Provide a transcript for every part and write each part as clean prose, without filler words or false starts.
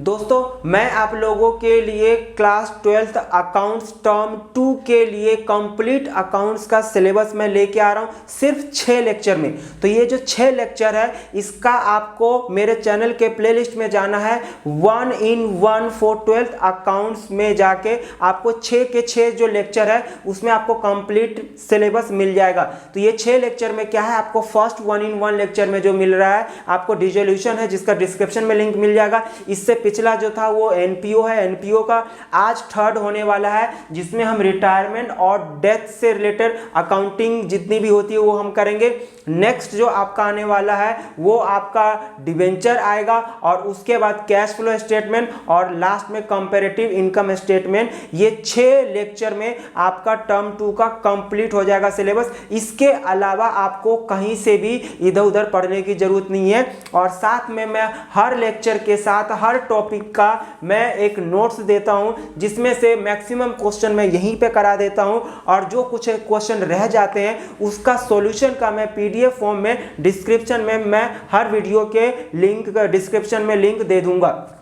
दोस्तों मैं आप लोगों के लिए क्लास 12th अकाउंट्स टर्म 2 के लिए कंप्लीट अकाउंट्स का सिलेबस मैं लेके आ रहा हूँ सिर्फ 6 लेक्चर में। तो ये जो 6 लेक्चर है इसका आपको मेरे चैनल के प्लेलिस्ट में जाना है 1-in-1 फॉर 12th अकाउंट्स में जाके आपको 6 के 6 जो लेक्चर है उसमें आपको कंप्लीट सिलेबस मिल जाएगा। तो ये 6 लेक्चर में क्या है, आपको फर्स्ट 1-in-1 लेक्चर में जो मिल रहा है आपको डिसोल्यूशन है जिसका डिस्क्रिप्शन में लिंक मिल जाएगा। इससे पिछला जो था वो एनपीओ है, एनपीओ का आज थर्ड होने वाला है जिसमें हम रिटायरमेंट और डेथ से रिलेटेड अकाउंटिंग जितनी भी होती है वो हम करेंगे। नेक्स्ट जो आपका आने वाला है वो आपका डिबेंचर आएगा और उसके बाद कैश फ्लो स्टेटमेंट और लास्ट में कंपैरेटिव इनकम स्टेटमेंट। ये 6 लेक्चर में आपका टर्म 2 का कंप्लीट हो जाएगा सिलेबस। इसके अलावा आपको कहीं से भी इधर उधर पढ़ने की जरूरत नहीं है। और साथ में मैं हर लेक्चर के साथ हर टॉपिक का मैं एक नोट्स देता हूं जिसमें से मैक्सिमम क्वेश्चन मैं यहीं पे करा देता हूं और जो कुछ क्वेश्चन रह जाते हैं उसका सॉल्यूशन का मैं पीडीएफ फॉर्म में डिस्क्रिप्शन में मैं हर वीडियो के लिंक डिस्क्रिप्शन में लिंक दे दूंगा।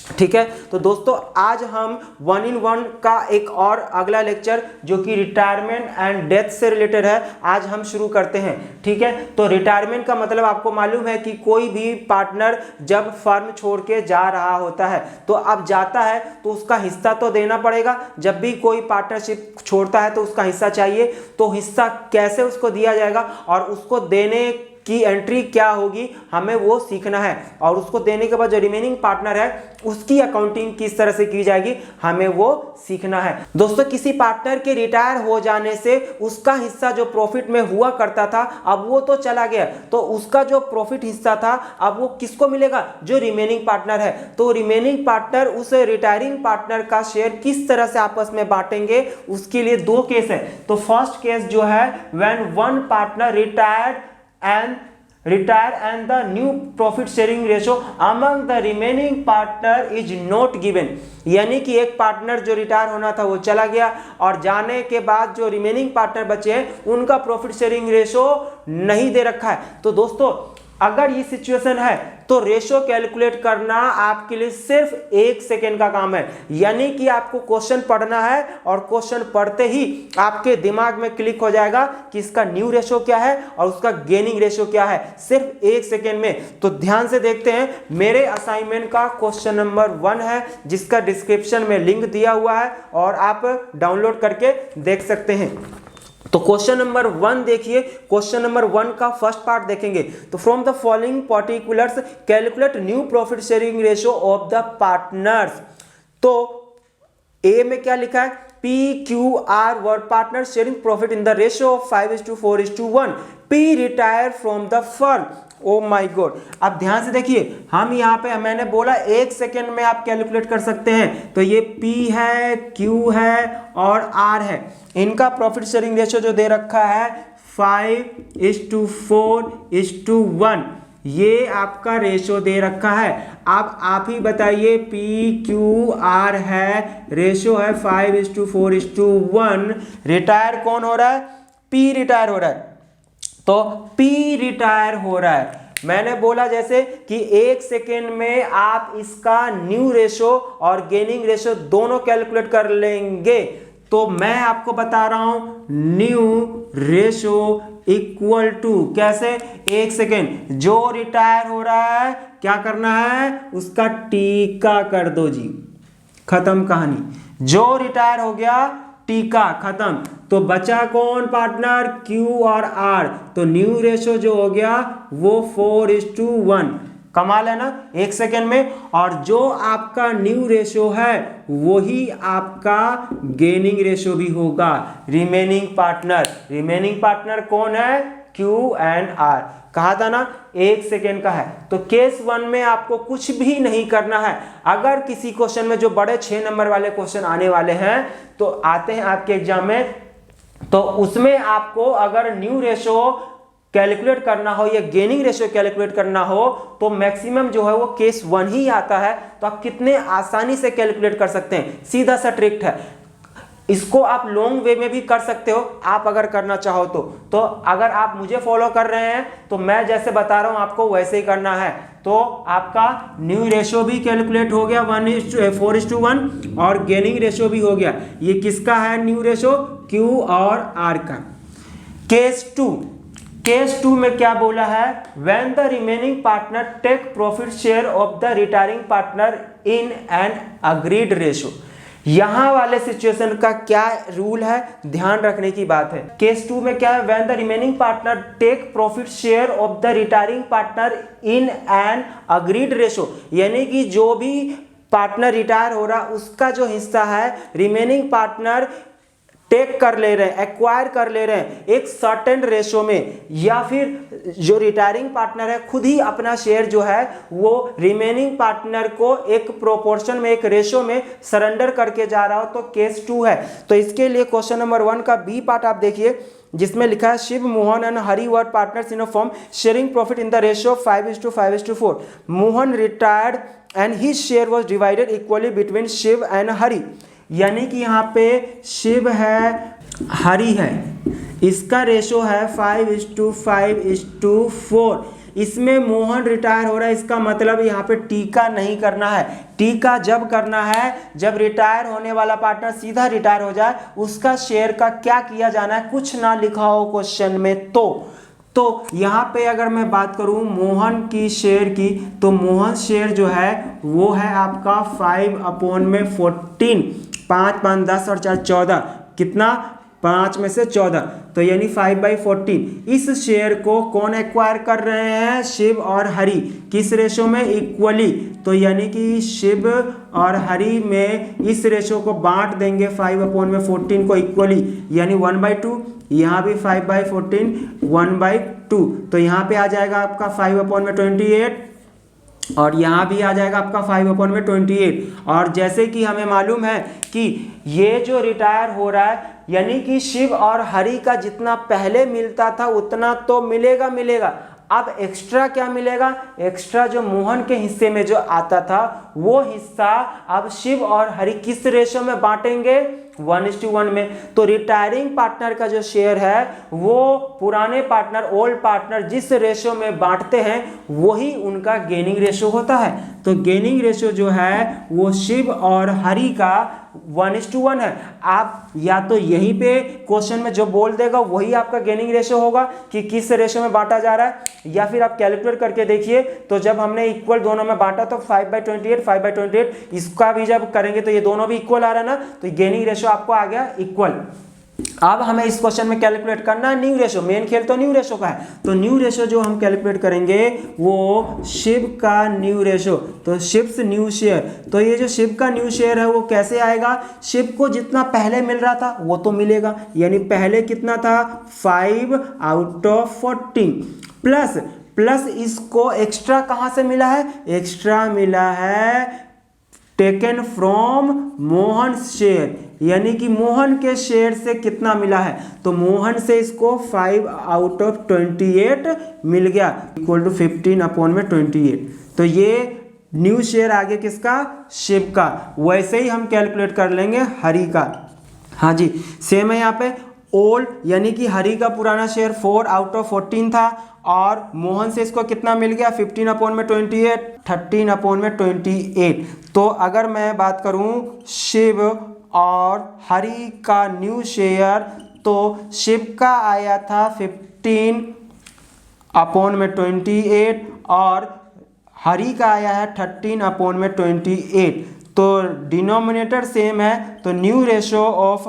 ठीक है, तो दोस्तों आज हम 1-in-1 का एक और अगला लेक्चर जो कि रिटायरमेंट एंड डेथ से रिलेटेड है आज हम शुरू करते हैं। ठीक है, तो रिटायरमेंट का मतलब आपको मालूम है कि कोई भी पार्टनर जब फर्म छोड़ के जा रहा होता है तो अब जाता है तो उसका हिस्सा तो देना पड़ेगा। जब भी कोई पार्टनरशिप छोड़ता है तो उसका हिस्सा चाहिए, तो हिस्सा कैसे उसको दिया जाएगा और उसको देने की एंट्री क्या होगी हमें वो सीखना है। और उसको देने के बाद जो रिमेनिंग पार्टनर है उसकी अकाउंटिंग किस तरह से की जाएगी हमें वो सीखना है। दोस्तों किसी पार्टनर के रिटायर हो जाने से उसका हिस्सा जो प्रॉफिट में हुआ करता था अब वो तो चला गया, तो उसका जो प्रॉफिट हिस्सा था अब वो किसको मिलेगा, जो रिमेनिंग पार्टनर है। तो रिमेनिंग पार्टनर उस रिटायरिंग पार्टनर का शेयर किस तरह से आपस में बांटेंगे उसके लिए 2 केस है। तो फर्स्ट केस जो है when one partner retire and the new profit sharing ratio among the remaining partner is not given, यानी कि एक पार्टनर जो रिटायर होना था वो चला गया और जाने के बाद जो रिमेनिंग पार्टनर बचे हैं उनका प्रॉफिट शेयरिंग रेशो नहीं दे रखा है। तो दोस्तों अगर ये सिचुएशन है तो रेशो कैलकुलेट करना आपके लिए सिर्फ 1 सेकेंड का काम है। यानी कि आपको क्वेश्चन पढ़ना है और क्वेश्चन पढ़ते ही आपके दिमाग में क्लिक हो जाएगा कि इसका न्यू रेशो क्या है और उसका गेनिंग रेशो क्या है, सिर्फ 1 सेकेंड में। तो ध्यान से देखते हैं, मेरे असाइनमेंट का क्वेश्चन नंबर 1 है जिसका डिस्क्रिप्शन में लिंक दिया हुआ है और आप डाउनलोड करके देख सकते हैं। तो क्वेश्चन नंबर 1 देखिए, क्वेश्चन नंबर 1 का फर्स्ट पार्ट देखेंगे। तो from the following particulars calculate new profit sharing ratio of the partners. तो ए में क्या लिखा है, PQR were partner sharing profit in the ratio of 5:4:1। P retire from the firm. Oh my God, अब ध्यान से देखिए, हम यहाँ पे मैंने बोला 1 सेकेंड में आप कैलकुलेट कर सकते हैं। तो ये P है, Q है और R है, इनका प्रॉफिट शेयरिंग रेशियो जो दे रखा है 5:4:1 ये आपका रेशियो दे रखा है। अब आप ही बताइए, PQR है, रेशियो है 5:4:1, रिटायर कौन हो रहा है, P रिटायर हो रहा है। तो P रिटायर हो रहा है। मैंने बोला जैसे कि 1 सेकेंड में आप इसका न्यू रेशो और गेनिंग रेशो दोनों कैलकुलेट कर लेंगे। तो मैं आपको बता रहा हूं न्यू रेशो इक्वल टू कैसे, 1 सेकेंड जो रिटायर हो रहा है क्या करना है, उसका टीका कर दो जी, खत्म कहानी। जो रिटायर हो गया टीका खत्म। तो बचा कौन पार्टनर, Q और R। तो न्यू रेशो जो हो गया वो 4:1, कमाल है ना, 1 सेकेंड में। और जो आपका न्यू रेशो है वही आपका गेनिंग रेशो भी होगा। रिमेनिंग पार्टनर कौन है, Q एंड R। कहा था ना 1 सेकेंड का है। तो केस 1 में आपको कुछ भी नहीं करना है। अगर किसी क्वेश्चन में जो बड़े 6 नंबर वाले क्वेश्चन आने वाले हैं तो आते हैं आपके एग्जाम में, तो उसमें आपको अगर न्यू रेशो कैलकुलेट करना हो या गेनिंग रेशियो कैलकुलेट करना हो तो मैक्सिमम जो है वो केस 1 ही आता है। तो आप कितने आसानी से कैलकुलेट कर सकते हैं, सीधा सा ट्रिक है। इसको आप लॉन्ग वे में भी कर सकते हो आप अगर करना चाहो तो अगर आप मुझे फॉलो कर रहे हैं तो मैं जैसे बता रहा हूं आपको वैसे ही करना है। तो आपका न्यू रेशो भी कैलकुलेट हो गया 4:1 और गेनिंग रेशो भी हो गया। ये किसका है न्यू रेशो? Q और R का। केस 2 में क्या बोला है? When the remaining partner take profit share of the retiring partner in an agreed ratio. यहां वाले सिचुएशन का क्या रूल है, ध्यान रखने की बात है। केस 2 में क्या है? When the remaining partner take profit share of the retiring partner in an agreed ratio, यानी कि जो भी पार्टनर रिटायर हो रहा उसका जो हिस्सा है रिमेनिंग पार्टनर टेक कर ले रहे हैं, एक्वायर कर ले रहे हैं एक सर्टेन रेशो में, या फिर जो रिटायरिंग पार्टनर है खुद ही अपना शेयर जो है वो रिमेनिंग पार्टनर को एक प्रोपोर्शन में, एक रेशो में सरेंडर करके जा रहा हो, तो केस 2 है। तो इसके लिए क्वेश्चन नंबर 1 का बी पार्ट आप देखिए, जिसमें लिखा है Shiv, Mohan and Hari were partners in a firm sharing profit in the ratio 5:5:4। Mohan retired and his share was divided equally between Shiv and Hari, यानी कि यहाँ पे शिव है, हरि है, इसका रेशो है 5:5:4। इसमें मोहन रिटायर हो रहा है, इसका मतलब यहाँ पे टीका नहीं करना है। टीका जब करना है जब रिटायर होने वाला पार्टनर सीधा रिटायर हो जाए, उसका शेयर का क्या किया जाना है कुछ ना लिखा हो क्वेश्चन में। तो यहाँ पे अगर मैं बात करूँ मोहन की शेयर की, तो मोहन शेयर जो है वो है आपका 5/14, 5 5 10 और 4 14, कितना 5 में से 14, तो यानी 5/14। इस शेयर को कौन एक्वायर कर रहे हैं? शिव और हरि। किस रेशो में? इक्वली। तो यानी कि शिव और हरि में इस रेशो को बांट देंगे 5/14 को इक्वली, यानी 1/2। यहाँ भी 5/14 1/2, तो यहाँ पे आ जाएगा आपका 5/28 और यहाँ भी आ जाएगा आपका 5/28। और जैसे कि हमें मालूम है कि ये जो रिटायर हो रहा है, यानी कि शिव और हरि का जितना पहले मिलता था उतना तो मिलेगा। अब एक्स्ट्रा क्या मिलेगा? एक्स्ट्रा जो मोहन के हिस्से में जो आता था वो हिस्सा अब शिव और हरि किस रेशो में बांटेंगे? 1:1 में। तो रिटायरिंग पार्टनर का जो शेयर है वो पुराने पार्टनर, ओल्ड पार्टनर जिस रेशो में बांटते हैं वही उनका गेनिंग रेशो होता है। तो गेनिंग रेशो जो है वो शिव और हरि का 1:1 है। आप या तो यहीं पे क्वेश्चन में जो बोल देगा वही आपका गेनिंग रेशो होगा कि किस रेशो में बांटा जा रहा है, या फिर आप कैलकुलेट करके देखिए। तो जब हमने इक्वल दोनों में बांटा तो 5/28 इसका भी जब करेंगे तो ये दोनों भी इक्वल आ रहा है ना, तो गेनिंग रेशो आपको आ गया इक्वल। अब हमें इस क्वेश्चन में कैलकुलेट करना है न्यू रेशो। मेन खेल तो न्यू रेशो का है, तो न्यू रेशो जो हम कैलकुलेट करेंगे वो शिव का न्यू रेशो, तो शिव्स न्यू शेयर। तो ये जो शिव का न्यू शेयर है वो कैसे आएगा? शिव को जितना पहले मिल रहा था वो तो मिलेगा, यानी पहले कितना था 5/14 प्लस इसको एक्स्ट्रा कहाँ से मिला है? एक्स्ट्रा मिला है टेकन फ्रॉम मोहन शेयर, यानी कि मोहन के शेयर से कितना मिला है? तो मोहन से इसको 5/28 मिल गया, इक्वल टू 15/28। तो ये न्यू शेयर आगे किसका? शिव का। वैसे ही हम कैलकुलेट कर लेंगे हरि का। हाँ जी, सेम है यहाँ पे। ओल्ड यानी कि हरि का पुराना शेयर 4/14 था और मोहन से इसको कितना मिल गया? 15/28, 13/28। तो अगर मैं बात करूं शिव और हरि का न्यू शेयर, तो शिव का आया था 15/28 और हरि का आया है 13/28। तो डिनोमिनेटर सेम है, तो new ratio of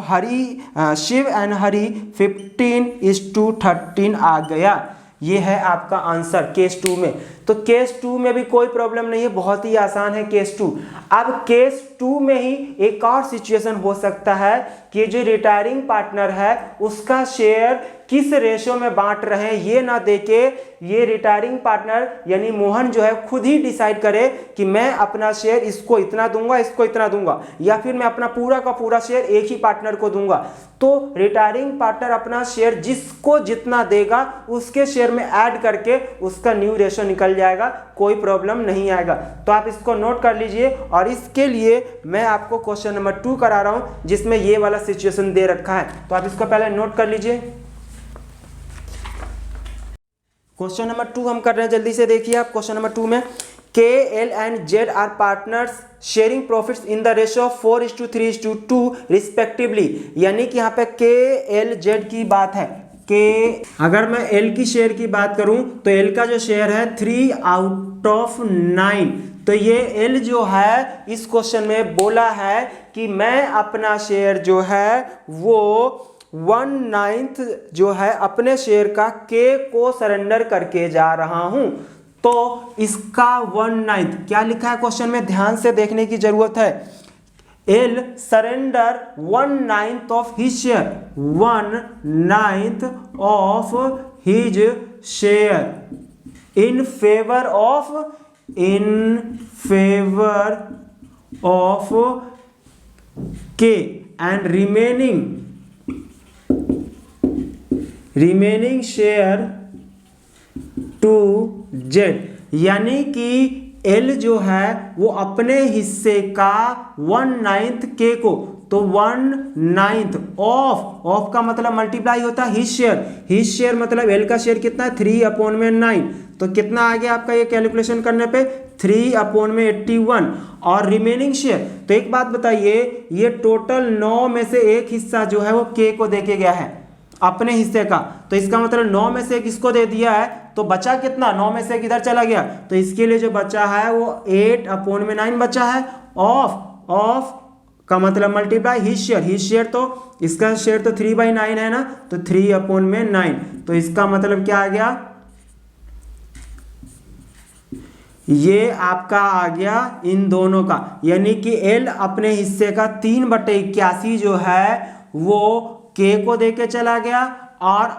Shiv and Hari 15:13 आ गया। ये है आपका आंसर केस 2 में। तो केस 2 में भी कोई प्रॉब्लम नहीं है, बहुत ही आसान है केस 2। अब केस 2 में ही एक और सिचुएशन हो सकता है कि जो रिटायरिंग पार्टनर है उसका शेयर किस रेशो में बांट रहे हैं ये ना देके ये रिटायरिंग पार्टनर यानी मोहन जो है खुद ही डिसाइड करे कि मैं अपना शेयर इसको इतना दूंगा, इसको इतना दूंगा, या फिर मैं अपना पूरा का पूरा शेयर एक ही पार्टनर को दूंगा। तो रिटायरिंग पार्टनर अपना शेयर जिसको जितना देगा उसके शेयर में ऐड करके उसका न्यू रेशो निकल जाएगा, कोई प्रॉब्लम नहीं आएगा। तो आप इसको नोट कर लीजिए। और इसके लिए मैं आपको क्वेश्चन नंबर 2 करा रहा हूं जिसमें ये वाला सिचुएशन दे रखा है, तो आप इसको पहले नोट कर लीजिए। क्वेश्चन नंबर 2 हम कर रहे हैं, जल्दी से देखिए आप। क्वेश्चन नंबर 2 में K L and Z are partners sharing profits in the ratio of 4:3:2 respectively. यानी कि यहाँ पे के एल जेड की बात है। के अगर मैं एल की शेयर की बात करूं तो एल का जो शेयर है 3/9। तो ये एल जो है इस क्वेश्चन में बोला है कि मैं अपना शेयर जो है वो 1/9 जो है अपने शेयर का के को सरेंडर करके जा रहा हूं। तो इसका 1/9 क्या लिखा है क्वेश्चन में, ध्यान से देखने की जरूरत है। L surrender 1/9 of his share, 1/9 of his share in favour of K and remaining share to Z. यानी कि एल जो है वो अपने हिस्से का 1/9 के को, तो 1/9 ऑफ का मतलब मल्टीप्लाई होता है हिज शेयर मतलब एल का शेयर कितना है 3/9। तो कितना आ गया आपका ये कैलकुलेशन करने पे 3/81। और रिमेनिंग शेयर, तो एक बात बताइए, ये टोटल 9 में से एक हिस्सा जो है वो के को देके गया है अपने हिस्से का, तो इसका मतलब 9 में से एक इसको दे दिया है, तो बचा कितना, 9 में से एक इधर चला गया, तो इसके लिए जो बचा है वो 8/9 बचा है। ऑफ का मतलब मल्टीप्लाई हिज शेयर, तो इसका शेयर तो 3/9 है ना, तो 3/9, तो इसका मतलब क्या आ गया, ये आपका आ गया इन दोनों का, यानी कि एल अपने हिस्से का 3/81 जो है वो के को देके चला गया और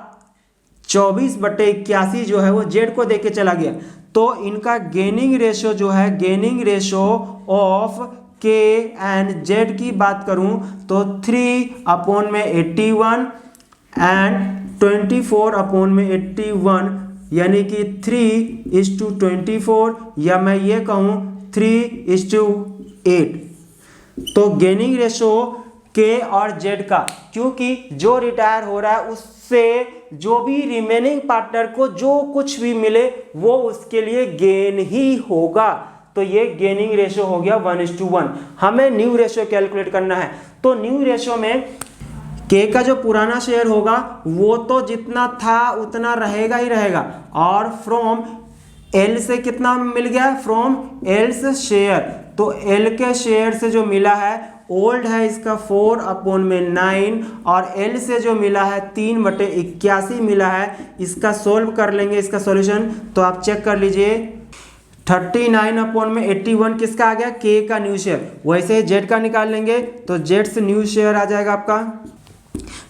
24/81 जो है वो जेड को देके चला गया। तो इनका गेनिंग रेशो जो है, gaining ratio of K and Z की बात करूं तो 3/81 एंड 24/81, यानी कि 3:24, या मैं ये कहूं 3:8। तो गेनिंग रेशो के और जेड का, क्योंकि जो रिटायर हो रहा है उससे जो भी रिमेनिंग पार्टनर को जो कुछ भी मिले वो उसके लिए गेन ही होगा, तो ये गेनिंग रेशो हो गया 1:1। हमें न्यू रेशो कैलकुलेट करना है, तो न्यू रेशो में के का जो पुराना शेयर होगा वो तो जितना था उतना रहेगा ही रहेगा, और फ्रॉम एल से कितना मिल गया, फ्रॉम एल्स शेयर, तो एल के शेयर से जो मिला है ओल्ड है इसका 4/9, और एल से जो मिला है 3/81 मिला है। इसका सोल्व कर लेंगे इसका सॉल्यूशन, तो आप चेक कर लीजिए 39/81 किसका आ गया, के का न्यू शेयर। वैसे ही जेड का निकाल लेंगे तो जेड से न्यू शेयर आ जाएगा आपका,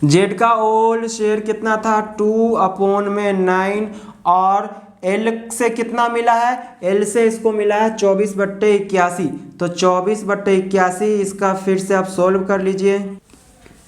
जेड का ओल्ड शेयर कितना था 2/9, और एल से कितना मिला है, एल से इसको मिला है 24/81, तो 24/81 इसका फिर से आप सोल्व कर लीजिए।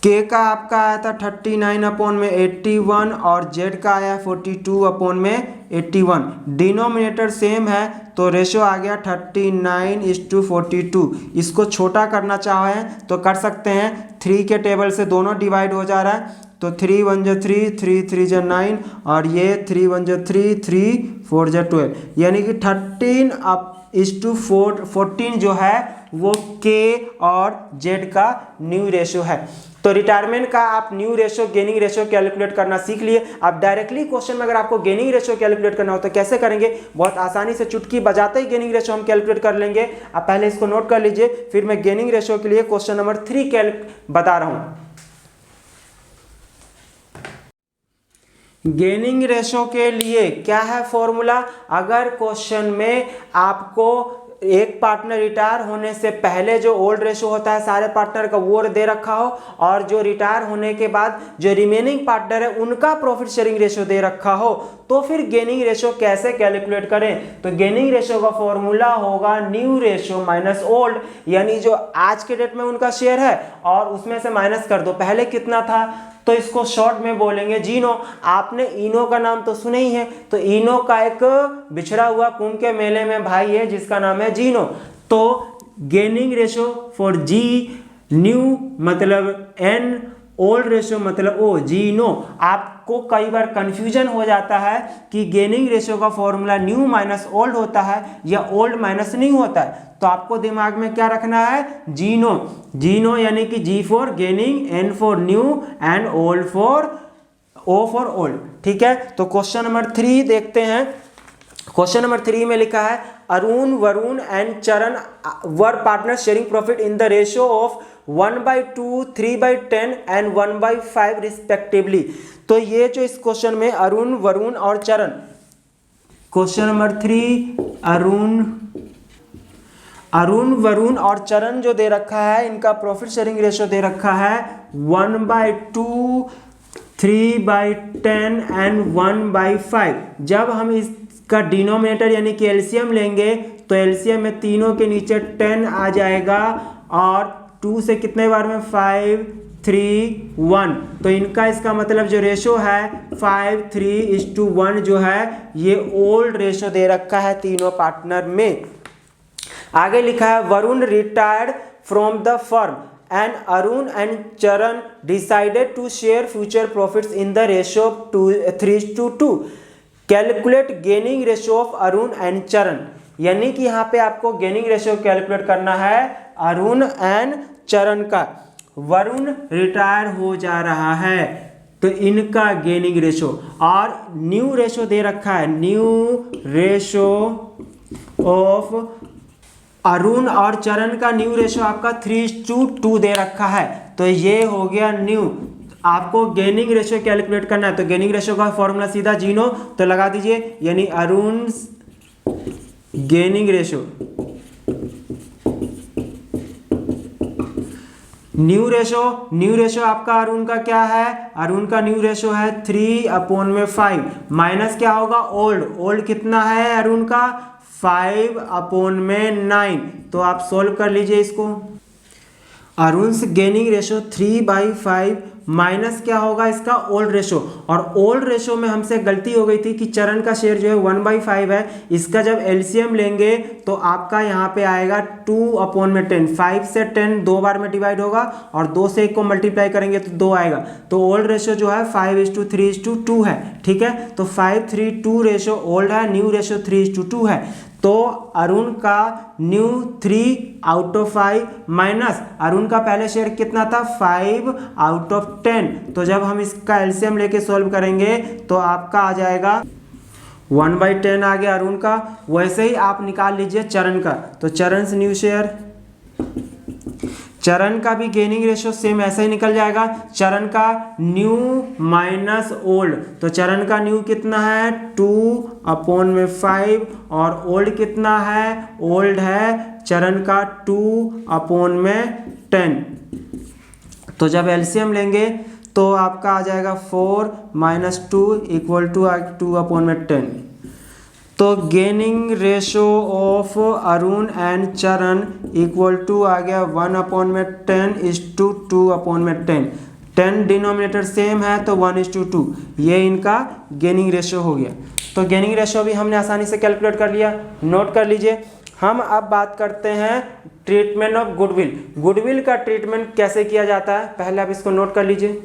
के का आपका आया था 39/81 और जेड का आया 42/81। डिनोमिनेटर सेम है तो रेशो आ गया 39:42। इसको छोटा करना चाहें तो कर सकते हैं, 3 के टेबल से दोनों डिवाइड हो जा रहा है, तो 3 1 जा 3, 3 3 जा 9, और ये 3 1 जा 3, 3 4 जा 12, यानी कि 13:14 जो है वो के और जेड का न्यू रेशो है। तो रिटायरमेंट का आप new ratio gaining ratio calculate करना सीख लिए। आप डायरेक्टली क्वेश्चन में अगर आपको गेनिंग रेशो कैलकुलेट करना हो तो कैसे करेंगे, बहुत आसानी से चुटकी बजाते ही गेनिंग रेशो हम कैलकुलेट कर लेंगे। आप पहले इसको नोट कर लीजिए, फिर मैं गेनिंग रेशो के लिए क्वेश्चन नंबर 3 बता रहा हूं। गेनिंग रेशो के लिए क्या है फॉर्मूला, अगर क्वेश्चन में आपको एक पार्टनर रिटायर होने से पहले जो ओल्ड रेशो होता है सारे पार्टनर का वो दे रखा हो, और जो रिटायर होने के बाद जो रिमेनिंग पार्टनर है उनका प्रॉफिट शेयरिंग रेशो दे रखा हो, तो फिर गेनिंग रेशो कैसे कैलकुलेट करें? तो गेनिंग रेशो का फॉर्मूला होगा न्यू रेशो माइनस ओल्ड, यानी जो आज के डेट में उनका शेयर है और उसमें से माइनस कर दो, पहले कितना था, तो इसको शॉर्ट में बोलेंगे जीनो। आपने इनो का नाम तो सुना ही है, तो इनो का एक बिछड़ा हुआ कुंभ के मेले में भाई है जिसका नाम है जीनो। तो gaining ratio for G, new मतलब एन, ओल्ड रेशो मतलब ओ, जीनो। आपको कई बार कंफ्यूजन हो जाता है कि गेनिंग रेशो का फॉर्मूला न्यू माइनस ओल्ड होता है या ओल्ड माइनस न्यू होता है, तो आपको दिमाग में क्या रखना है? जीनो। जीनो यानी कि G for gaining, N for new and old for O for old. ठीक है, तो क्वेश्चन नंबर 3 देखते हैं। क्वेश्चन नंबर 3 में लिखा है Arun, Varun and Charan were partner sharing profit in the ratio of 1/2, 3/10 and 1/5 respectively. तो ये जो इस क्वेश्चन में अरुण, वरुण और चरण, क्वेश्चन नंबर 3 अरुण, वरुण और चरण जो दे रखा है, इनका प्रॉफिट शेयरिंग रेशियो दे रखा है 1/2, 3/10 एंड 1/5। जब हम इसका डिनोमिनेटर यानी कि एलसीएम लेंगे तो एलसीएम में तीनों के नीचे 10 आ जाएगा और 2 से कितने बार में 5, 3, 1, तो इनका इसका मतलब जो रेशो है 5, 3:1 जो है ये ओल्ड रेशो दे रखा है तीनों पार्टनर में। आगे लिखा है Varun retired from the firm and Arun and Charan decided to share future profits in the ratio of 3:2. Calculate gaining ratio of Arun and Charan। यानी कि यहाँ पे आपको गेनिंग रेशियो कैलकुलेट करना है अरुण एंड चरण का। वरुण रिटायर हो जा रहा है तो इनका गेनिंग रेशियो, और न्यू रेशियो दे रखा है, न्यू रेशियो ऑफ अरुण और चरण का न्यू रेशियो आपका 3:2 दे रखा है, तो ये हो गया न्यू। आपको गेनिंग रेशियो कैलकुलेट करना है, तो गेनिंग रेशियो का फॉर्मूला सीधा जीनो, तो लगा दीजिए, यानी Arun gaining ratio, new ratio आपका अरुण का क्या है? अरुण का न्यू रेशियो है 3/5, माइनस क्या होगा? ओल्ड कितना है अरुण का? 5/9। तो आप सोल्व कर लीजिए इसको। अरुण गेनिंग रेशियो 3/5 माइनस क्या होगा इसका? ओल्ड रेशो, और ओल्ड रेशो में हमसे गलती हो गई थी कि चरण का शेयर जो है 1/5 है, इसका जब एलसीएम लेंगे तो आपका यहाँ पे आएगा 2/10। 5 से 10 2 बार में डिवाइड होगा और 2 से 1 को मल्टीप्लाई करेंगे तो 2 आएगा। तो ओल्ड रेशो जो है 5:3:2 है। ठीक है, तो 5:3:2 रेशो ओल्ड है, न्यू रेशो 3:2 है। तो अरुण का न्यू 3/5 माइनस अरुण का पहले शेयर कितना था? 5/10। तो जब हम इसका एलसीएम लेके सॉल्व करेंगे तो आपका आ जाएगा 1/10 आ गया अरुण का। वैसे ही आप निकाल लीजिए चरण का, तो चरण से न्यू शेयर, चरण का भी गेनिंग रेशियो सेम ऐसे ही निकल जाएगा। चरण का न्यू माइनस ओल्ड, तो चरण का न्यू कितना है? 2/5, और ओल्ड कितना है? ओल्ड है चरण का 2/10। तो जब एलसीएम लेंगे तो आपका आ जाएगा 4 - 2 = 2/10। तो gaining ratio of Arun and चरण इक्वल टू आ गया 1/10:2/10। 10 डिनोमिनेटर सेम है तो 1:2, ये इनका गेनिंग रेशो हो गया। तो गेनिंग रेशो भी हमने आसानी से कैलकुलेट कर लिया, नोट कर लीजिए। हम अब बात करते हैं ट्रीटमेंट ऑफ गुडविल। गुडविल का ट्रीटमेंट कैसे किया जाता है, पहले आप इसको नोट कर लीजिए।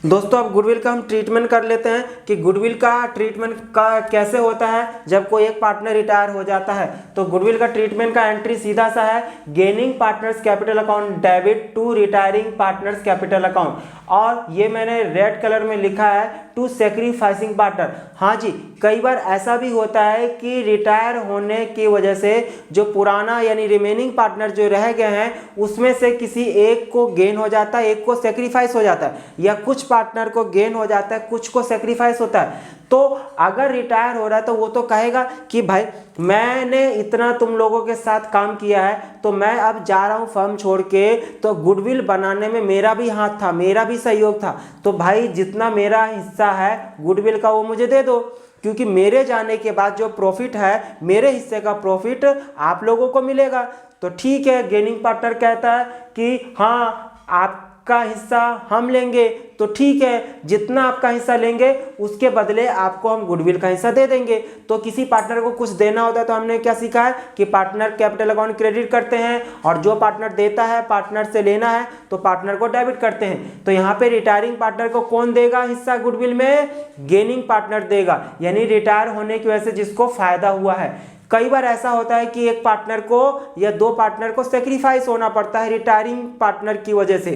दोस्तों अब गुडविल का हम ट्रीटमेंट कर लेते हैं कि गुडविल का ट्रीटमेंट का कैसे होता है जब कोई एक पार्टनर रिटायर हो जाता है। तो गुडविल का ट्रीटमेंट का एंट्री सीधा सा है, gaining partners capital account debit to retiring partners capital account, और ये मैंने रेड कलर में लिखा है टू सेक्रीफाइसिंग पार्टनर। हाँ जी, कई बार ऐसा भी होता है कि रिटायर होने की वजह से जो पुराना यानी रिमेनिंग पार्टनर जो रह गए हैं उसमें से किसी एक को गेन हो जाता है, एक को सेक्रीफाइस हो जाता है, या कुछ पार्टनर को गेन हो जाता है, कुछ को सेक्रीफाइस होता है। तो अगर रिटायर हो रहा है तो वो तो कहेगा कि भाई मैंने इतना तुम लोगों के साथ काम किया है तो मैं अब जा रहा हूँ फर्म छोड़ के, तो गुडविल बनाने में मेरा भी हाथ था, मेरा भी सहयोग था, तो भाई जितना मेरा हिस्सा है गुडविल का वो मुझे दे दो, क्योंकि मेरे जाने के बाद जो प्रॉफिट है, मेरे हिस्से का प्रॉफिट आप लोगों को मिलेगा। तो ठीक है, गेनिंग पार्टनर कहता है कि हाँ आपका हिस्सा हम लेंगे, तो ठीक है, जितना आपका हिस्सा लेंगे उसके बदले आपको हम गुडविल का हिस्सा दे देंगे। तो किसी पार्टनर को कुछ देना होता है तो हमने क्या सीखा है कि पार्टनर कैपिटल अकाउंट क्रेडिट करते हैं, और जो पार्टनर देता है पार्टनर से लेना है तो पार्टनर को डेबिट करते हैं। तो यहाँ पे रिटायरिंग पार्टनर को कौन देगा हिस्सा गुडविल में? गेनिंग पार्टनर देगा, यानी रिटायर होने की वजह से जिसको फायदा हुआ है। कई बार ऐसा होता है कि एक पार्टनर को या दो पार्टनर को सेक्रीफाइस होना पड़ता है रिटायरिंग पार्टनर की वजह से।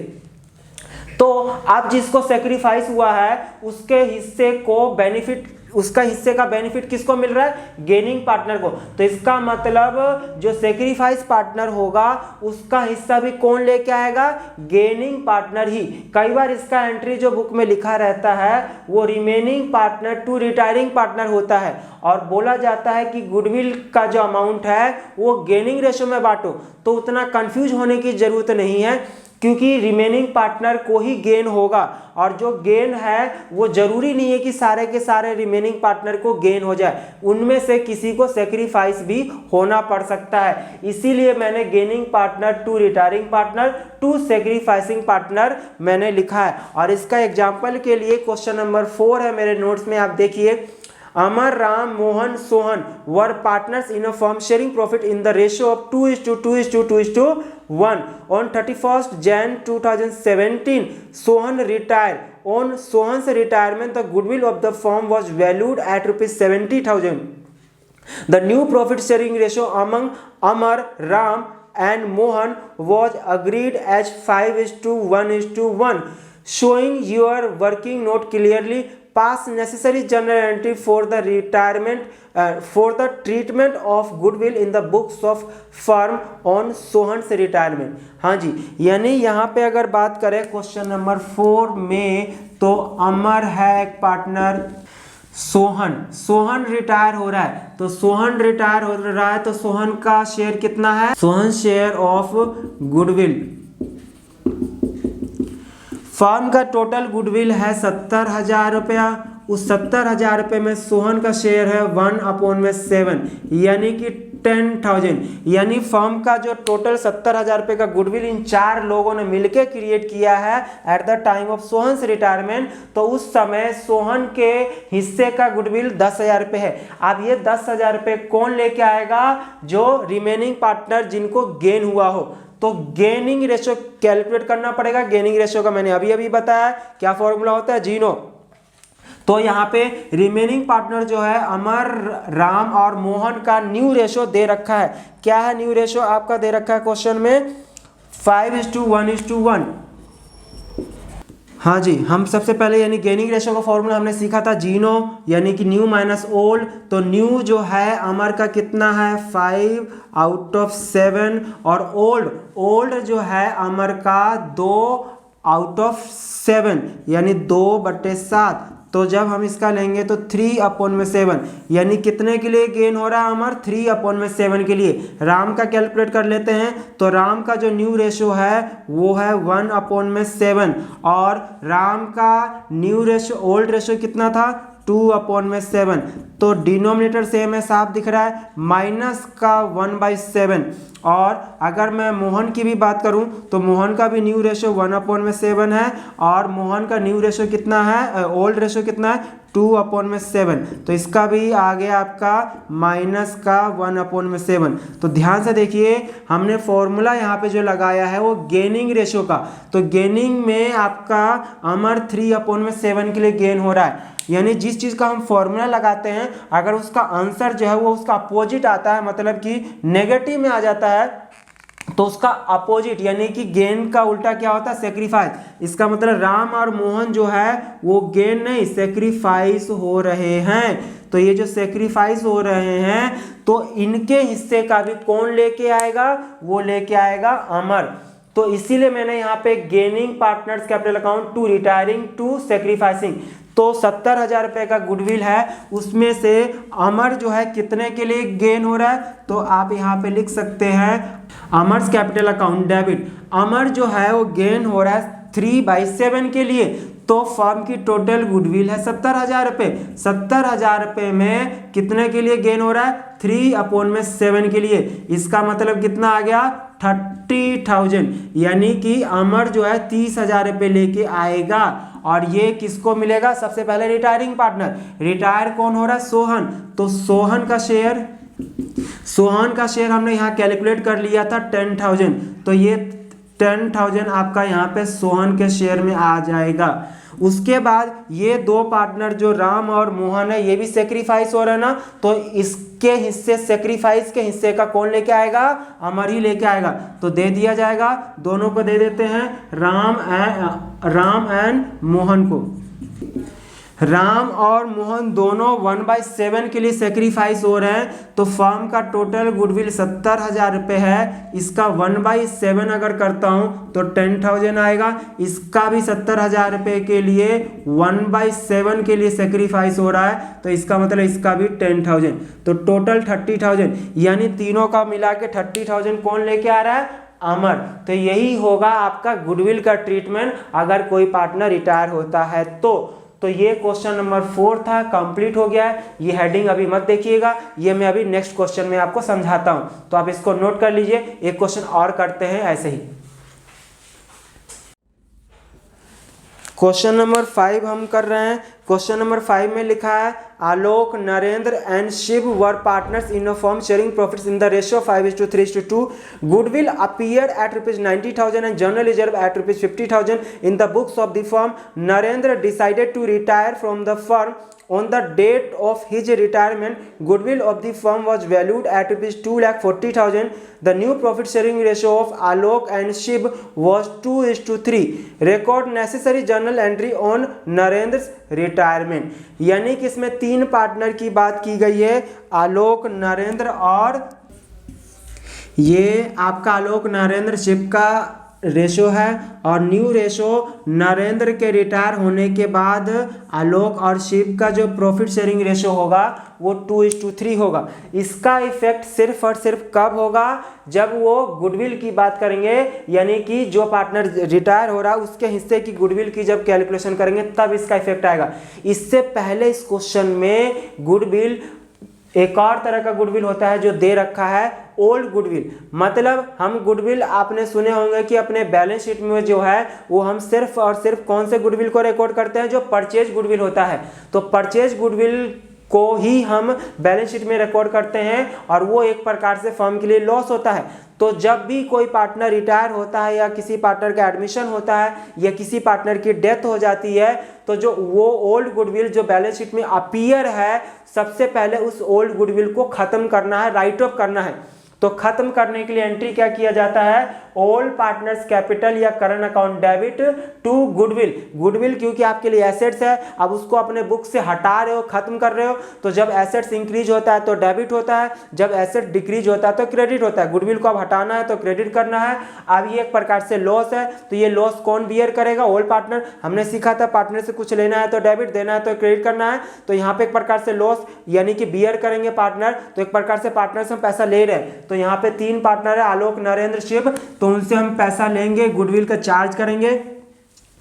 तो अब जिसको सेक्रीफाइस हुआ है उसके हिस्से को बेनिफिट, उसका हिस्से का बेनिफिट किसको मिल रहा है? गेनिंग पार्टनर को। तो इसका मतलब जो सेक्रीफाइस पार्टनर होगा उसका हिस्सा भी कौन लेके आएगा? गेनिंग पार्टनर ही। कई बार इसका एंट्री जो बुक में लिखा रहता है वो remaining partner to retiring partner होता है, और बोला जाता है कि गुडविल का जो अमाउंट है वो गेनिंग रेशो में बांटो। तो उतना कंफ्यूज होने की जरूरत नहीं है, क्योंकि रिमेनिंग पार्टनर को ही गेन होगा, और जो गेन है वो जरूरी नहीं है कि सारे के सारे रिमेनिंग पार्टनर को गेन हो जाए, उनमें से किसी को सेक्रीफाइस भी होना पड़ सकता है। इसीलिए मैंने gaining partner to retiring partner to sacrificing partner मैंने लिखा है। और इसका एग्जाम्पल के लिए क्वेश्चन नंबर 4 है मेरे नोट्स में, आप देखिए। Amar, Ram, Mohan, Sohan were partners in a firm sharing profit in the ratio of 2:2:2:1. On 31st Jan 2017, Sohan retired. On Sohan's retirement, the goodwill of the firm was valued at ₹70,000. The new profit sharing ratio among Amar, Ram and Mohan was agreed as 5:1:1. Showing your working note clearly, pass necessary journal entry for the for the treatment of goodwill in the books of firm on Sohan's retirement। हाँ जी, यानी यहाँ पे अगर बात करें question number 4 में, तो अमर है एक पार्टनर, सोहन रिटायर हो रहा है, तो सोहन रिटायर हो रहा है तो सोहन का शेयर कितना है? Sohan share of goodwill, firm का टोटल गुडविल है 70,000 रुपया, उस 70,000 रुपये में सोहन का शेयर है 1/7, यानी कि 10,000। यानी फर्म का जो टोटल 70,000 रुपये का गुडविल इन 4 लोगों ने मिलकर क्रिएट किया है at the time of Sohan's retirement, तो उस समय सोहन के हिस्से का गुडविल 10,000 रुपये है। अब ये 10,000 रुपये कौन लेके आएगा? जो रिमेनिंग पार्टनर जिनको गेन हुआ हो। तो गेनिंग रेशियो कैलकुलेट करना पड़ेगा। गेनिंग रेशियो का मैंने अभी बताया, क्या फॉर्मूला होता है? जीनो। तो यहाँ पे रिमेनिंग पार्टनर जो है अमर, राम और मोहन का न्यू रेशियो दे रखा है। क्या है न्यू रेशियो? आपका दे रखा है क्वेश्चन में 5:1:1। हाँ जी, हम सबसे पहले यानी गेनिंग रेशियो का फॉर्मूला हमने सीखा था जीनो, यानी कि न्यू माइनस ओल्ड। तो न्यू जो है अमर का कितना है? 5/7, और ओल्ड जो है अमर का 2/7, यानी 2/7। तो जब हम इसका लेंगे तो 3/7, यानी कितने के लिए गेन हो रहा है अमर? 3/7 के लिए। राम का कैलकुलेट कर लेते हैं, तो राम का जो न्यू रेशियो है वो है 1/7, और राम का न्यू रेशियो, ओल्ड रेशियो कितना था? 2/7। तो डिनोमिनेटर सेम है, साफ दिख रहा है, माइनस का 1/7। और अगर मैं मोहन की भी बात करूं तो मोहन का भी न्यू रेशियो 1/7 है, और मोहन का न्यू रेशियो कितना है? ओल्ड रेशियो कितना है? 2/7। तो इसका भी आ गया आपका माइनस का 1/7। तो ध्यान से देखिए, हमने फॉर्मूला यहाँ पे जो लगाया है वो गेनिंग रेशियो का। तो गेनिंग में आपका अमर 3/7 के लिए गेन हो रहा है, यानी जिस चीज़ का हम फॉर्मूला लगाते हैं अगर उसका आंसर जो है वो उसका अपोजिट आता है, मतलब कि नेगेटिव में आ जाता है, तो उसका अपोजिट यानी कि गेन का उल्टा क्या होता है? सेक्रीफाइस। इसका मतलब राम और मोहन जो है वो गेन नहीं, सेक्रीफाइस हो रहे हैं। तो ये जो सेक्रीफाइस हो रहे हैं तो इनके हिस्से का भी कौन लेके आएगा? वो लेके आएगा अमर। तो इसीलिए मैंने यहाँ पे gaining partners capital account to retiring to sacrificing. तो 70,000 का गुडविल है, उसमें से अमर जो है कितने के लिए गेन हो रहा है, तो आप यहाँ पे लिख सकते हैं अमर्स कैपिटल अकाउंट डेबिट, अमर जो है वो गेन हो रहा है 3/7 के लिए। तो फर्म की टोटल गुडविल है 70,000 70,000 में कितने के लिए गेन हो रहा है, 3/7 के लिए। इसका मतलब कितना आ गया, 30,000, यानी कि अमर जो है 30,000 लेके आएगा। और ये किसको मिलेगा, सबसे पहले रिटायरिंग पार्टनर, रिटायर कौन हो रहा है, सोहन, तो सोहन का शेयर हमने यहाँ कैलकुलेट कर लिया था 10,000, तो ये 10,000 आपका यहाँ पे सोहन के शेयर में आ जाएगा। उसके बाद ये दो पार्टनर जो राम और मोहन है, ये भी सेक्रीफाइस हो रहा है ना, तो इसके हिस्से, सेक्रीफाइस के हिस्से का कौन लेके आएगा, अमर ही लेके आएगा। तो दे दिया जाएगा, दोनों को दे देते हैं, राम एंड मोहन को। राम और मोहन दोनों 1/7 के लिए सेक्रीफाइस हो रहे हैं, तो फर्म का टोटल गुडविल 70,000 है। इसका 1/7 अगर करता हूं तो 10,000 आएगा। इसका भी 70,000 के लिए 1/7 के लिए सेक्रीफाइस हो रहा है, तो इसका मतलब इसका भी 10,000, तो टोटल 30,000, यानी तीनों का मिला के 30,000 कौन लेके आ रहा है, अमर। तो यही होगा आपका गुडविल का ट्रीटमेंट अगर कोई पार्टनर रिटायर होता है तो ये क्वेश्चन नंबर 4 था, कंप्लीट हो गया है। ये हेडिंग अभी मत देखिएगा, ये मैं अभी नेक्स्ट क्वेश्चन में आपको समझाता हूं, तो आप इसको नोट कर लीजिए। एक क्वेश्चन और करते हैं ऐसे ही। क्वेश्चन नंबर 5 हम कर रहे हैं। क्वेश्चन नंबर 5 में लिखा है Alok, Narendra and Shiv were partners in a firm sharing profits in the ratio 5:3:2. Goodwill appeared at ₹90,000 and journal reserve at ₹50,000 in the books of the firm. Narendra decided to retire from the firm. On the date of his retirement, goodwill of the firm was valued at ₹2,40,000. The new profit sharing ratio of Alok and Shiv was 2:3. Record necessary journal entry on Narendra's retirement. यानी कि इसमें 3 partner की बात की गई है, आलोक, नरेंद्र और ये आपका आलोक, नरेंद्र, शिव का रेशो है। और न्यू रेशो नरेंद्र के रिटायर होने के बाद आलोक और शिव का जो प्रॉफिट शेयरिंग रेशो होगा वो 2:3 होगा। इसका इफेक्ट सिर्फ और सिर्फ कब होगा, जब वो गुडविल की बात करेंगे, यानी कि जो पार्टनर रिटायर हो रहा है उसके हिस्से की गुडविल की जब कैलकुलेशन करेंगे तब इसका इफेक्ट आएगा। इससे पहले इस क्वेश्चन में गुडविल, एक और तरह का गुडविल होता है जो दे रखा है ओल्ड गुडविल। मतलब हम गुडविल आपने सुने होंगे कि अपने बैलेंस शीट में जो है वो हम सिर्फ और सिर्फ कौन से गुडविल को रिकॉर्ड करते हैं, जो परचेज गुडविल होता है। तो परचेज गुडविल को ही हम बैलेंस शीट में रिकॉर्ड करते हैं और वो एक प्रकार से फर्म के लिए लॉस होता है। तो जब भी कोई पार्टनर रिटायर होता है या किसी पार्टनर का एडमिशन होता है या किसी पार्टनर की डेथ हो जाती है, तो जो वो ओल्ड गुडविल जो बैलेंस शीट में अपीयर है, सबसे पहले उस ओल्ड गुडविल को खत्म करना है, राइट ऑफ करना है। तो खत्म करने के लिए एंट्री क्या किया जाता है, ऑल पार्टनर्स कैपिटल या current account debit to goodwill. Goodwill क्योंकि आपके लिए एसेट्स है, अब उसको अपने बुक से हटा रहे हो, खत्म कर रहे हो, तो जब एसेट्स इंक्रीज होता है तो डेबिट होता है, जब एसेट डिक्रीज होता है तो क्रेडिट होता है। गुडविल को अब हटाना है तो क्रेडिट करना है। अब ये एक प्रकार से लॉस है, तो ये लॉस कौन बियर करेगा, ऑल पार्टनर। हमने सीखा था पार्टनर से कुछ लेना है तो डेबिट, देना है तो क्रेडिट करना है। तो यहाँ पे एक प्रकार से लॉस यानी कि बियर करेंगे पार्टनर, तो एक प्रकार से पार्टनर से हम पैसा ले रहे हैं। तो यहाँ पे 3 पार्टनर है, आलोक, नरेंद्र, शिव, तो उनसे हम पैसा लेंगे, गुडविल का चार्ज करेंगे।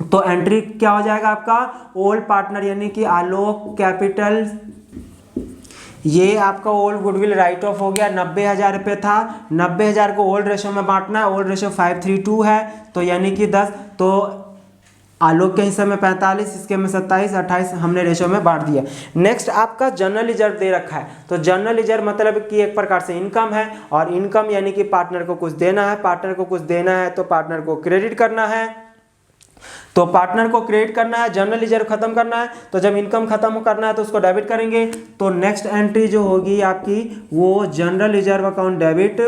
तो एंट्री क्या हो जाएगा आपका, ओल्ड पार्टनर यानी कि आलोक कैपिटल, ये आपका ओल्ड गुडविल राइट ऑफ हो गया। 90,000 था, 90,000 को ओल्ड रेशो में बांटना है, ओल्ड रेशो 5:3:2 है, तो यानी कि 10, तो आलोक के हिस्से में 45, इसके में 27, 28 हमने रेशो में बांट दिया। नेक्स्ट आपका जनरल रिजर्व दे रखा है। तो जनरल रिजर्व मतलब कि एक प्रकार से इनकम है, और इनकम यानी कि पार्टनर को कुछ देना है, पार्टनर को कुछ देना है तो पार्टनर को क्रेडिट करना है। तो पार्टनर को क्रेडिट करना है, जनरल रिजर्व खत्म करना है, तो जब इनकम खत्म करना है तो उसको डेबिट करेंगे। तो नेक्स्ट एंट्री जो होगी आपकी वो जनरल रिजर्व अकाउंट डेबिट,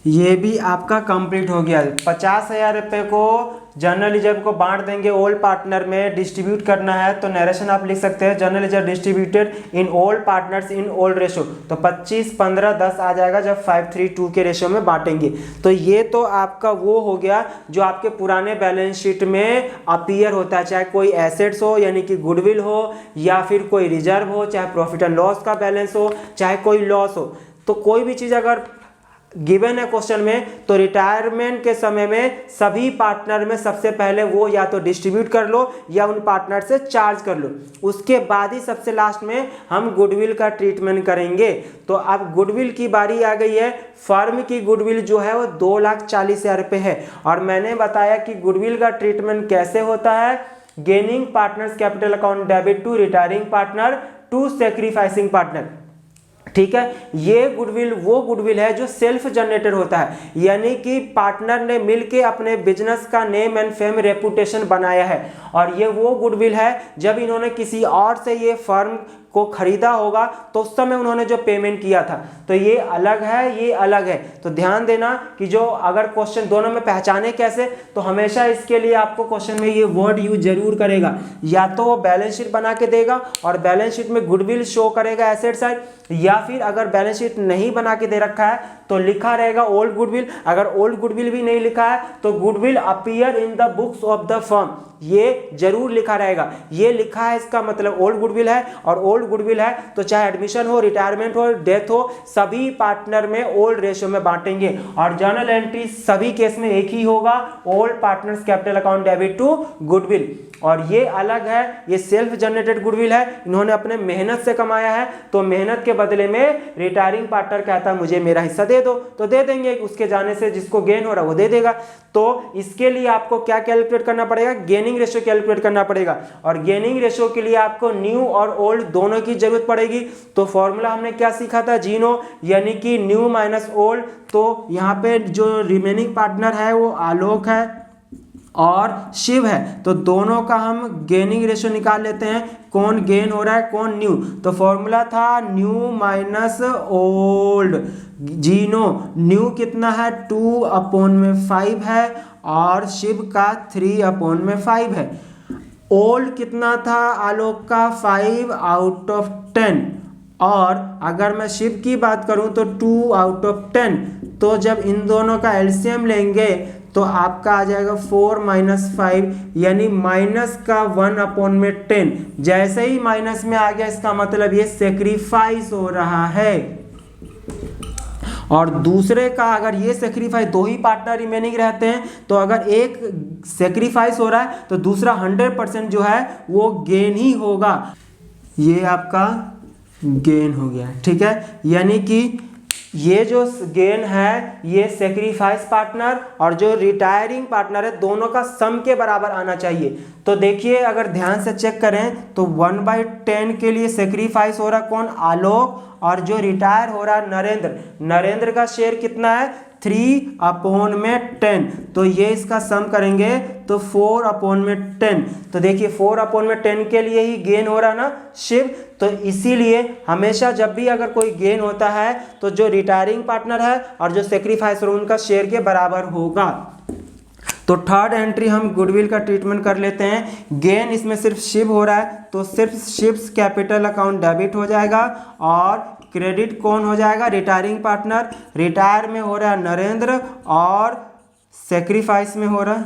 ये भी आपका कंप्लीट हो गया। 50,000 रुपये को जर्नलिज्म को बांट देंगे ऑल पार्टनर में, डिस्ट्रीब्यूट करना है तो नरेशन आप लिख सकते हैं journalism distributed in all partners in all ratio, तो 25 15 10 आ जाएगा जब 5:3:2 के रेशो में बांटेंगे। तो ये तो आपका वो हो गया जो आपके पुराने बैलेंस शीट में अपीयर होता है, चाहे कोई एसेट्स हो यानी कि गुडविल हो, या फिर कोई रिजर्व हो, चाहे प्रॉफिट एंड लॉस का बैलेंस हो, चाहे कोई लॉस हो। तो कोई भी चीज अगर गिवन है क्वेश्चन में तो रिटायरमेंट के समय में सभी पार्टनर में सबसे पहले वो या तो डिस्ट्रीब्यूट कर लो या उन पार्टनर से चार्ज कर लो, उसके बाद ही सबसे लास्ट में हम गुडविल का ट्रीटमेंट करेंगे। तो अब गुडविल की बारी आ गई है। फर्म की गुडविल जो है वो 2,40,000 रुपये है, और मैंने बताया कि गुडविल का ट्रीटमेंट कैसे होता है। Gaining partners capital account debit to retiring partner to sacrificing partner, ठीक है। ये गुडविल वो गुडविल है जो सेल्फ जनरेटेड होता है, यानी कि पार्टनर ने मिलके अपने बिजनेस का नेम एंड फेम रेपुटेशन बनाया है, और ये वो गुडविल है जब इन्होंने किसी और से ये फर्म को खरीदा होगा तो उस समय उन्होंने जो पेमेंट किया था। तो ये अलग है, ये अलग है। तो ध्यान देना कि जो अगर क्वेश्चन दोनों में पहचाने कैसे, तो हमेशा इसके लिए आपको क्वेश्चन में ये वर्ड यूज जरूर करेगा, या तो वो बैलेंस शीट बना के देगा और बैलेंस शीट में गुडविल शो करेगा एसेट साइड, या फिर अगर बैलेंस शीट नहीं बना के दे रखा है तो लिखा रहेगा ओल्ड गुडविल। अगर ओल्ड गुडविल भी नहीं लिखा है तो goodwill appear in the books of the firm, ये जरूर लिखा रहेगा। ये लिखा है इसका मतलब ओल्ड गुडविल है, और ओल्ड गुडविल है तो चाहे एडमिशन हो, रिटायरमेंट हो, डेथ हो, सभी पार्टनर में ओल्ड रेशियो में बांटेंगे। और जर्नल एंट्री सभी केस में एक ही होगा, old partners capital account debit to goodwill. और ये अलग है, ये सेल्फ जनरेटेड गुडविल है, इन्होंने अपने मेहनत से कमाया है, तो मेहनत के बदले में रिटायरिंग पार्टनर कहता है मुझे मेरा हिस्सा दे दो, तो दे देंगे, उसके जाने से जिसको गेन हो रहा है वो दे देगा। तो इसके लिए आपको क्या कैलकुलेट करना पड़ेगा, गेनिंग रेशियो कैलकुलेट करना पड़ेगा, और गेनिंग रेशियो के लिए आपको न्यू और ओल्ड दोनों की जरूरत पड़ेगी। तो फॉर्मूला हमने क्या सीखा था, जीनो, यानी कि न्यू माइनस ओल्ड। तो यहाँ पे जो रिमेनिंग पार्टनर है वो आलोक है और शिव है, तो दोनों का हम गेनिंग रेशियो निकाल लेते हैं, कौन गेन हो रहा है कौन न्यू। तो फॉर्मूला था न्यू माइनस ओल्ड, जीनो न्यू कितना है 2/5 है और शिव का 3/5 है। ओल्ड कितना था आलोक का 5/10, और अगर मैं शिव की बात करूं तो 2/10। तो जब इन दोनों का एलसीएम लेंगे तो आपका आ जाएगा 4 - 5, यानी माइनस का 1/10। जैसे ही माइनस में आ गया इसका मतलब ये सेक्रीफाइस हो रहा है। और दूसरे का अगर ये सेक्रीफाइस, दो ही पार्टनर रिमेनिंग रहते हैं, तो अगर एक सेक्रीफाइस हो रहा है तो दूसरा 100% जो है वो गेन ही होगा। ये आपका गेन हो गया, ठीक है। यानी कि ये जो गेन है ये सेक्रीफाइस पार्टनर और जो रिटायरिंग पार्टनर है दोनों का सम के बराबर आना चाहिए। तो देखिए अगर ध्यान से चेक करें तो 1/10 के लिए सेक्रीफाइस हो रहा कौन, आलोक, और जो रिटायर हो रहा नरेंद्र, नरेंद्र का शेयर कितना है 3/10। तो ये इसका सम करेंगे तो 4/10। तो देखिए 4/10 के लिए ही गेन हो रहा ना शिव, तो इसीलिए हमेशा जब भी अगर कोई गेन होता है तो जो रिटायरिंग पार्टनर है और जो सेक्रीफाइस उनका शेयर के बराबर होगा। तो थर्ड एंट्री हम गुडविल का ट्रीटमेंट कर लेते हैं। गेन इसमें सिर्फ शिव हो रहा है तो सिर्फ शिव्स कैपिटल अकाउंट डेबिट हो जाएगा, और क्रेडिट कौन हो जाएगा, रिटायरिंग पार्टनर। रिटायर में हो रहा है नरेंद्र और सेक्रीफाइस में हो रहा है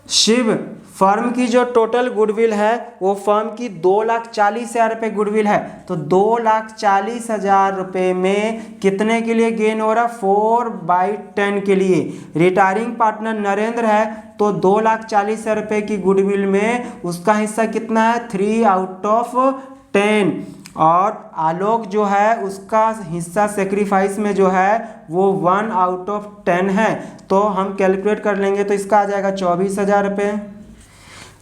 शिव। फर्म की जो टोटल गुडविल है वो फर्म की 2,40,000 रुपये गुडविल है, तो 2,40,000 रुपये में कितने के लिए गेन हो रहा, 4/10 के लिए। रिटायरिंग पार्टनर नरेंद्र है तो 2,40,000 रुपये की गुडविल में उसका हिस्सा कितना है 3/10, और आलोक जो है उसका हिस्सा सेक्रीफाइस में जो है वो 1/10 है। तो हम कैलकुलेट कर लेंगे तो इसका आ जाएगा 24,000 रुपये,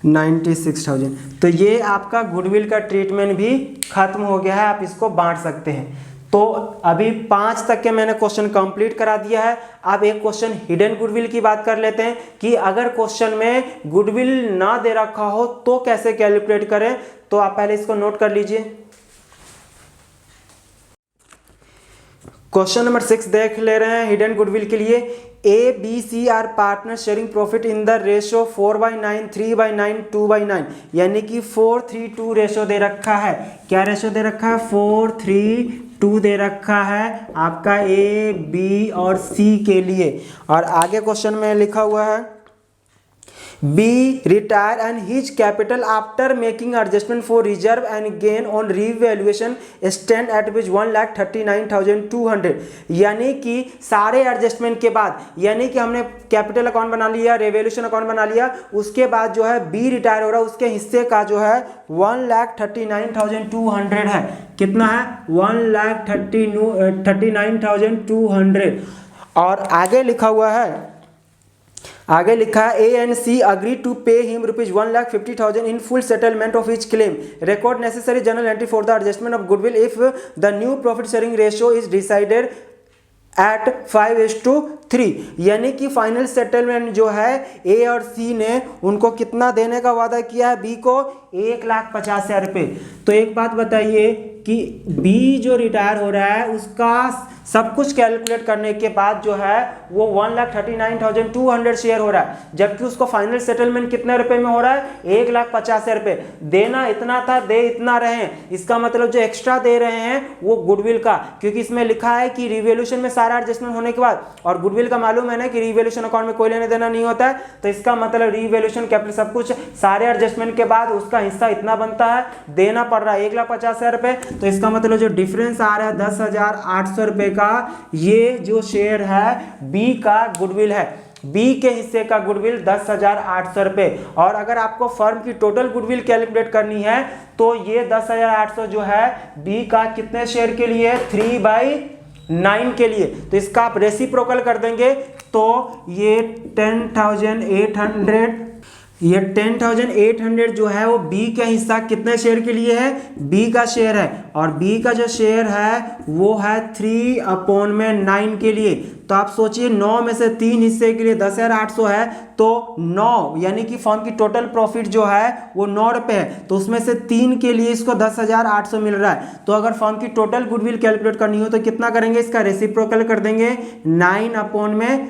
96,000। तो ये आपका गुडविल का ट्रीटमेंट भी खत्म हो गया है, आप इसको बांट सकते हैं। तो अभी 5 तक के मैंने क्वेश्चन कंप्लीट करा दिया है। अब एक क्वेश्चन हिडन गुडविल की बात कर लेते हैं कि अगर क्वेश्चन में गुडविल ना दे रखा हो तो कैसे कैलकुलेट करें। तो आप पहले इसको नोट कर लीजिए। क्वेश्चन नंबर 6 देख ले रहे हैं हिडन गुडविल के लिए A B C are partner sharing profit in the ratio 4/9, 3/9, 2/9, यानी कि 4:3:2 रेशो दे रखा है। क्या रेशो दे रखा है? 4:3:2 दे रखा है आपका ए बी और सी के लिए। और आगे क्वेश्चन में लिखा हुआ है B retire and his capital after making adjustment for reserve and gain on revaluation stand at which 1,39,200, यानी कि सारे एडजस्टमेंट के बाद, यानी कि हमने कैपिटल अकाउंट बना लिया, रेवल्यूशन अकाउंट बना लिया, उसके बाद जो है बी रिटायर हो रहा है, उसके हिस्से का जो है 1,39,200 है। कितना है? 1,39,200। और आगे लिखा हुआ है, आगे लिखा है A and C agree to pay him ₹1,50,000 in full settlement of each claim, record necessary journal entry for the adjustment of goodwill if the new profit sharing ratio is decided at 5:3, यानी कि final settlement जो है ए और सी ने उनको कितना देने का वादा किया है? बी को 1,50,000 रुपये। तो एक बात बताइए कि बी जो रिटायर हो रहा है उसका सब कुछ कैलकुलेट करने के बाद जो है वो 1,39,200 शेयर हो रहा है, जबकि उसको फाइनल सेटलमेंट कितने रुपए में हो रहा है? 1,50,000 रुपये। देना इतना था, दे इतना रहे हैं। इसका मतलब जो एक्स्ट्रा दे रहे हैं वो गुडविल का, क्योंकि इसमें लिखा है कि रिवैल्यूएशन में सारा एडजस्टमेंट होने के बाद, और गुडविल का मालूम है ना कि रिवैल्यूएशन अकाउंट में कोई लेने देना नहीं होता है, तो इसका मतलब रिवैल्यूएशन कैपिटल सब कुछ सारे एडजस्टमेंट के बाद उसका हिस्सा इतना बनता है, देना पड़ रहा है 1,50,000 रुपये। तो इसका मतलब जो डिफरेंस आ रहा है 10,800 रुपये का, ये जो शेयर है बी का गुडविल है। बी के हिस्से का गुडविल 10,800 रुपये। और अगर आपको फर्म की टोटल गुडविल कैलकुलेट करनी है तो ये 10,800 जो है बी का कितने शेयर के लिए? 3/9 के लिए। तो इसका आप रेसिप्रोकल कर देंगे तो ये 10,800 जो है वो बी का हिस्सा कितने शेयर के लिए है? बी का शेयर है। और बी का जो शेयर है वो है 3/9 के लिए। तो आप सोचिए 9 में से 3 हिस्से के लिए 10,800 है, तो 9 यानी कि फर्म की टोटल प्रॉफिट जो है वो 9 रुपये है, तो उसमें से 3 के लिए इसको 10,800 मिल रहा है। तो अगर फर्म की टोटल गुडविल कैलकुलेट करनी हो तो कितना करेंगे? इसका रेसिप्रोकल कर देंगे 9/3।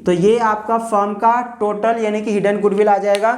तो ये आपका फर्म का टोटल यानी कि हिडन गुडविल आ जाएगा।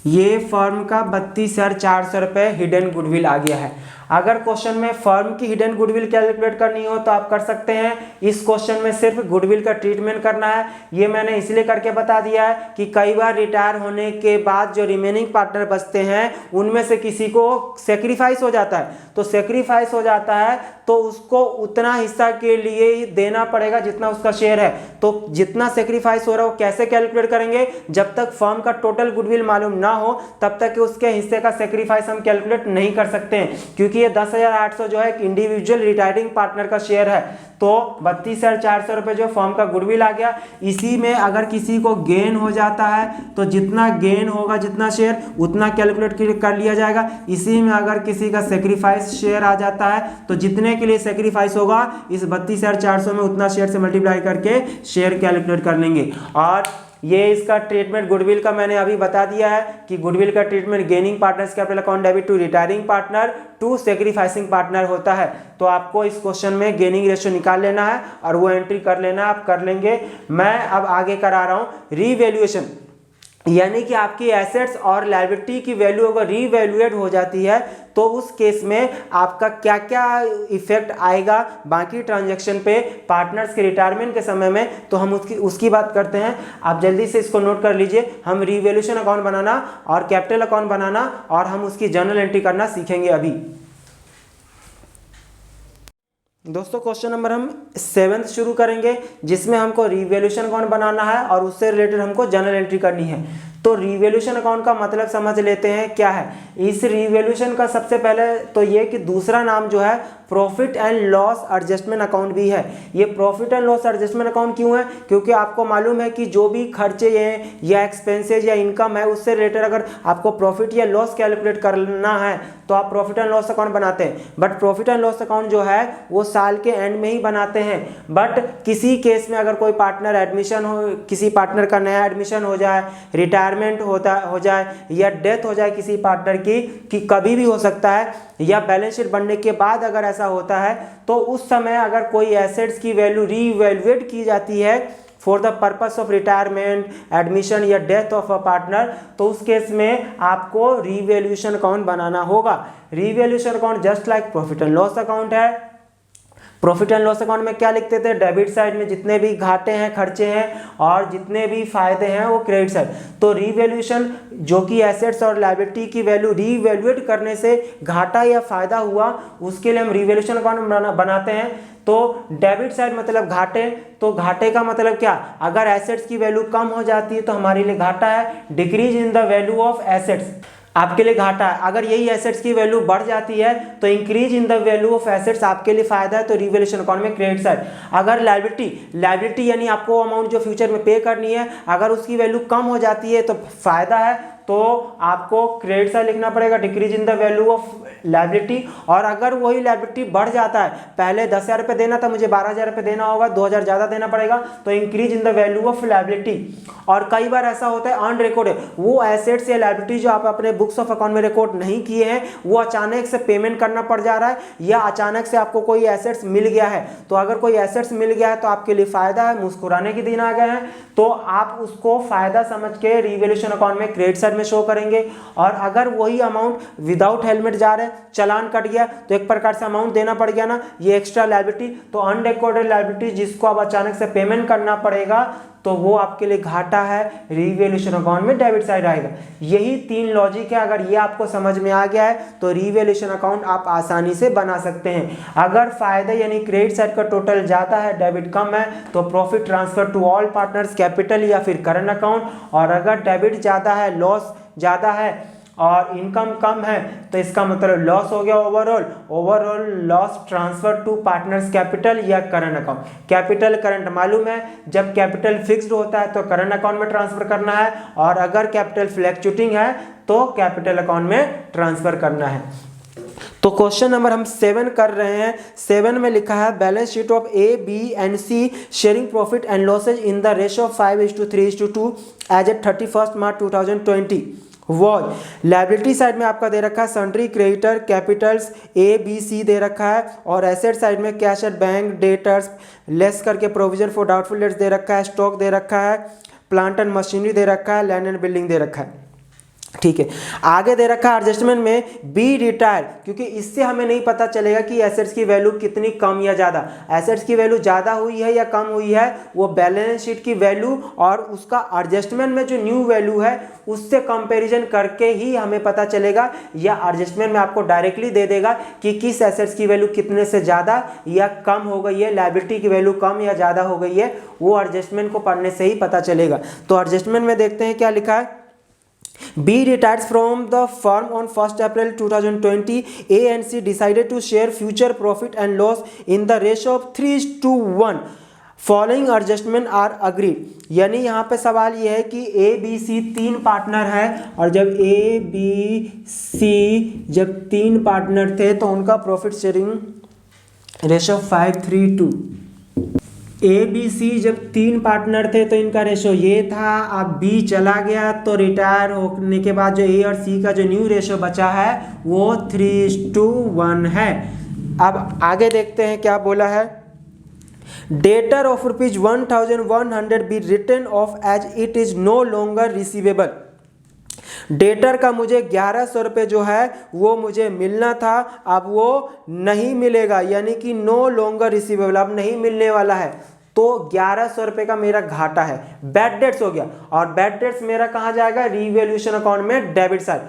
ये फर्म का 32,400 रुपये हिडन गुडविल आ गया है। अगर क्वेश्चन में फर्म की हिडन गुडविल कैलकुलेट करनी हो तो आप कर सकते हैं। इस क्वेश्चन में सिर्फ गुडविल का ट्रीटमेंट करना है। ये मैंने इसलिए करके बता दिया है कि कई बार रिटायर होने के बाद जो रिमेनिंग पार्टनर बचते हैं उनमें से किसी को सेक्रीफाइस हो जाता है, तो सेक्रीफाइस हो जाता है तो उसको उतना हिस्सा के लिए ही देना पड़ेगा जितना उसका शेयर है। तो जितना सेक्रीफाइस हो रहा है वो कैसे कैलकुलेट करेंगे? जब तक फर्म का टोटल गुडविल मालूम ना हो तब तक उसके हिस्से का सेक्रीफाइस हम कैलकुलेट नहीं कर सकते हैं, क्योंकि ये 10,800 जो है एक इंडिविजुअल रिटायरिंग पार्टनर का शेयर है। तो 32,400 रुपये जो फर्म का गुडविल आ गया। इसी में अगर किसी को गेन हो जाता है तो जितना गेन होगा, जितना शेयर, उतना कैलकुलेट कर लिया जाएगा। इसी में अगर किसी का सेक्रीफाइस शेयर आ जाता है तो जितने के लिए सेक्रीफाइस होगा इस 32,400 में उतना शेयर से मल्टीप्लाई करके शेयर कैलकुलेट कर लेंगे। और ये इसका ट्रीटमेंट गुडविल का मैंने अभी बता दिया है कि गुडविल का treatment gaining partners capital account debit to retiring partner to sacrificing partner होता है। तो आपको इस क्वेश्चन में गेनिंग रेशियो निकाल लेना है और वो एंट्री कर लेना है, आप कर लेंगे। मैं अब आगे करा रहा हूँ रीवैल्यूएशन, यानी कि आपकी एसेट्स और लायबिलिटी की वैल्यू अगर रीवैल्यूएट हो जाती है तो उस केस में आपका क्या क्या इफेक्ट आएगा बाकी ट्रांजैक्शन पे पार्टनर्स के रिटायरमेंट के समय में, तो हम उसकी बात करते हैं। आप जल्दी से इसको नोट कर लीजिए। हम रीवैल्यूएशन अकाउंट बनाना और कैपिटल अकाउंट बनाना और हम उसकी जर्नल एंट्री करना सीखेंगे अभी। दोस्तों क्वेश्चन नंबर हम 7th शुरू करेंगे, जिसमें हमको रीवैल्यूएशन अकाउंट बनाना है और उससे रिलेटेड हमको जर्नल एंट्री करनी है। तो रीवैल्यूएशन अकाउंट का मतलब समझ लेते हैं क्या है। इस रीवैल्यूएशन का सबसे पहले तो ये कि दूसरा नाम जो है profit and loss adjustment account भी है। ये profit and loss adjustment account क्यों है? क्योंकि आपको मालूम है कि जो भी खर्चे हैं या एक्सपेंसेज या इनकम है उससे रिलेटेड अगर आपको प्रॉफिट या लॉस कैलकुलेट करना है तो आप प्रॉफिट एंड लॉस अकाउंट बनाते हैं। But profit and loss account जो है वो साल के एंड में ही बनाते हैं। बट किसी केस में अगर कोई पार्टनर एडमिशन हो, किसी पार्टनर का नया एडमिशन हो जाए, रिटायरमेंट हो जाए या डेथ हो जाए किसी पार्टनर की, कि कभी भी हो सकता है, या बैलेंस शीट बनने के बाद अगर ऐसा होता है तो उस समय अगर कोई एसेट्स की वैल्यू रीवैल्यूएट की जाती है for the purpose of retirement, admission या डेथ ऑफ अ पार्टनर, तो उस केस में आपको रीवैल्यूएशन अकाउंट बनाना होगा। Revaluation account just like profit and loss account है। प्रॉफिट एंड लॉस अकाउंट में क्या लिखते थे, डेबिट साइड में जितने भी घाटे हैं, खर्चे हैं और जितने भी फायदे हैं वो क्रेडिट साइड। तो रीवैल्यूएशन जो कि एसेट्स और लायबिलिटी की वैल्यू रीवैल्यूएट करने से घाटा या फायदा हुआ, उसके लिए हम रीवैल्यूएशन अकाउंट बनाते हैं। तो डेबिट साइड मतलब घाटे, तो घाटे का मतलब क्या, अगर एसेट्स की वैल्यू कम हो जाती है तो हमारे लिए घाटा है। Decrease in the value of assets आपके लिए घाटा है। अगर यही एसेट्स की वैल्यू बढ़ जाती है तो increase in the value of assets आपके लिए फायदा है, तो रीवैल्यूएशन अकाउंट में क्रेडिट साइड। अगर लायबिलिटी यानी आपको अमाउंट जो फ्यूचर में पे करनी है, अगर उसकी वैल्यू कम हो जाती है तो फायदा है, तो आपको क्रेडिट साइड लिखना पड़ेगा, decrease in the value of liability. और अगर वही लायबिलिटी बढ़ जाता है, पहले 10,000 रुपये देना था, मुझे 12,000 रुपये देना होगा, 2,000 ज़्यादा देना पड़ेगा, तो increase in the value of liability. और कई बार ऐसा होता है अनरिकॉर्डेड, वो एसेट्स या लायबिलिटी जो आप अपने बुक्स ऑफ अकाउंट में रिकॉर्ड नहीं किए हैं, वो अचानक से पेमेंट करना पड़ जा रहा है, या अचानक से आपको कोई एसेट्स मिल गया है। तो अगर कोई एसेट्स मिल गया है तो आपके लिए फायदा है, मुस्कुराने के दिन आ गए हैं, तो आप उसको फायदा समझ के रीवैल्यूएशन अकाउंट में क्रेडिट साइड में शो करेंगे। और अगर वही अमाउंट विदाउट हेलमेट जा रहे हैं, चालान कट गया, तो एक प्रकार से अमाउंट देना पड़ गया ना, ये एक्स्ट्रा लायबिलिटी। तो अनरिकॉर्डेड लायबिलिटी जिसको अब अचानक से पेमेंट करना पड़ेगा, तो वो आपके लिए घाटा है, रीवैल्यूएशन अकाउंट में डेबिट साइड आएगा। यही 3 लॉजिक है। अगर ये आपको समझ में आ गया है तो रीवैल्यूएशन अकाउंट आप आसानी से बना सकते हैं। अगर फायदे यानी क्रेडिट साइड का टोटल ज्यादा है, डेबिट कम है, तो profit transfer to all partners, capital या फिर करंट अकाउंट। और अगर डेबिट ज्यादा है, लॉस ज्यादा है और इनकम कम है, तो इसका मतलब लॉस हो गया overall loss transfer to partners capital या करंट अकाउंट। कैपिटल करंट मालूम है, जब कैपिटल फिक्स्ड होता है तो करंट अकाउंट में ट्रांसफर करना है, और अगर कैपिटल फ्लैक्चुएटिंग है तो कैपिटल अकाउंट में ट्रांसफर करना है। तो क्वेश्चन नंबर हम 7 कर रहे हैं। 7 में लिखा है balance sheet of A, B and C sharing profit and losses in the ratio of 5:3:2 as at 31 March 2020 was. Liability side में आपका दे रखा है sundry creditor capitals A, B, C दे रखा है, और एसेट साइड में cash at bank debtors less करके प्रोविजन फॉर डाउटफुल डेट्स दे रखा है, स्टॉक दे रखा है, प्लांट एंड मशीनरी दे रखा है, लैंड एंड बिल्डिंग दे रखा है। ठीक है, आगे दे रखा है एडजस्टमेंट में बी रिटायर, क्योंकि इससे हमें नहीं पता चलेगा कि एसेट्स की वैल्यू कितनी कम या ज़्यादा, एसेट्स की वैल्यू ज़्यादा हुई है या कम हुई है, वो बैलेंस शीट की वैल्यू और उसका एडजस्टमेंट में जो न्यू वैल्यू है उससे कंपैरिजन करके ही हमें पता चलेगा, या एडजस्टमेंट में आपको डायरेक्टली दे देगा कि किस एसेट्स की वैल्यू कितने से ज़्यादा या कम हो गई है, लायबिलिटी की वैल्यू कम या ज़्यादा हो गई है, वो एडजस्टमेंट को पढ़ने से ही पता चलेगा। तो एडजस्टमेंट में देखते हैं क्या लिखा है। B retires from the firm on 1st April 2020. A and C decided to share future profit and loss in the ratio of 3:1. Following adjustment are agreed. यानी यहाँ पे सवाल ये है कि A, B, C 3 पार्टनर है, और जब A, B, C जब 3 पार्टनर थे तो उनका profit sharing ratio 5:3:2। A, B, C जब 3 पार्टनर थे तो इनका रेशो ये था। अब B चला गया तो रिटायर होने के बाद जो A और C का जो न्यू रेशो बचा है वो 3:1 है। अब आगे देखते हैं क्या बोला है। Debtor of ₹1,100 be written off as it is no longer receivable. Debtor का मुझे 1100 रुपये जो है वो मुझे मिलना था, अब वो नहीं मिलेगा, यानी कि नो लॉन्गर रिसीवेबल, अब नहीं मिलने वाला है। तो 1100 रुपये का मेरा घाटा है, बैड डेट्स हो गया, और बैड डेट्स मेरा कहाँ जाएगा, रीवैल्यूएशन अकाउंट में डेबिट साइड।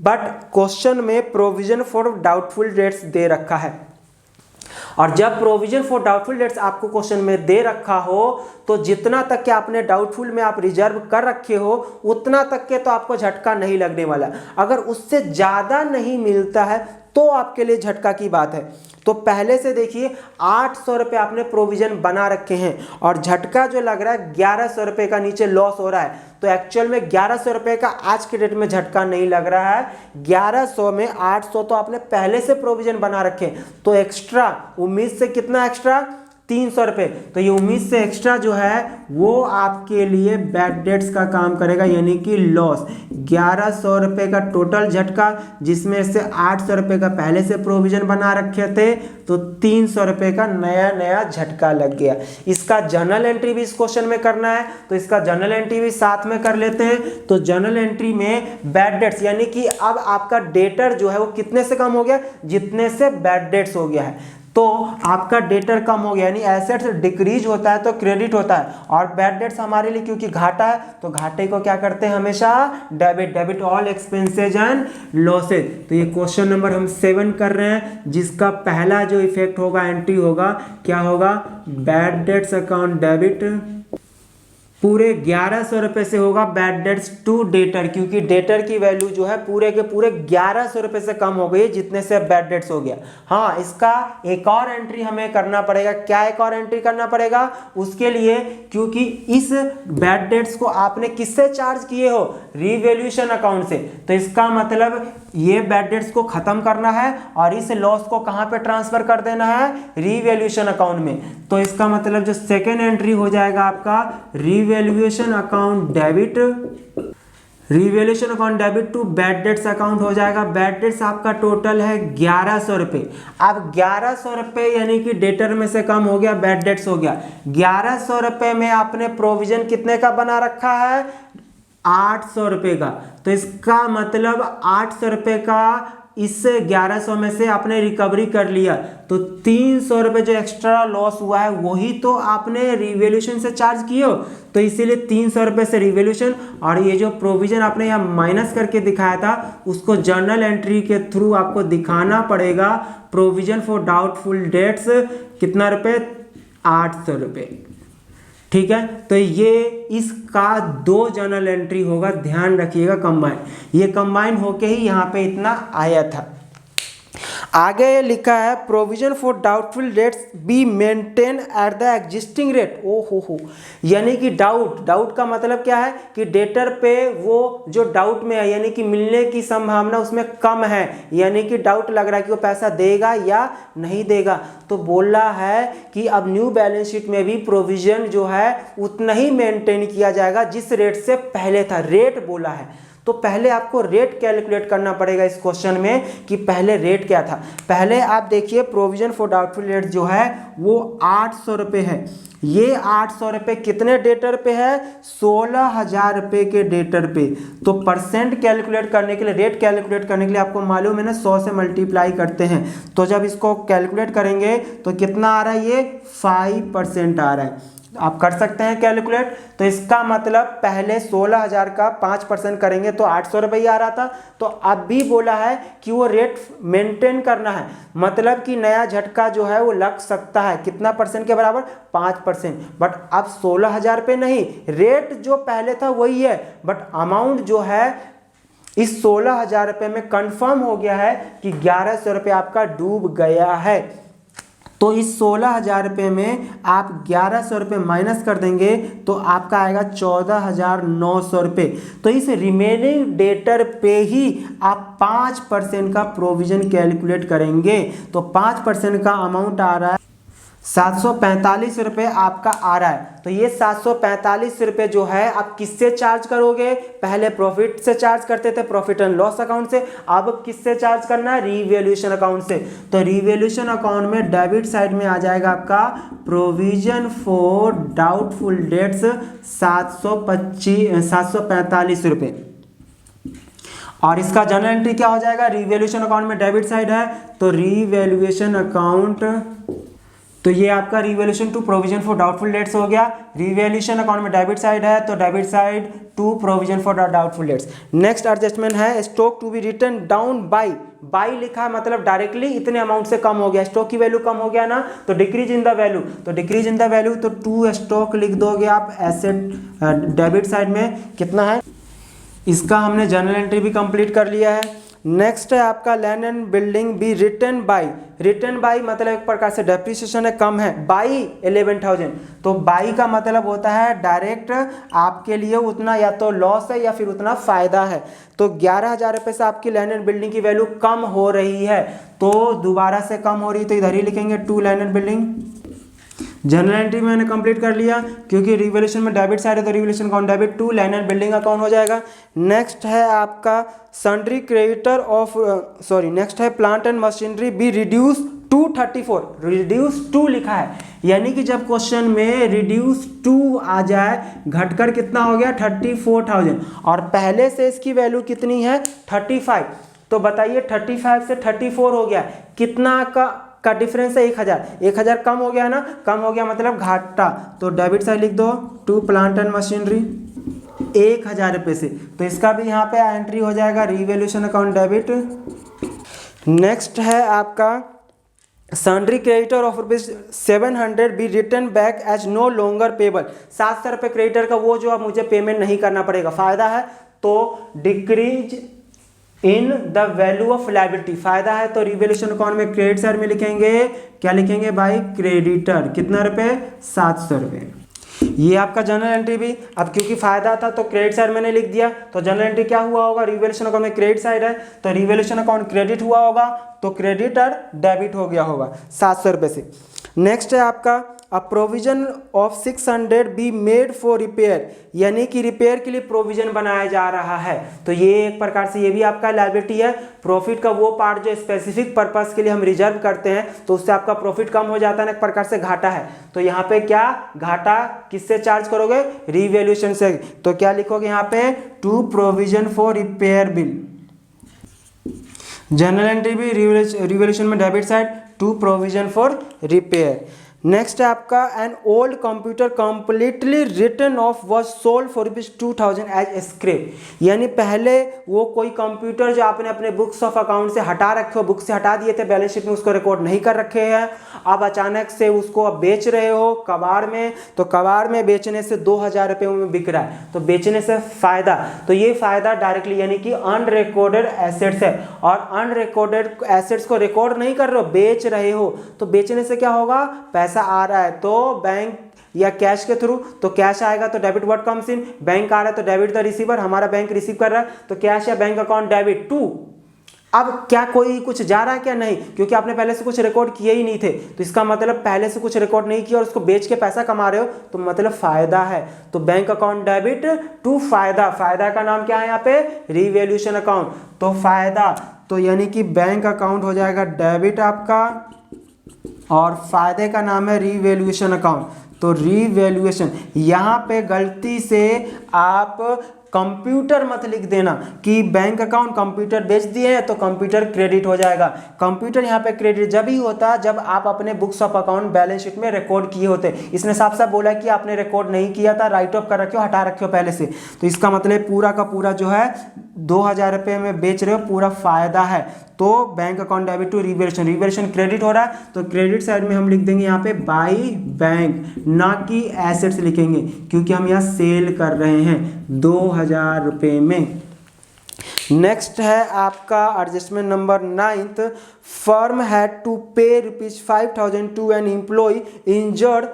बट क्वेश्चन में प्रोविजन फॉर डाउटफुल डेट्स दे रखा है, और जब प्रोविजन फॉर डाउटफुल डेट्स आपको क्वेश्चन में दे रखा हो तो जितना तक के आपने डाउटफुल में आप रिजर्व कर रखे हो उतना तक के तो आपको झटका नहीं लगने वाला। अगर उससे ज़्यादा नहीं मिलता है तो आपके लिए झटका की बात है। तो पहले से देखिए 800 रुपये आपने प्रोविजन बना रखे हैं, और झटका जो लग रहा है 1100 रुपये का नीचे लॉस हो रहा है, तो एक्चुअल में 1100 रुपये का आज के डेट में झटका नहीं लग रहा है। 1100 में 800 तो आपने पहले से प्रोविजन बना रखे, तो एक्स्ट्रा उम्मीद से कितना एक्स्ट्रा 300 रुपये। तो ये उम्मीद से एक्स्ट्रा जो है वो आपके लिए बैड डेट्स का काम करेगा, यानी कि लॉस। 1100 रुपये का टोटल झटका, जिसमें से 800 रुपये का पहले से प्रोविजन बना रखे थे, तो 300 रुपये का नया नया झटका लग गया। इसका जर्नल एंट्री भी इस क्वेश्चन में करना है, तो इसका जर्नल एंट्री भी साथ में कर लेते हैं। तो जर्नल एंट्री में बैड डेट्स, यानी कि अब आपका डेटर जो है वो कितने से कम हो गया, जितने से बैड डेट्स हो गया है। तो आपका डेटर कम हो गया, यानी एसेट्स डिक्रीज होता है तो क्रेडिट होता है, और बैड डेट्स हमारे लिए क्योंकि घाटा है तो घाटे को क्या करते हैं हमेशा, debit all expenses and losses. तो ये क्वेश्चन नंबर हम 7 कर रहे हैं, जिसका पहला जो इफेक्ट होगा, एंट्री होगा, क्या होगा, बैड डेट्स अकाउंट डेबिट पूरे 1100 रुपये से होगा बैड डेट्स टू डेटर, क्योंकि डेटर की वैल्यू जो है पूरे के पूरे 1100 रुपये से कम हो गई है, जितने से बैड डेट्स हो गया। हाँ, इसका एक और एंट्री हमें करना पड़ेगा। क्या एक और एंट्री करना पड़ेगा उसके लिए, क्योंकि इस बैड डेट्स को आपने किससे चार्ज किए हो, रीवैल्यूएशन अकाउंट से। तो इसका मतलब ये बैड डेट्स को खत्म करना है और इस लॉस को कहाँ पे ट्रांसफर कर देना है, रीवैल्यूएशन अकाउंट में। तो इसका मतलब जो सेकेंड एंट्री हो जाएगा आपका revaluation account debit, revaluation account debit to bad debts account हो जाएगा। बैड डेट्स आपका टोटल है 1100 रुपये। अब 1100 रुपये यानी कि डेटर में से कम हो गया, बैड डेट्स हो गया। 1100 रुपये में आपने प्रोविजन कितने का बना रखा है, 800 रुपये का। तो इसका मतलब 800 रुपये का इस 1100 में से आपने रिकवरी कर लिया, तो 300 रुपये जो एक्स्ट्रा लॉस हुआ है वही तो आपने रिवैल्यूएशन से चार्ज किए हो, तो इसीलिए 300 रुपये से रिवैल्यूएशन, और ये जो प्रोविजन आपने यहाँ माइनस करके दिखाया था उसको जर्नल एंट्री के थ्रू आपको दिखाना पड़ेगा। प्रोविजन फॉर डाउटफुल डेट्स कितना रुपये, 800 रुपये। ठीक है, तो ये इसका 2 जर्नल एंट्री होगा, ध्यान रखिएगा कंबाइन, ये कंबाइन होके ही यहाँ पे इतना आया था। आगे लिखा है provision for doubtful debts be maintain at the existing rate. ओ हो, यानी कि डाउट का मतलब क्या है कि डेटर पे वो जो डाउट में है, यानी कि मिलने की संभावना उसमें कम है, यानी कि डाउट लग रहा है कि वो पैसा देगा या नहीं देगा। तो बोल रहा है कि अब न्यू बैलेंस शीट में भी प्रोविजन जो है उतना ही मेंटेन किया जाएगा जिस रेट से पहले था। रेट बोला है तो पहले आपको रेट कैलकुलेट करना पड़ेगा इस क्वेश्चन में कि पहले रेट क्या था। पहले आप देखिए प्रोविजन फॉर डाउटफुल डेट जो है वो 800 रुपये है। ये 800 रुपये कितने डेटर पे है, 16,000 रुपये के डेटर पे। तो परसेंट कैलकुलेट करने के लिए, रेट कैलकुलेट करने के लिए आपको मालूम है ना 100 से मल्टीप्लाई करते हैं, तो जब इसको कैलकुलेट करेंगे तो कितना आ रहा है, ये 5% आ रहा है। आप कर सकते हैं कैलकुलेट। तो इसका मतलब पहले 16,000 का 5% करेंगे तो 800 रुपये आ रहा था। तो अब भी बोला है कि वो रेट मेंटेन करना है, मतलब कि नया झटका जो है वो लग सकता है कितना परसेंट के बराबर, 5%। बट अब 16,000 रुपये नहीं, रेट जो पहले था वही है, बट अमाउंट जो है इस 16,000 रुपये में कंफर्म हो गया है कि 1100 रुपये आपका डूब गया है। तो इस 16,000 रुपये में आप 1100 रुपये माइनस कर देंगे तो आपका आएगा 14,900 रुपये। तो इस रिमेनिंग डेटर पे ही आप 5% का प्रोविजन कैलकुलेट करेंगे। तो 5% का अमाउंट आ रहा है 745 रुपये आपका आ रहा है। तो ये 745 रुपये जो है आप किससे चार्ज करोगे, पहले प्रॉफिट से चार्ज करते थे, प्रॉफिट एंड लॉस अकाउंट से, अब किससे चार्ज करना है, रीवैल्यूएशन अकाउंट से। तो रीवैल्यूएशन अकाउंट में डेबिट साइड में आ जाएगा आपका प्रोविजन फॉर डाउटफुल डेट्स 745 रुपये, और इसका जर्नल एंट्री क्या हो जाएगा, रीवैल्यूएशन अकाउंट में डेबिट साइड है तो रीवैल्यूएशन अकाउंट, तो ये आपका revaluation to provision for doubtful debts हो गया। रीवैल्यूएशन अकाउंट में डेबिट साइड है तो debit side to provision for doubtful debts. Next adjustment है stock to be written down by लिखा है, मतलब डायरेक्टली इतने अमाउंट से कम हो गया, स्टॉक की वैल्यू कम हो गया ना, तो डिक्रीज इन द वैल्यू, तो डिक्रीज इन द वैल्यू तो टू स्टॉक लिख दोगे आप एसेट डेबिट साइड में कितना है। इसका हमने जर्नल एंट्री भी कंप्लीट कर लिया है। नेक्स्ट है आपका land and building be written by मतलब एक प्रकार से डेप्रिसिएशन है, कम है, बाई 11,000। तो बाई का मतलब होता है डायरेक्ट आपके लिए उतना या तो लॉस है या फिर उतना फायदा है। तो 11,000 रुपये से आपकी लैंड एंड बिल्डिंग की वैल्यू कम हो रही है, तो दोबारा से कम हो रही है तो इधर ही लिखेंगे to land and building. General entry मैंने कंप्लीट कर लिया, क्योंकि रिवॉल्यूशन में डेबिट साइड है तो revolution account debit to, land and building account हो जाएगा। नेक्स्ट है आपका सन्ड्री क्रेडिटर ऑफ नेक्स्ट है plant and machinery be reduce to 34, reduce to लिखा है, यानी कि जब क्वेश्चन में रिड्यूस टू आ जाए घटकर कितना हो गया 34,000 और पहले से इसकी वैल्यू कितनी है 35, तो बताइए 35 से 34 हो गया, कितना का डिफरेंस है 1000, 1000 कम हो गया ना, कम हो गया मतलब घाटा, तो डेबिट साइड लिख दो टू प्लांट एंड मशीनरी 1000 रुपये से, तो इसका भी यहाँ पे एंट्री हो जाएगा रिवॉल्यूशन अकाउंट डेबिट। नेक्स्ट है आपका sundry creditor of ₹700 be written back as no longer payable, 700 रुपये क्रेडिटर का वो जो अब मुझे पेमेंट नहीं करना पड़ेगा, फायदा है तो decrease in the value of liability, फायदा है तो रिवॉल्यूशन अकाउंट में क्रेडिट साइड में लिखेंगे, क्या लिखेंगे भाई क्रेडिटर, कितना रुपए 700 रुपये। ये आपका जनरल एंट्री भी, अब क्योंकि फायदा था तो क्रेडिट साइड मैंने लिख दिया, तो जनरल एंट्री क्या हुआ होगा, रिवॉल्यूशन अकाउंट में क्रेडिट साइड है तो रिवॉल्यूशन अकाउंट क्रेडिट हुआ होगा, तो क्रेडिटर डेबिट हो गया होगा 700 रुपये से। नेक्स्ट है आपका a provision of 600 be made for repair, यानी कि रिपेयर के लिए प्रोविजन बनाया जा रहा है, तो ये एक प्रकार से ये भी आपका लायबिलिटी है। प्रॉफिट का वो पार्ट जो स्पेसिफिक पर्पस के लिए हम रिजर्व करते हैं तो उससे आपका प्रॉफिट कम हो जाता है, एक प्रकार से घाटा है, तो यहाँ पे क्या घाटा किससे चार्ज करोगे, रिवॉल्यूशन से, तो क्या लिखोगे यहाँ पे to provision for repair bill. General entry भी रिवॉल्यूशन में debit side to provision for repair. Next है आपका an old computer completely written off was sold for ₹2000 as scrap, यानी पहले वो कोई कंप्यूटर जो आपने अपने बुक्स ऑफ अकाउंट से हटा रखे हो, बुक से हटा दिए थे, बैलेंस शीट में उसको रिकॉर्ड नहीं कर रखे हैं, अब अचानक से उसको अब बेच रहे हो कबाड़ में, तो कबाड़ में बेचने से 2000 रुपये में बिक रहा है, तो बेचने से फायदा, तो ये फायदा डायरेक्टली यानी कि अनरिकॉर्डेड एसेट्स है, और अनरिकॉर्डेड एसेट्स को रिकॉर्ड नहीं कर रहे हो, बेच रहे हो, तो बेचने से क्या होगा, पैसा आ रहा है तो बैंक या कैश के थ्रू, तो कैश आएगा तो debit what comes in, bank आ रहा है तो डेबिट द रिसीवर, हमारा बैंक रिसीव कर रहा है तो कैश या बैंक अकाउंट डेबिट टू। अब क्या कोई कुछ जा रहा है क्या, नहीं, क्योंकि आपने पहले से कुछ रिकॉर्ड किए ही नहीं थे, तो इसका मतलब पहले से कुछ रिकॉर्ड नहीं किया और उसको बेच के पैसा कमा रहे हो, तो मतलब फायदा है, तो बैंक अकाउंट डेबिट टू फायदा, फायदा का नाम क्या है यहाँ पे रिवॉल्यूशन अकाउंट, तो फायदा, तो यानी कि बैंक अकाउंट हो जाएगा डेबिट आपका और फायदे का नाम है रिवॉल्यूशन अकाउंट, तो रिवॉल्यूशन, यहाँ पे गलती से आप कंप्यूटर मत लिख देना कि बैंक अकाउंट कंप्यूटर बेच दिए हैं तो कंप्यूटर क्रेडिट हो जाएगा, कंप्यूटर यहाँ पे क्रेडिट जब ही होता है जब आप अपने books of account balance sheet में रिकॉर्ड किए होते, इसने साफ साफ बोला कि आपने रिकॉर्ड नहीं किया था, राइट ऑफ कर रखे हो, हटा रखे हो पहले से, तो इसका मतलब पूरा का पूरा जो है 2000 रुपये में बेच रहे हो, पूरा फायदा है, तो bank account debit to revolution, revolution credit हो रहा है तो क्रेडिट साइड में हम लिख देंगे यहाँ पे बाई बैंक, ना कि एसेट्स लिखेंगे क्योंकि हम यहाँ सेल कर रहे हैं 2000 रुपये में। नेक्स्ट है आपका adjustment number 9th, firm had to pay ₹5000 to an employee injured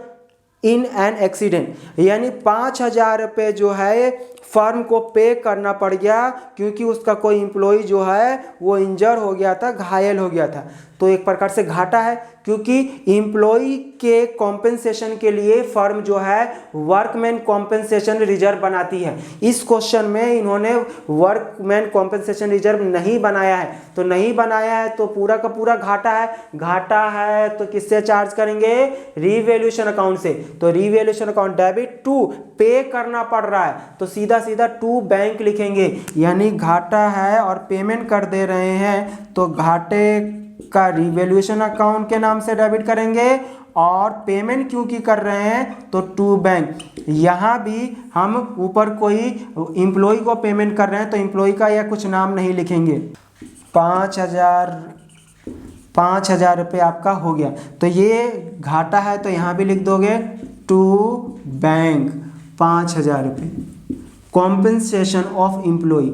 in an accident, यानी 5000 रुपये जो है फर्म को पे करना पड़ गया क्योंकि उसका कोई एम्प्लॉय जो है वो इंजर हो गया था, घायल हो गया था, तो एक प्रकार से घाटा है क्योंकि एम्प्लॉय के कॉम्पेंसेशन के लिए फर्म जो है वर्कमैन कॉम्पेंसेशन रिजर्व बनाती है, इस क्वेश्चन में इन्होंने वर्कमैन कॉम्पेंसेशन रिजर्व नहीं बनाया है, तो नहीं बनाया है तो पूरा का पूरा घाटा है, घाटा है तो किससे चार्ज करेंगे, रिवॉल्यूशन अकाउंट से, तो रिवॉल्यूशन अकाउंट डेबिट टू पे करना पड़ रहा है तो सीधा सीधा टू बैंक लिखेंगे, यानी घाटा है और पेमेंट कर दे रहे हैं तो घाटे का रिवॉल्यूशन अकाउंट के नाम से डेबिट करेंगे और पेमेंट क्योंकि कर रहे हैं तो टू बैंक, यहाँ भी हम ऊपर कोई एम्प्लॉय को पेमेंट कर रहे हैं तो एम्प्लॉय का या कुछ नाम नहीं लिखेंगे। 5000 रुपये आपका हो गया, तो ये घाटा है तो यहाँ भी लिख दोगे टू बैंक 5000 रुपये, compensation of employ.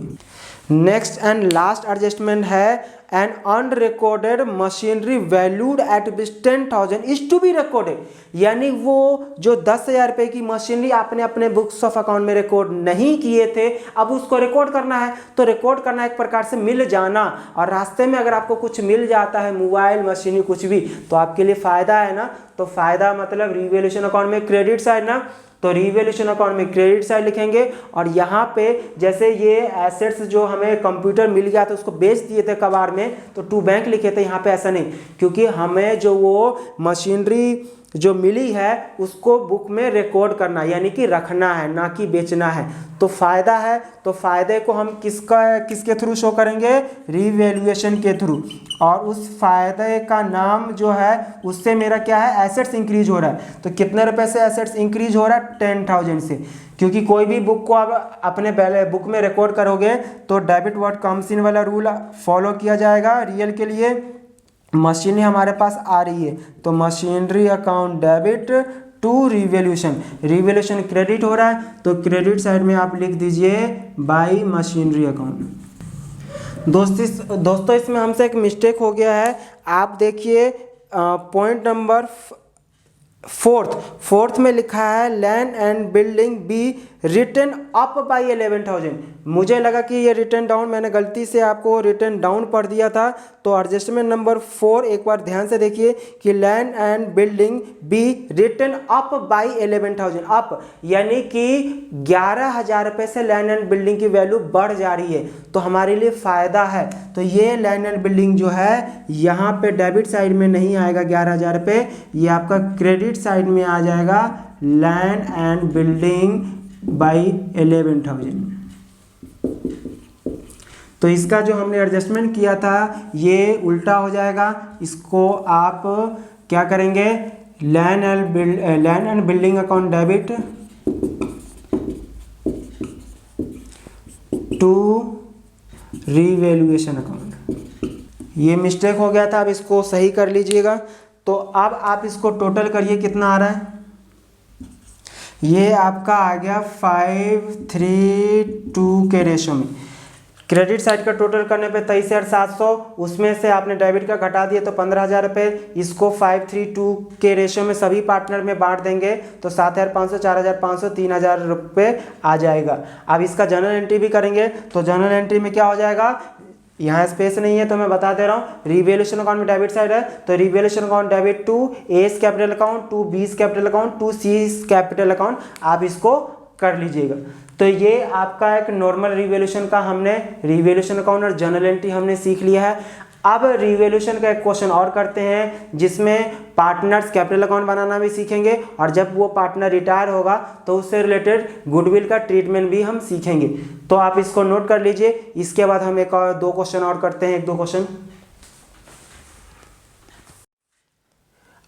Next and last adjustment है an unrecorded machinery valued at rupees 10,000 is to be recorded, यानी वो जो 10,000 रुपये की मशीनरी आपने अपने बुक्स ऑफ अकाउंट में रिकॉर्ड नहीं किए थे, अब उसको रिकॉर्ड करना है। तो रिकॉर्ड करना एक प्रकार से मिल जाना, और रास्ते में अगर आपको कुछ मिल जाता है, मोबाइल मशीनरी कुछ भी, तो आपके लिए फ़ायदा है ना। तो फ़ायदा मतलब रिवैल्यूएशन अकाउंट में क्रेडिट साइड ना, तो रिवैल्यूएशन अकाउंट में क्रेडिट साइड लिखेंगे। और यहाँ पे जैसे ये एसेट्स जो हमें कंप्यूटर मिल गया था उसको बेच दिए थे कबाड़ में, तो टू बैंक लिखे थे, यहाँ पे ऐसा नहीं, क्योंकि हमें जो वो मशीनरी जो मिली है उसको बुक में रिकॉर्ड करना यानी कि रखना है, ना कि बेचना है। तो फ़ायदा है, तो फ़ायदे को हम किसके थ्रू शो करेंगे? रिवैल्यूएशन के थ्रू। और उस फ़ायदे का नाम जो है उससे मेरा क्या है? एसेट्स इंक्रीज हो रहा है। तो कितने रुपए से एसेट्स इंक्रीज हो रहा है? 10,000 से, क्योंकि कोई भी बुक को आप अपने बुक में रिकॉर्ड करोगे तो डेबिट व्हाट कम्स इन वाला रूल फॉलो किया जाएगा। रियल के लिए मशीनरी हमारे पास आ रही है, तो machinery account debit to revaluation, revaluation credit हो रहा है, तो क्रेडिट साइड में आप लिख दीजिए बाई मशीनरी अकाउंट। दोस्तों इसमें हमसे एक मिस्टेक हो गया है। आप देखिए पॉइंट नंबर फोर्थ में लिखा है land and building be written up by 11,000। मुझे लगा कि ये रिटर्न डाउन, मैंने गलती से आपको रिटर्न डाउन पढ़ दिया था। तो एडजस्टमेंट नंबर 4 एक बार ध्यान से देखिए कि land and building be written up by 11,000, up यानी कि 11,000 रुपये से लैंड एंड बिल्डिंग की वैल्यू बढ़ जा रही है, तो हमारे लिए फ़ायदा है। तो ये लैंड एंड बिल्डिंग जो है यहाँ पे डेबिट साइड में नहीं आएगा 11,000 रुपये, ये आपका क्रेडिट साइड में आ जाएगा लैंड एंड बिल्डिंग बाई 11,000। तो इसका जो हमने एडजस्टमेंट किया था ये उल्टा हो जाएगा। इसको आप क्या करेंगे? Land and building account debit to revaluation account. ये मिस्टेक हो गया था, अब इसको सही कर लीजिएगा। तो अब आप इसको टोटल करिए, कितना आ रहा है? ये आपका आ गया 5:3:2 के रेशो में। क्रेडिट साइड का टोटल करने पे 23,700, उसमें से आपने डेबिट का घटा दिए तो 15,000 रुपये। इसको 5:3:2 के रेशो में सभी पार्टनर में बांट देंगे तो 7,500, 4,500, 3,000 रुपये आ जाएगा। अब इसका जनरल एंट्री भी करेंगे तो जनरल एंट्री में क्या हो जाएगा? यहाँ स्पेस नहीं है तो मैं बता दे रहा हूँ। रिवैल्यूएशन अकाउंट में डेबिट साइड है तो revaluation account debit to A's capital account, to B's capital account, to C capital account, आप इसको कर लीजिएगा। तो ये आपका एक नॉर्मल रिवैल्यूएशन का हमने रिवैल्यूएशन अकाउंट और जनरल एंट्री हमने सीख लिया है। अब रिवैल्यूएशन का एक क्वेश्चन और करते हैं जिसमें पार्टनर्स कैपिटल अकाउंट बनाना भी सीखेंगे, और जब वो पार्टनर रिटायर होगा तो उससे रिलेटेड गुडविल का ट्रीटमेंट भी हम सीखेंगे। तो आप इसको नोट कर लीजिए। इसके बाद हम एक और 2 क्वेश्चन और करते हैं, 1-2 क्वेश्चन।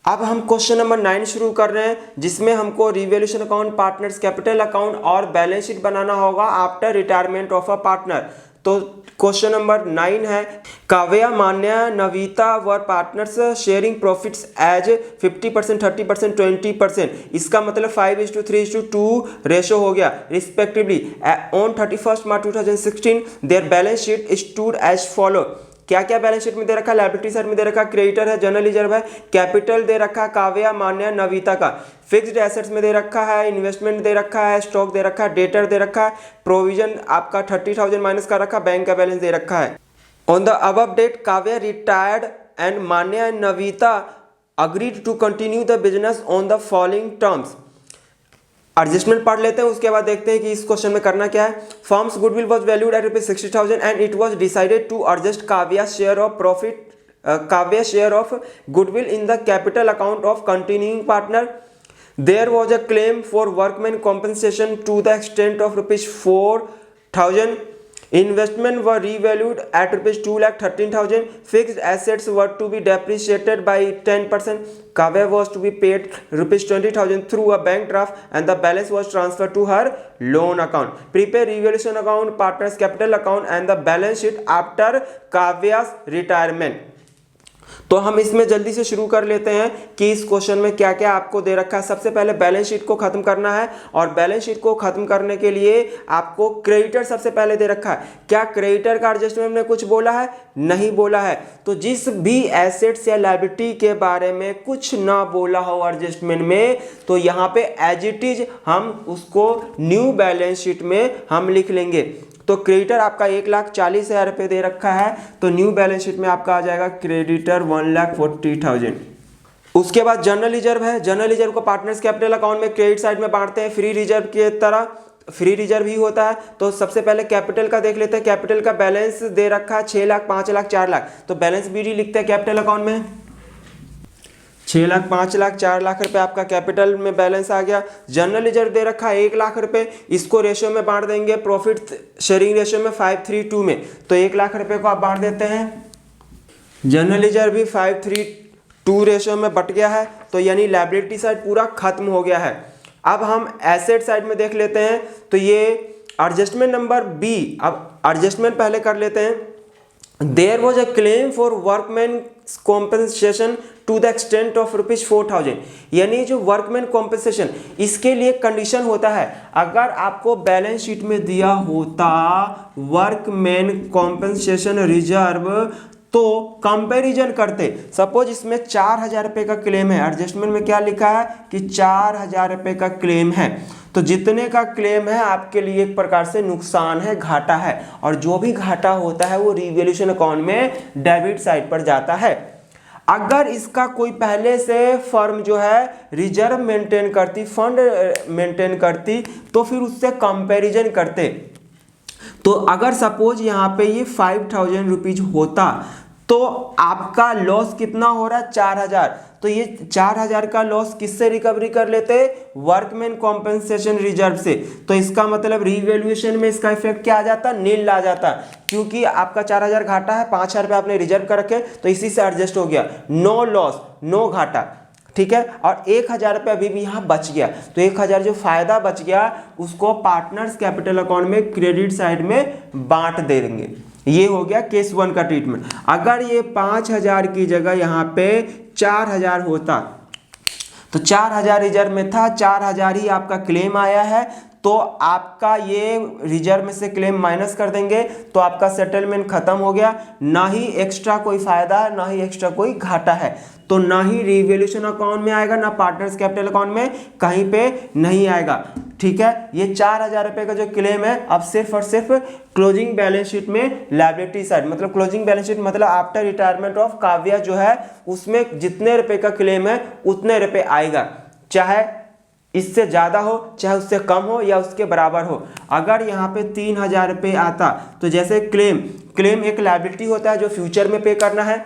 अब हम क्वेश्चन नंबर 9 शुरू कर रहे हैं जिसमें हमको revaluation account, partners capital account और बैलेंस शीट बनाना होगा after retirement of a partner. तो क्वेश्चन नंबर 9 है, Kavya, Manya, Navita were partners sharing profits as 50%, 30%, 20%। इसका मतलब 5:3:2 रेशो हो गया respectively. On 31 March 2016 their balance sheet stood as follow. क्या क्या बैलेंस शीट में दे रखा है? लायबिलिटी साइड में दे रखा है क्रेडिटर है, जनरल रिजर्व है, कैपिटल दे रखा है काव्या, मान्या, नविता का, फिक्स्ड एसेट्स में दे रखा है, इन्वेस्टमेंट दे रखा है, स्टॉक दे रखा है, डेटर दे रखा है, प्रोविजन आपका 30,000 माइनस का रखा, बैंक का बैलेंस दे रखा है। On the above date Kavya retired and Manya and Navita agreed to continue the business on the following terms. Adjustment पढ़ लेते हैं, उसके बाद देखते हैं कि इस क्वेश्चन में करना क्या है। Firm's goodwill was valued at ₹60,000 and it was decided to adjust Kavya share of profit, Kavya share of goodwill in the capital account of continuing partner. There was a claim for workman compensation to the extent of ₹4,000। Investment were revalued at ₹2,13,000. Fixed assets were to be depreciated by 10%. Kavya was to be paid ₹20,000 through a bank draft and the balance was transferred to her loan account. Prepare revaluation account, partners capital account and the balance sheet after Kavya's retirement. तो हम इसमें जल्दी से शुरू कर लेते हैं कि इस क्वेश्चन में क्या क्या आपको दे रखा है। सबसे पहले बैलेंस शीट को खत्म करना है और बैलेंस शीट को खत्म करने के लिए आपको क्रेडिटर सबसे पहले दे रखा है। क्या क्रेडिटर का एडजस्टमेंट में कुछ बोला है? नहीं बोला है। तो जिस भी एसेट्स या लायबिलिटी के बारे में कुछ ना बोला हो एडजस्टमेंट में, तो यहाँ पे एज इट इज हम उसको न्यू बैलेंस शीट में हम लिख लेंगे। तो क्रेडिटर आपका 1,40,000 रुपये दे रखा है, तो न्यू बैलेंस शीट में आपका आ जाएगा क्रेडिटर 1,40,000। उसके बाद जनरल रिजर्व है। जनरल रिजर्व को पार्टनर्स कैपिटल अकाउंट में क्रेडिट साइड में बांटते हैं, फ्री रिजर्व की तरह फ्री रिजर्व ही होता है। तो सबसे पहले कैपिटल का देख लेते हैं। कैपिटल का बैलेंस दे रखा है 6 लाख, 5 लाख, 4 लाख। तो बैलेंस बीडी लिखते हैं कैपिटल अकाउंट में 6 लाख, 5 लाख, 4 लाख रुपए आपका कैपिटल में बैलेंस आ गया। जनरल रिजर्व दे रखा है 1 लाख रुपए, इसको रेशियो में बांट देंगे प्रॉफिट शेयरिंग रेशियो में 5:3:2 में। तो 1 लाख रुपए को आप बांट देते हैं। जनरल रिजर्व भी 5:3:2 रेशियो में बट गया है, तो यानी लायबिलिटी साइड पूरा खत्म हो गया है। अब हम एसेट साइड में देख लेते हैं। तो ये एडजस्टमेंट नंबर बी, अब एडजस्टमेंट पहले कर लेते हैं। There was a claim for workman compensation to the extent of ₹4,000। यानी जो वर्कमैन कॉम्पेंसेशन, इसके लिए कंडीशन होता है, अगर आपको बैलेंस शीट में दिया होता वर्कमैन कॉम्पेंसेशन रिजर्व तो कंपैरिजन करते। सपोज इसमें 4,000 रुपये का क्लेम है, एडजस्टमेंट में क्या लिखा है कि 4,000 रुपये का क्लेम है, तो जितने का क्लेम है आपके लिए एक प्रकार से नुकसान है, घाटा है, और जो भी घाटा होता है वो रिवैल्यूएशन अकाउंट में डेबिट साइड पर जाता है। अगर इसका कोई पहले से फर्म जो है रिजर्व मेंटेन करती, फंड मेंटेन करती, तो फिर उससे कंपैरिजन करते। तो अगर सपोज यहाँ पे ये 5,000 रुपीज होता तो आपका लॉस कितना हो रहा है? 4,000। तो ये 4,000 का लॉस किससे रिकवरी कर लेते? वर्कमैन कॉम्पेंसेशन रिजर्व से। तो इसका मतलब रिवैल्यूएशन में इसका इफेक्ट क्या आ जाता? नील आ जाता, क्योंकि आपका 4,000 घाटा है, 5,000 रुपये आपने रिजर्व कर रखे, तो इसी से एडजस्ट हो गया। नो लॉस, नो घाटा, ठीक है। और 1,000 रुपये अभी भी यहाँ बच गया, तो 1,000 जो फायदा बच गया उसको पार्टनर्स कैपिटल अकाउंट में क्रेडिट साइड में बांट देंगे। ये हो गया केस 1 का ट्रीटमेंट। अगर ये 5,000 की जगह यहाँ पे 4,000 होता, तो 4,000 रिजर्व में था, 4,000 ही आपका क्लेम आया है, तो आपका ये रिजर्व में से क्लेम माइनस कर देंगे, तो आपका सेटलमेंट खत्म हो गया। ना ही एक्स्ट्रा कोई फायदा, ना ही एक्स्ट्रा कोई घाटा है, तो ना ही रिवैल्यूएशन अकाउंट में आएगा, ना पार्टनर्स कैपिटल अकाउंट में, कहीं पे नहीं आएगा, ठीक है। ये 4,000 रुपये का जो क्लेम है अब सिर्फ और सिर्फ क्लोजिंग बैलेंस शीट में लायबिलिटी साइड, मतलब क्लोजिंग बैलेंस शीट मतलब आफ्टर रिटायरमेंट ऑफ काव्या जो है उसमें जितने रुपए का क्लेम है उतने रुपए आएगा, चाहे इससे ज़्यादा हो, चाहे उससे कम हो, या उसके बराबर हो। अगर यहाँ पे 3,000 रुपये आता, तो जैसे क्लेम एक लायबिलिटी होता है जो फ्यूचर में पे करना है,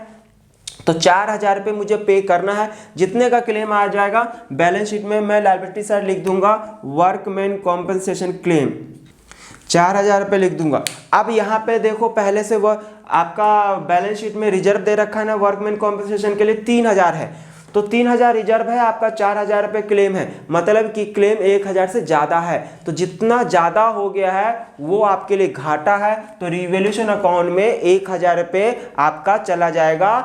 तो 4,000 रुपये मुझे पे करना है। जितने का क्लेम आ जाएगा बैलेंस शीट में मैं लायबिलिटी साइड लिख दूंगा वर्कमैन कॉम्पेंसेशन क्लेम, 4,000 रुपये लिख दूंगा। अब यहाँ पे देखो पहले से वह आपका बैलेंस शीट में रिजर्व दे रखा है ना वर्कमैन कॉम्पेंसेशन के लिए 3,000 है, तो 3,000 रिजर्व है, आपका 4,000 रुपये क्लेम है, मतलब कि क्लेम 1,000 से ज़्यादा है। तो जितना ज़्यादा हो गया है वो आपके लिए घाटा है, तो रिवैल्यूएशन अकाउंट में 1,000 रुपये आपका चला जाएगा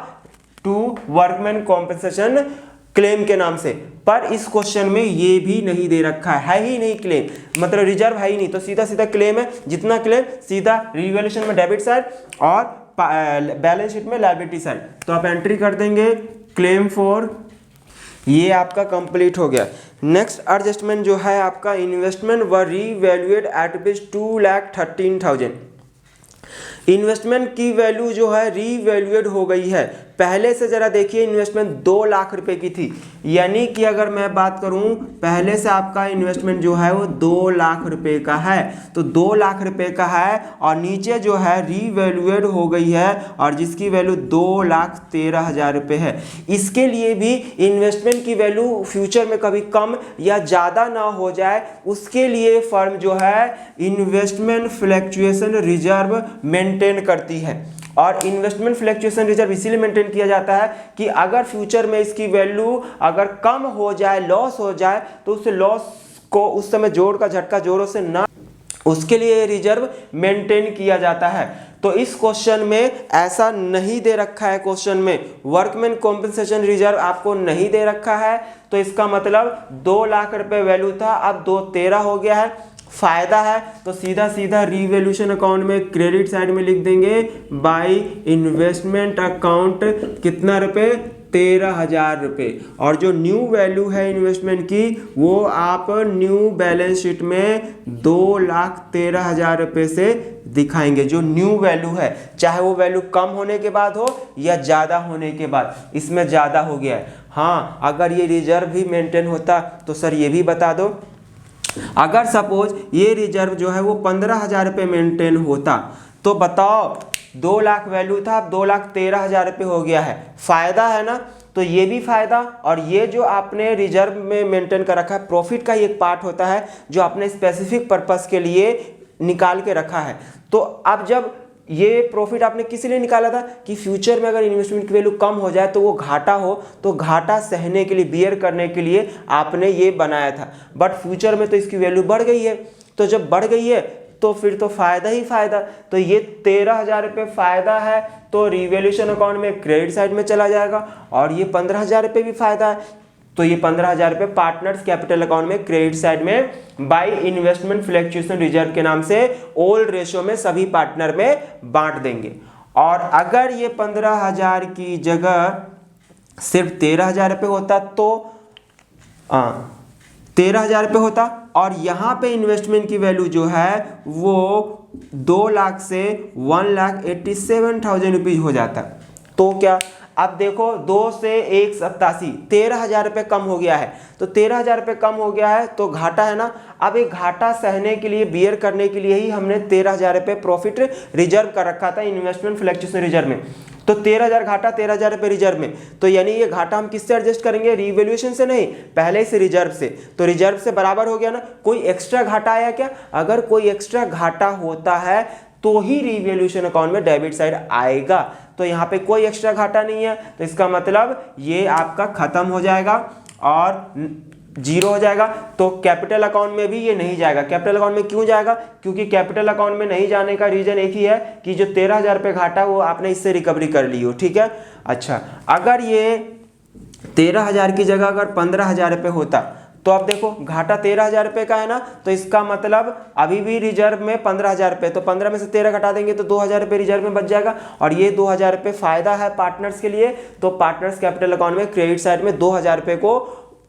टू वर्कमैन कॉम्पेंसेशन क्लेम के नाम से। पर इस क्वेश्चन में ये भी नहीं दे रखा है ही नहीं क्लेम, मतलब रिजर्व है ही नहीं, तो सीधा सीधा क्लेम है, जितना क्लेम सीधा रिवैल्यूएशन में डेबिट साइड और बैलेंस शीट में लायबिलिटी साइड। तो आप एंट्री कर देंगे क्लेम फॉर, ये आपका कंप्लीट हो गया। नेक्स्ट एडजस्टमेंट जो है आपका इन्वेस्टमेंट व रीवैल्यूएट एट रुपीज 2,13,000। इन्वेस्टमेंट की वैल्यू जो है रीवैल्यूएट हो गई है। पहले से जरा देखिए इन्वेस्टमेंट 2 लाख रुपए की थी, यानी कि अगर मैं बात करूं पहले से आपका इन्वेस्टमेंट जो है वो 2 लाख रुपए का है, तो 2 लाख रुपए का है, और नीचे जो है रीवैल्यूएट हो गई है और जिसकी वैल्यू 2,13,000 रुपये है। इसके लिए भी इन्वेस्टमेंट की वैल्यू फ्यूचर में कभी कम या ज़्यादा ना हो जाए, उसके लिए फर्म जो है इन्वेस्टमेंट फ्लक्चुएशन रिजर्व मेंटेन करती है। और इन्वेस्टमेंट फ्लक्चुएशन रिजर्व इसीलिए मेंटेन किया जाता है कि अगर फ्यूचर में इसकी वैल्यू अगर कम हो जाए, लॉस हो जाए, तो उस लॉस को उस समय जोड़ का झटका जोरों से ना, उसके लिए रिजर्व मेंटेन किया जाता है। तो इस क्वेश्चन में ऐसा नहीं दे रखा है, क्वेश्चन में वर्कमैन कॉम्पेंसेशन रिजर्व आपको नहीं दे रखा है। तो इसका मतलब 2 लाख रुपए वैल्यू था, अब 213 हो गया है। फायदा है तो सीधा सीधा रिवैल्यूएशन अकाउंट में क्रेडिट साइड में लिख देंगे बाय इन्वेस्टमेंट अकाउंट कितना रुपए, 13,000 रुपये। और जो न्यू वैल्यू है इन्वेस्टमेंट की वो आप न्यू बैलेंस शीट में 2,13,000 रुपये से दिखाएंगे। जो न्यू वैल्यू है, चाहे वो वैल्यू कम होने के बाद हो या ज़्यादा होने के बाद, इसमें ज़्यादा हो गया है। हाँ, अगर ये रिजर्व भी मेंटेन होता तो सर ये भी बता दो, अगर सपोज ये रिजर्व जो है वो 15,000 रुपये मेंटेन होता तो बताओ 2 लाख वैल्यू था, अब 2,13,000 रुपये हो गया है। फायदा है ना, तो ये भी फायदा। और ये जो आपने रिजर्व में मेंटेन कर रखा है, प्रॉफिट का ही एक पार्ट होता है जो आपने स्पेसिफिक पर्पस के लिए निकाल के रखा है। तो अब जब ये प्रॉफिट आपने किस लिए निकाला था कि फ्यूचर में अगर इन्वेस्टमेंट की वैल्यू कम हो जाए तो वो घाटा हो, तो घाटा सहने के लिए, बियर करने के लिए आपने ये बनाया था। बट फ्यूचर में तो इसकी वैल्यू बढ़ गई है, तो जब बढ़ गई है तो फिर तो फायदा ही फायदा। तो ये 13,000 रुपये फायदा है तो रिवैल्यूएशन अकाउंट में क्रेडिट साइड में चला जाएगा, और ये 15,000 रुपये भी फायदा है तो ये 15,000 रुपये पार्टनर्स कैपिटल अकाउंट में क्रेडिट साइड में बाय इन्वेस्टमेंट फ्लक्चुएशन रिजर्व के नाम से ओल्ड रेशियो में सभी पार्टनर में बांट देंगे। और अगर ये 15,000 की जगह सिर्फ 13,000 रुपये होता तो 13,000 रुपये होता, और यहाँ पे इन्वेस्टमेंट की वैल्यू जो है वो 2 लाख से 1,87,000 रुपीज हो जाता। तो क्या, अब देखो 2 से 187, 13,000 रुपये कम हो गया है। तो 13,000 रुपये कम हो गया है तो घाटा है ना। अब एक घाटा सहने के लिए, बियर करने के लिए ही हमने 13,000 रुपये प्रॉफिट रिजर्व कर रखा था इन्वेस्टमेंट फ्लक्चुएशन रिजर्व में। तो 13,000 घाटा, 13,000 रुपये रिजर्व में, तो यानी ये घाटा हम किससे एडजस्ट करेंगे, रिवैल्यूएशन से नहीं, पहले से रिजर्व से। तो रिजर्व से बराबर हो गया ना। कोई एक्स्ट्रा घाटा आया क्या, अगर कोई एक्स्ट्रा घाटा होता है तो ही रिवैल्यूएशन अकाउंट में डेबिट साइड आएगा। तो यहाँ पे कोई एक्स्ट्रा घाटा नहीं है, तो इसका मतलब ये आपका खत्म हो जाएगा और 0 हो जाएगा। तो कैपिटल अकाउंट में भी ये नहीं जाएगा। कैपिटल अकाउंट में क्यों जाएगा, क्योंकि कैपिटल अकाउंट में नहीं जाने का रीजन एक ही है कि जो 13,000 रुपये घाटा वो आपने इससे रिकवरी कर ली हो, ठीक है। अच्छा, अगर ये 13,000 की जगह अगर 15,000 रुपये होता तो अब देखो घाटा 13,000 रुपये का है ना, तो इसका मतलब अभी भी रिजर्व में 15,000 रुपये, तो 15 में से 13 घटा देंगे तो 2,000 रुपये रिजर्व में बच जाएगा। और ये 2,000 रुपये फायदा है पार्टनर्स के लिए, तो पार्टनर्स कैपिटल अकाउंट में क्रेडिट साइड में 2,000 रुपये को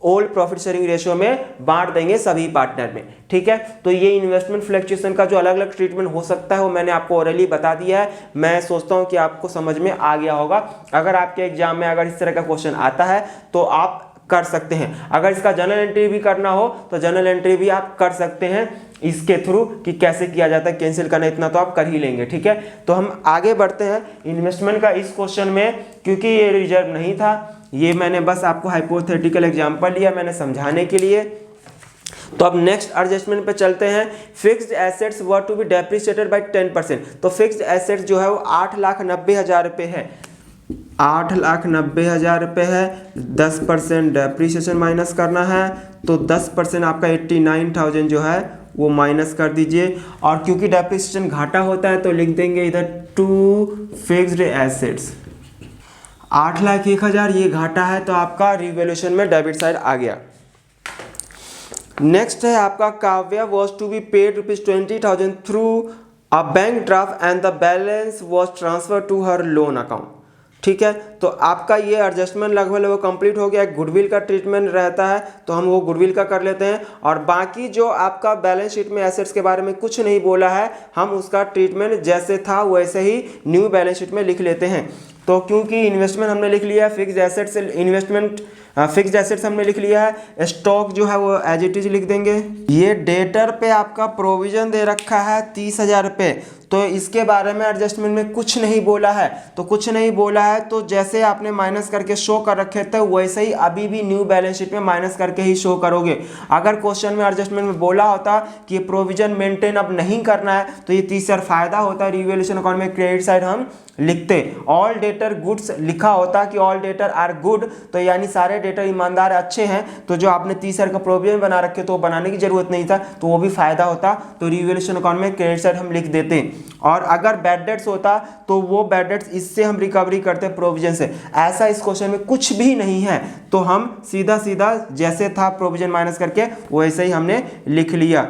ओल्ड प्रॉफिट शेयरिंग रेशियो में बांट देंगे सभी पार्टनर में, ठीक है। तो ये इन्वेस्टमेंट फ्लक्चुएशन का जो अलग अलग ट्रीटमेंट हो सकता है वो मैंने आपको ऑरली बता दिया है। मैं सोचता हूँ कि आपको समझ में आ गया होगा। अगर आपके एग्जाम में अगर इस तरह का क्वेश्चन आता है तो आप कर सकते हैं। अगर इसका जर्नल एंट्री भी करना हो तो जर्नल एंट्री भी आप कर सकते हैं इसके थ्रू कि कैसे किया जाता है, कैंसिल करना इतना तो आप कर ही लेंगे, ठीक है। तो हम आगे बढ़ते हैं इन्वेस्टमेंट का इस क्वेश्चन में। क्योंकि ये रिजर्व नहीं था, ये मैंने बस आपको हाइपोथेटिकल एग्जांपल लिया मैंने समझाने के लिए। तो अब नेक्स्ट एडजस्टमेंट पे चलते हैं। Fixed assets were to be depreciated by 10%। तो फिक्स्ड एसेट्स जो है वो 8,90,000 रुपये है, 8,90,000 रुपये है। 10% डेप्रिसिएशन माइनस करना है, तो 10% आपका 89,000 जो है वो माइनस कर दीजिए। और क्योंकि डेप्रिसिएशन घाटा होता है तो लिख देंगे इधर टू फिक्स्ड एसेट्स। 8,01,000 ये घाटा है तो आपका रिवैल्यूएशन में डेबिट साइड आ गया। नेक्स्ट है आपका Kavya was to be paid ₹20,000 through a bank draft and the balance was transfer to her loan account, ठीक है। तो आपका ये एडजस्टमेंट लगभग कंप्लीट हो गया। गुडविल का ट्रीटमेंट रहता है तो हम वो गुडविल का कर लेते हैं, और बाकी जो आपका बैलेंस शीट में एसेट्स के बारे में कुछ नहीं बोला है, हम उसका ट्रीटमेंट जैसे था वैसे ही न्यू बैलेंस शीट में लिख लेते हैं। तो क्योंकि इन्वेस्टमेंट हमने लिख लिया है, fixed assets investment fixed assets हमने लिख लिया है, स्टॉक जो है वो एज इट इज लिख देंगे। ये डेटर पे आपका प्रोविजन दे रखा है 30,000 रुपये, तो इसके बारे में एडजस्टमेंट में कुछ नहीं बोला है। तो कुछ नहीं बोला है तो जैसे आपने माइनस करके शो कर रखे थे वैसे ही अभी भी न्यू बैलेंस शीट में माइनस करके ही शो करोगे। अगर क्वेश्चन में एडजस्टमेंट में बोला होता कि प्रोविजन मेंटेन अब नहीं करना है तो ये 30,000 फायदा होता है, रिवैल्यूएशन अकाउंट में क्रेडिट साइड हम लिखते। ऑल डेटर गुड्स लिखा होता कि ऑल डेटर आर गुड, तो यानी सारे डेटर ईमानदार अच्छे हैं तो जो आपने 30,000 का प्रोविजन बना रखे तो बनाने की जरूरत नहीं था, तो वो भी फायदा होता। तो रिवैल्यूएशन अकाउंट में क्रेडिट साइड हम लिख देते हैं। और अगर बैड डेट्स होता तो वो बैड डेट्स इससे हम रिकवरी करते प्रोविजन से। ऐसा इस क्वेश्चन में कुछ भी नहीं है, तो हम सीधा सीधा जैसे था प्रोविजन माइनस करके वैसे ही हमने लिख लिया।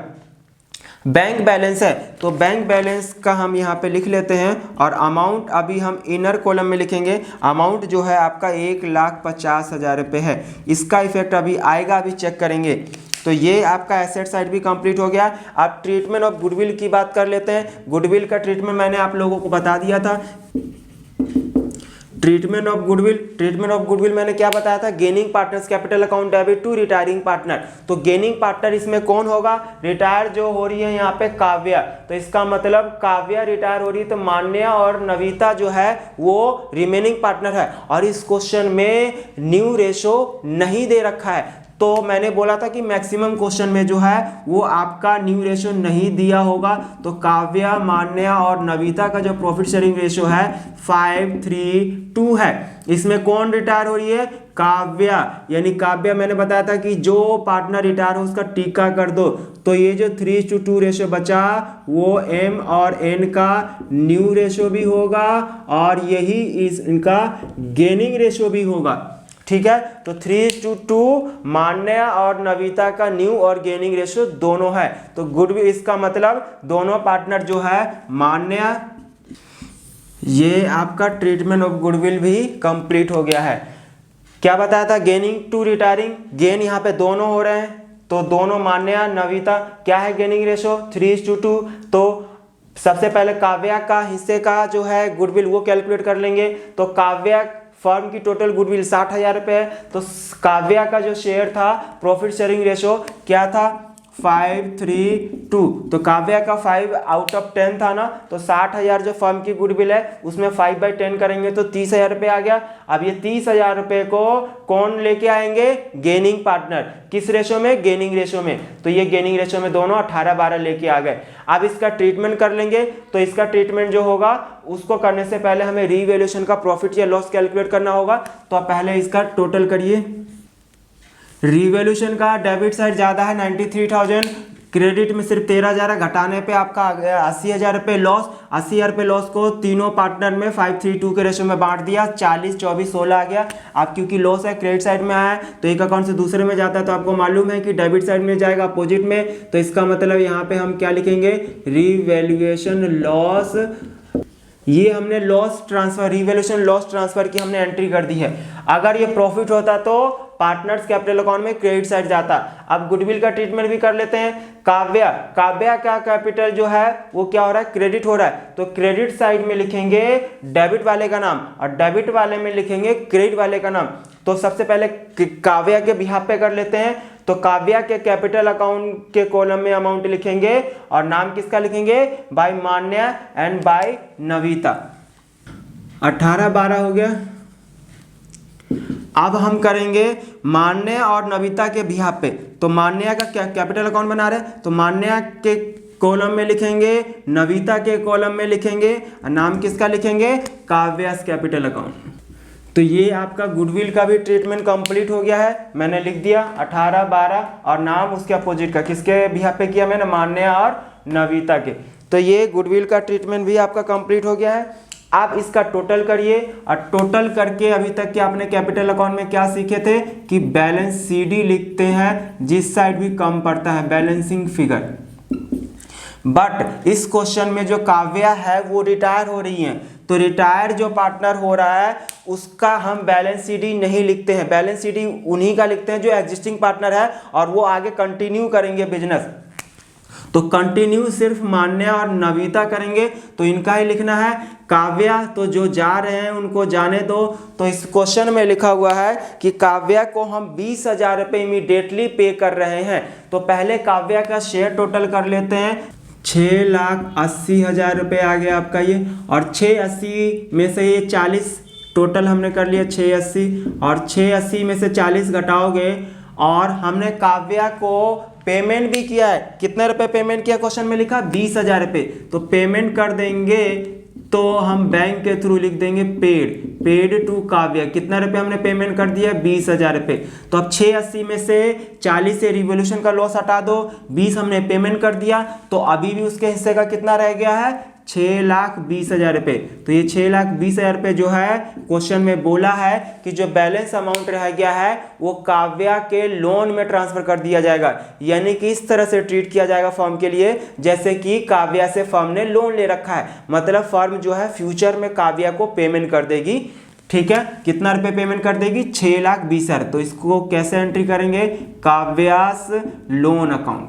बैंक बैलेंस है तो बैंक बैलेंस का हम यहाँ पे लिख लेते हैं और अमाउंट अभी हम इनर कॉलम में लिखेंगे। अमाउंट जो है आपका 1,50,000 रुपये है। इसका इफेक्ट अभी आएगा, अभी चेक करेंगे। तो ये आपका एसेट साइड भी कंप्लीट हो गया। अब ट्रीटमेंट ऑफ गुडविल की बात कर लेते हैं। गुडविल का ट्रीटमेंट मैंने आप लोगों को बता दिया था। ट्रीटमेंट ऑफ गुडविल मैंने क्या बताया था, gaining partners capital account debit to retiring partner. तो गेनिंग पार्टनर इसमें कौन होगा, रिटायर जो हो रही है यहाँ पे काव्या, तो इसका मतलब काव्या रिटायर हो रही है तो मान्या और नविता जो है वो रिमेनिंग पार्टनर है। और इस क्वेश्चन में न्यू रेशो नहीं दे रखा है, तो मैंने बोला था कि मैक्सिमम क्वेश्चन में जो है वो आपका न्यू रेशो नहीं दिया होगा। तो काव्या, मान्या और नविता का जो प्रॉफिट शेयरिंग रेशो है 5:3:2 है। इसमें कौन रिटायर हो रही है, काव्या, यानी काव्या मैंने बताया था कि जो पार्टनर रिटायर हो उसका टीका कर दो। तो ये जो 3:2 रेशो बचा वो एम और एन का न्यू रेशो भी होगा और यही इनका गेनिंग रेशो भी होगा। ठीक है, तो 3:2 मान्या और नविता का न्यू और गेनिंग रेशियो दोनों है। तो गुडविल इसका मतलब दोनों पार्टनर जो है मान्या, ये आपका ट्रीटमेंट ऑफ गुडविल भी कंप्लीट हो गया है। क्या बताया था, गेनिंग टू रिटायरिंग, गेन यहाँ पे दोनों हो रहे हैं तो दोनों मान्या नविता, क्या है गेनिंग रेशियो 3:2। तो सबसे पहले काव्या का हिस्से का जो है गुडविल वो कैलकुलेट कर लेंगे। तो काव्या फर्म की टोटल गुडविल 60,000 रुपये है, तो काव्या का जो शेयर था प्रॉफिट शेयरिंग रेशो क्या था 5:3:2। तो काव्या का 5/10 था ना, तो 60,000 जो फर्म की गुडविल है उसमें 5/10 करेंगे तो 30,000 रुपये आ गया। अब ये 30,000 रुपये को कौन लेके आएंगे, गेनिंग पार्टनर, किस रेशो में, गेनिंग रेशो में। तो ये गेनिंग रेशो में दोनों 18-12 लेके आ गए। अब इसका ट्रीटमेंट कर लेंगे। तो इसका ट्रीटमेंट जो होगा उसको करने से पहले हमें रीवैल्यूएशन का प्रॉफिट या लॉस कैलकुलेट करना होगा। तो पहले इसका टोटल करिए। रिवैल्यूएशन का डेबिट साइड ज़्यादा है 93,000, क्रेडिट में सिर्फ 13,000 है, घटाने पे आपका आ गया 80,000 रुपये लॉस। 80,000 रुपये लॉस को तीनों पार्टनर में 5:3:2 के रेशो में बांट दिया, 40, 24, 16 आ गया। आप क्योंकि लॉस है क्रेडिट साइड में आया है तो एक अकाउंट से दूसरे में जाता है, तो आपको मालूम है कि डेबिट साइड में जाएगा अपोजिट में। तो इसका मतलब यहाँ पे हम क्या लिखेंगे, रिवैल्यूएशन लॉस। ये हमने loss transfer, revaluation loss transfer की हमने एंट्री कर दी है। अगर ये प्रॉफिट होता तो पार्टनर्स कैपिटल अकाउंट में क्रेडिट साइड जाता। अब गुडविल का ट्रीटमेंट भी कर लेते हैं। काव्या का कैपिटल जो है वो क्या हो रहा है, क्रेडिट हो रहा है। तो क्रेडिट साइड में लिखेंगे डेबिट वाले का नाम और डेबिट वाले में लिखेंगे क्रेडिट वाले का नाम। तो सबसे पहले काव्या के बिहाफ पे कर लेते हैं। तो काव्या के कैपिटल अकाउंट के कॉलम में अमाउंट लिखेंगे और नाम किसका लिखेंगे, by Manya and by Navita. 18-12 हो गया। अब हम करेंगे मान्या और नविता के बिहाफ पे। तो मान्या का क्या कैपिटल अकाउंट बना रहे हैं, तो मान्या के कॉलम में लिखेंगे, नविता के कॉलम में लिखेंगे और नाम किसका लिखेंगे, काव्यास कैपिटल अकाउंट। तो ये आपका गुडविल का भी ट्रीटमेंट कंप्लीट हो गया है, मैंने लिख दिया 18-12 और नाम उसके अपोजिट का, किसके बिहाफ पे किया मैंने, मान्या और नविता के। तो ये गुडविल का ट्रीटमेंट भी आपका कंप्लीट हो गया है। आप इसका टोटल करिए और टोटल करके अभी तक के आपने कैपिटल अकाउंट में क्या सीखे थे कि बैलेंस सीडी लिखते हैं, जिस साइड भी कम पड़ता है बैलेंसिंग फिगर। बट इस क्वेश्चन में जो काव्या है वो रिटायर हो रही है, तो रिटायर जो पार्टनर हो रहा है उसका हम बैलेंस सीडी नहीं लिखते हैं। बैलेंस सीडी उन्हीं का लिखते हैं जो एग्जिस्टिंग पार्टनर है और वो आगे कंटिन्यू करेंगे बिजनेस। तो कंटिन्यू सिर्फ मान्या और नविता करेंगे, तो इनका ही लिखना है। काव्या तो जो जा रहे हैं उनको जाने दो। तो इस क्वेश्चन में लिखा हुआ है कि काव्या को हम 20,000 रुपये इमीडिएटली पे कर रहे हैं। तो पहले काव्या का शेयर टोटल कर लेते हैं। 6,80,000 रुपये आ गया आपका ये, और 680 में से ये 40 टोटल हमने कर लिया 680, और 680 में से 40 घटाओगे और हमने काव्या को पेमेंट भी किया है। कितने रुपए पेमेंट किया, क्वेश्चन में लिखा 20,000 रुपये। तो पेमेंट कर देंगे तो हम बैंक के थ्रू लिख देंगे पेड टू काव्या। कितना रुपये हमने पेमेंट कर दिया? 20,000 रुपये। तो अब 680 में से 40 से रिवोल्यूशन का लॉस हटा दो, 20 हमने पेमेंट कर दिया, तो अभी भी उसके हिस्से का कितना रह गया है? 6,20,000 रुपये। तो ये 6,20,000 रुपये जो है क्वेश्चन में बोला है कि जो बैलेंस अमाउंट रह गया है वो काव्या के लोन में ट्रांसफर कर दिया जाएगा। यानी कि इस तरह से ट्रीट किया जाएगा फर्म के लिए जैसे कि काव्या से फर्म ने लोन ले रखा है, मतलब फर्म जो है फ्यूचर में काव्या को पेमेंट कर देगी। ठीक है, कितना रुपए पेमेंट कर देगी? 6,20,000। तो इसको कैसे एंट्री करेंगे? काव्यास लोन अकाउंट।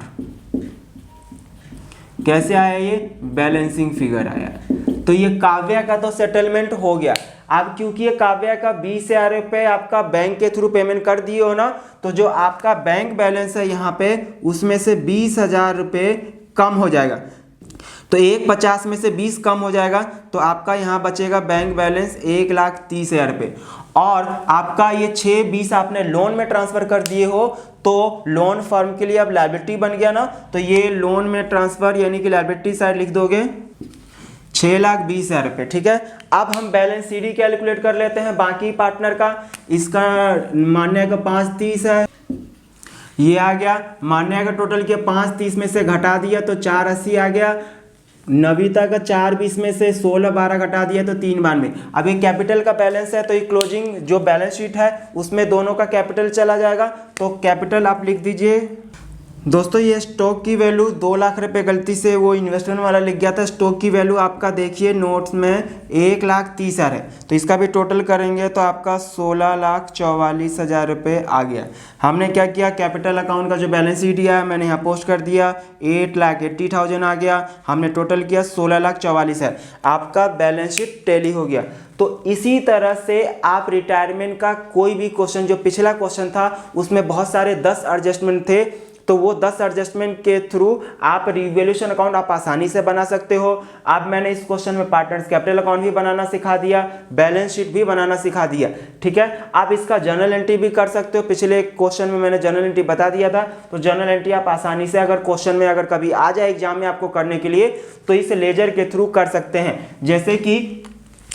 कैसे आया? ये बैलेंसिंग फिगर आया। तो ये काव्या का तो सेटलमेंट हो गया। अब क्योंकि ये काव्या का 20,000 रुपये आपका बैंक के थ्रू पेमेंट कर दिए हो ना, तो जो आपका बैंक बैलेंस है यहाँ पे उसमें से 20,000 रुपये कम हो जाएगा। तो 1,50,000 में से 20 कम हो जाएगा, तो आपका यहाँ बचेगा बैंक बैलेंस 1,30,000 रुपये। और आपका ये 6,20 आपने लोन में ट्रांसफर कर दिए हो, तो लोन फर्म के लिए अब लायबिलिटी बन गया ना, तो ये लोन में ट्रांसफर यानी कि लायबिलिटी साइड लिख दोगे 6,20,000 रुपये। ठीक है, अब हम बैलेंस सीडी कैलकुलेट कर लेते हैं बाकी पार्टनर का। इसका मान्य का 5,30 है, ये आ गया। मान्य का टोटल किया 5,30 में से घटा दिया तो 4,80 आ गया। नविता का 4,20 में से 16,12 घटा दिया तो 3,92। अब ये कैपिटल का बैलेंस है, तो ये क्लोजिंग जो बैलेंस शीट है उसमें दोनों का कैपिटल चला जाएगा। तो कैपिटल आप लिख दीजिए। दोस्तों ये स्टॉक की वैल्यू 2 लाख रुपए गलती से वो इन्वेस्टमेंट वाला लिख गया था। स्टॉक की वैल्यू आपका देखिए नोट्स में 1,30,000 है, तो इसका भी टोटल करेंगे तो आपका 16,44,000 रुपये आ गया। हमने क्या किया? कैपिटल अकाउंट का जो बैलेंस शीट दिया है मैंने यहाँ पोस्ट कर दिया, 8,80,000 आ गया। हमने टोटल किया 16,44,000। आपका बैलेंस शीट टैली हो गया। तो इसी तरह से आप रिटायरमेंट का कोई भी क्वेश्चन, जो पिछला क्वेश्चन था उसमें बहुत सारे 10 एडजस्टमेंट थे, तो वो 10 एडजस्टमेंट के थ्रू आप रिवैल्यूएशन अकाउंट आप आसानी से बना सकते हो। अब मैंने इस क्वेश्चन में पार्टनर्स कैपिटल अकाउंट भी बनाना सिखा दिया, बैलेंस शीट भी बनाना सिखा दिया। ठीक है, आप इसका जर्नल एंट्री भी कर सकते हो। पिछले क्वेश्चन में मैंने जर्नल एंट्री बता दिया था, तो जर्नल एंट्री आप आसानी से अगर क्वेश्चन में अगर कभी आ जाए एग्जाम में आपको करने के लिए, तो इस लेजर के थ्रू कर सकते हैं। जैसे कि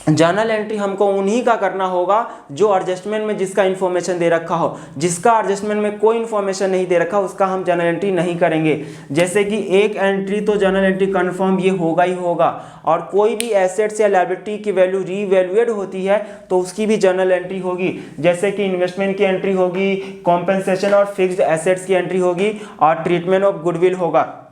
जर्नल एंट्री हमको उन्हीं का करना होगा जो एडजस्टमेंट में जिसका इन्फॉर्मेशन दे रखा हो। जिसका एडजस्टमेंट में कोई इन्फॉर्मेशन नहीं दे रखा उसका हम जर्नल एंट्री नहीं करेंगे। जैसे कि एक एंट्री तो जर्नल एंट्री कंफर्म ये होगा ही होगा, और कोई भी एसेट्स या लायबिलिटी की वैल्यू रीवैल्यूएड होती है तो उसकी भी जर्नल एंट्री होगी। जैसे कि इन्वेस्टमेंट की एंट्री होगी, कॉम्पेंसेशन और फिक्स्ड एसेट्स की एंट्री होगी, और ट्रीटमेंट ऑफ गुडविल होगा।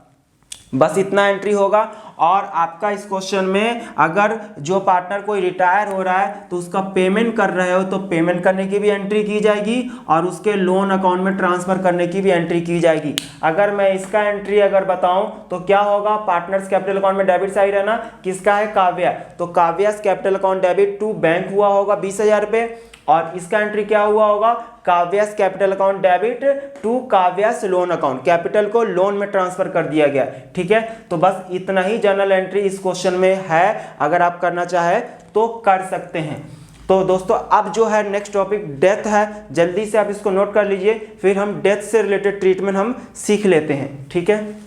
बस इतना एंट्री होगा। और आपका इस क्वेश्चन में अगर जो पार्टनर कोई रिटायर हो रहा है तो उसका पेमेंट कर रहे हो तो पेमेंट करने की भी एंट्री की जाएगी, और उसके लोन अकाउंट में ट्रांसफर करने की भी एंट्री की जाएगी। अगर मैं इसका एंट्री अगर बताऊं तो क्या होगा? पार्टनर्स कैपिटल अकाउंट में डेबिट साइड है ना, किसका है? काव्या। तो Kavya's capital account debit to bank हुआ होगा 20,000 रुपये, और इसका एंट्री क्या हुआ होगा? Kavya's capital account debit to Kavya's loan account. Capital को लोन में ट्रांसफर कर दिया गया। ठीक है, तो बस इतना ही जर्नल एंट्री इस क्वेश्चन में है। अगर आप करना चाहे तो कर सकते हैं। तो दोस्तों अब जो है नेक्स्ट टॉपिक डेथ है, जल्दी से आप इसको नोट कर लीजिए, फिर हम डेथ से रिलेटेड ट्रीटमेंट हम सीख लेते हैं। ठीक है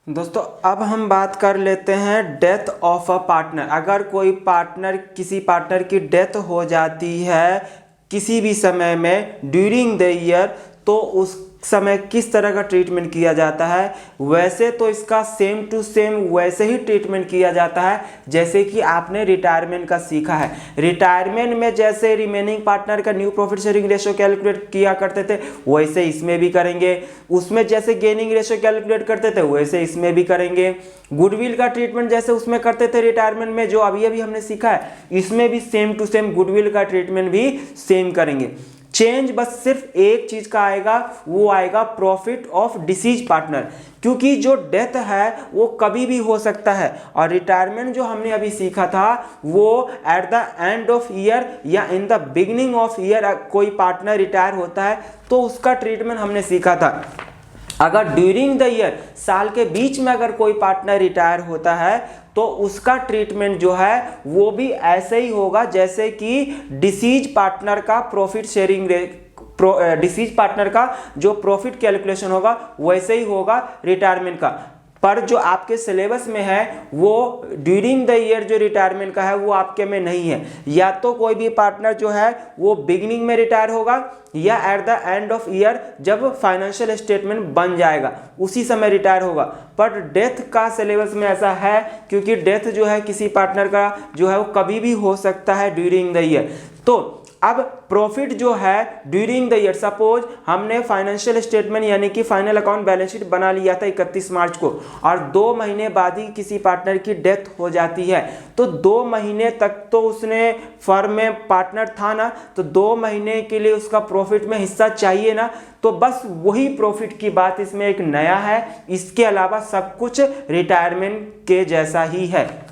दोस्तों, अब हम बात कर लेते हैं डेथ ऑफ अ पार्टनर। अगर कोई पार्टनर, किसी पार्टनर की डेथ हो जाती है किसी भी समय में ड्यूरिंग द ईयर, तो उस समय किस तरह का ट्रीटमेंट किया जाता है? वैसे तो इसका सेम टू सेम वैसे ही ट्रीटमेंट किया जाता है जैसे कि आपने रिटायरमेंट का सीखा है। रिटायरमेंट में जैसे रिमेनिंग पार्टनर का new profit sharing ratio calculate किया करते थे वैसे इसमें भी करेंगे। उसमें जैसे गेनिंग रेशियो कैलकुलेट करते थे वैसे इसमें भी करेंगे। गुडविल का ट्रीटमेंट जैसे उसमें करते थे रिटायरमेंट में, जो अभी अभी हमने सीखा है, इसमें भी सेम टू सेम गुडविल का ट्रीटमेंट भी सेम करेंगे। चेंज बस सिर्फ एक चीज का आएगा, वो आएगा प्रॉफिट ऑफ डिसीज पार्टनर, क्योंकि जो डेथ है वो कभी भी हो सकता है, और रिटायरमेंट जो हमने अभी सीखा था वो at the end of year या in the beginning of year कोई पार्टनर रिटायर होता है तो उसका ट्रीटमेंट हमने सीखा था। अगर ड्यूरिंग द ईयर, साल के बीच में अगर कोई पार्टनर रिटायर होता है तो उसका ट्रीटमेंट जो है वो भी ऐसे ही होगा जैसे कि डिसीज पार्टनर का प्रॉफिट शेयरिंग डिसीज पार्टनर का जो प्रॉफिट कैलकुलेशन होगा वैसे ही होगा रिटायरमेंट का। पर जो आपके सिलेबस में है वो ड्यूरिंग द ईयर जो रिटायरमेंट का है वो आपके में नहीं है। या तो कोई भी पार्टनर जो है वो बिगिनिंग में रिटायर होगा या eight the end of year जब फाइनेंशियल स्टेटमेंट बन जाएगा उसी समय रिटायर होगा। पर डेथ का सिलेबस में ऐसा है क्योंकि डेथ जो है किसी पार्टनर का जो है वो कभी भी हो सकता है ड्यूरिंग द ईयर। तो अब प्रॉफिट जो है ड्यूरिंग द ईयर, सपोज हमने फाइनेंशियल स्टेटमेंट यानी कि फाइनल अकाउंट बैलेंस शीट बना लिया था 31 मार्च को और 2 महीने बाद ही किसी पार्टनर की डेथ हो जाती है, तो 2 महीने तक तो उसने फर्म में पार्टनर था ना, तो 2 महीने के लिए उसका प्रॉफिट में हिस्सा चाहिए ना। तो बस वही प्रॉफिट की बात इसमें एक नया है, इसके अलावा सब कुछ रिटायरमेंट के जैसा ही है।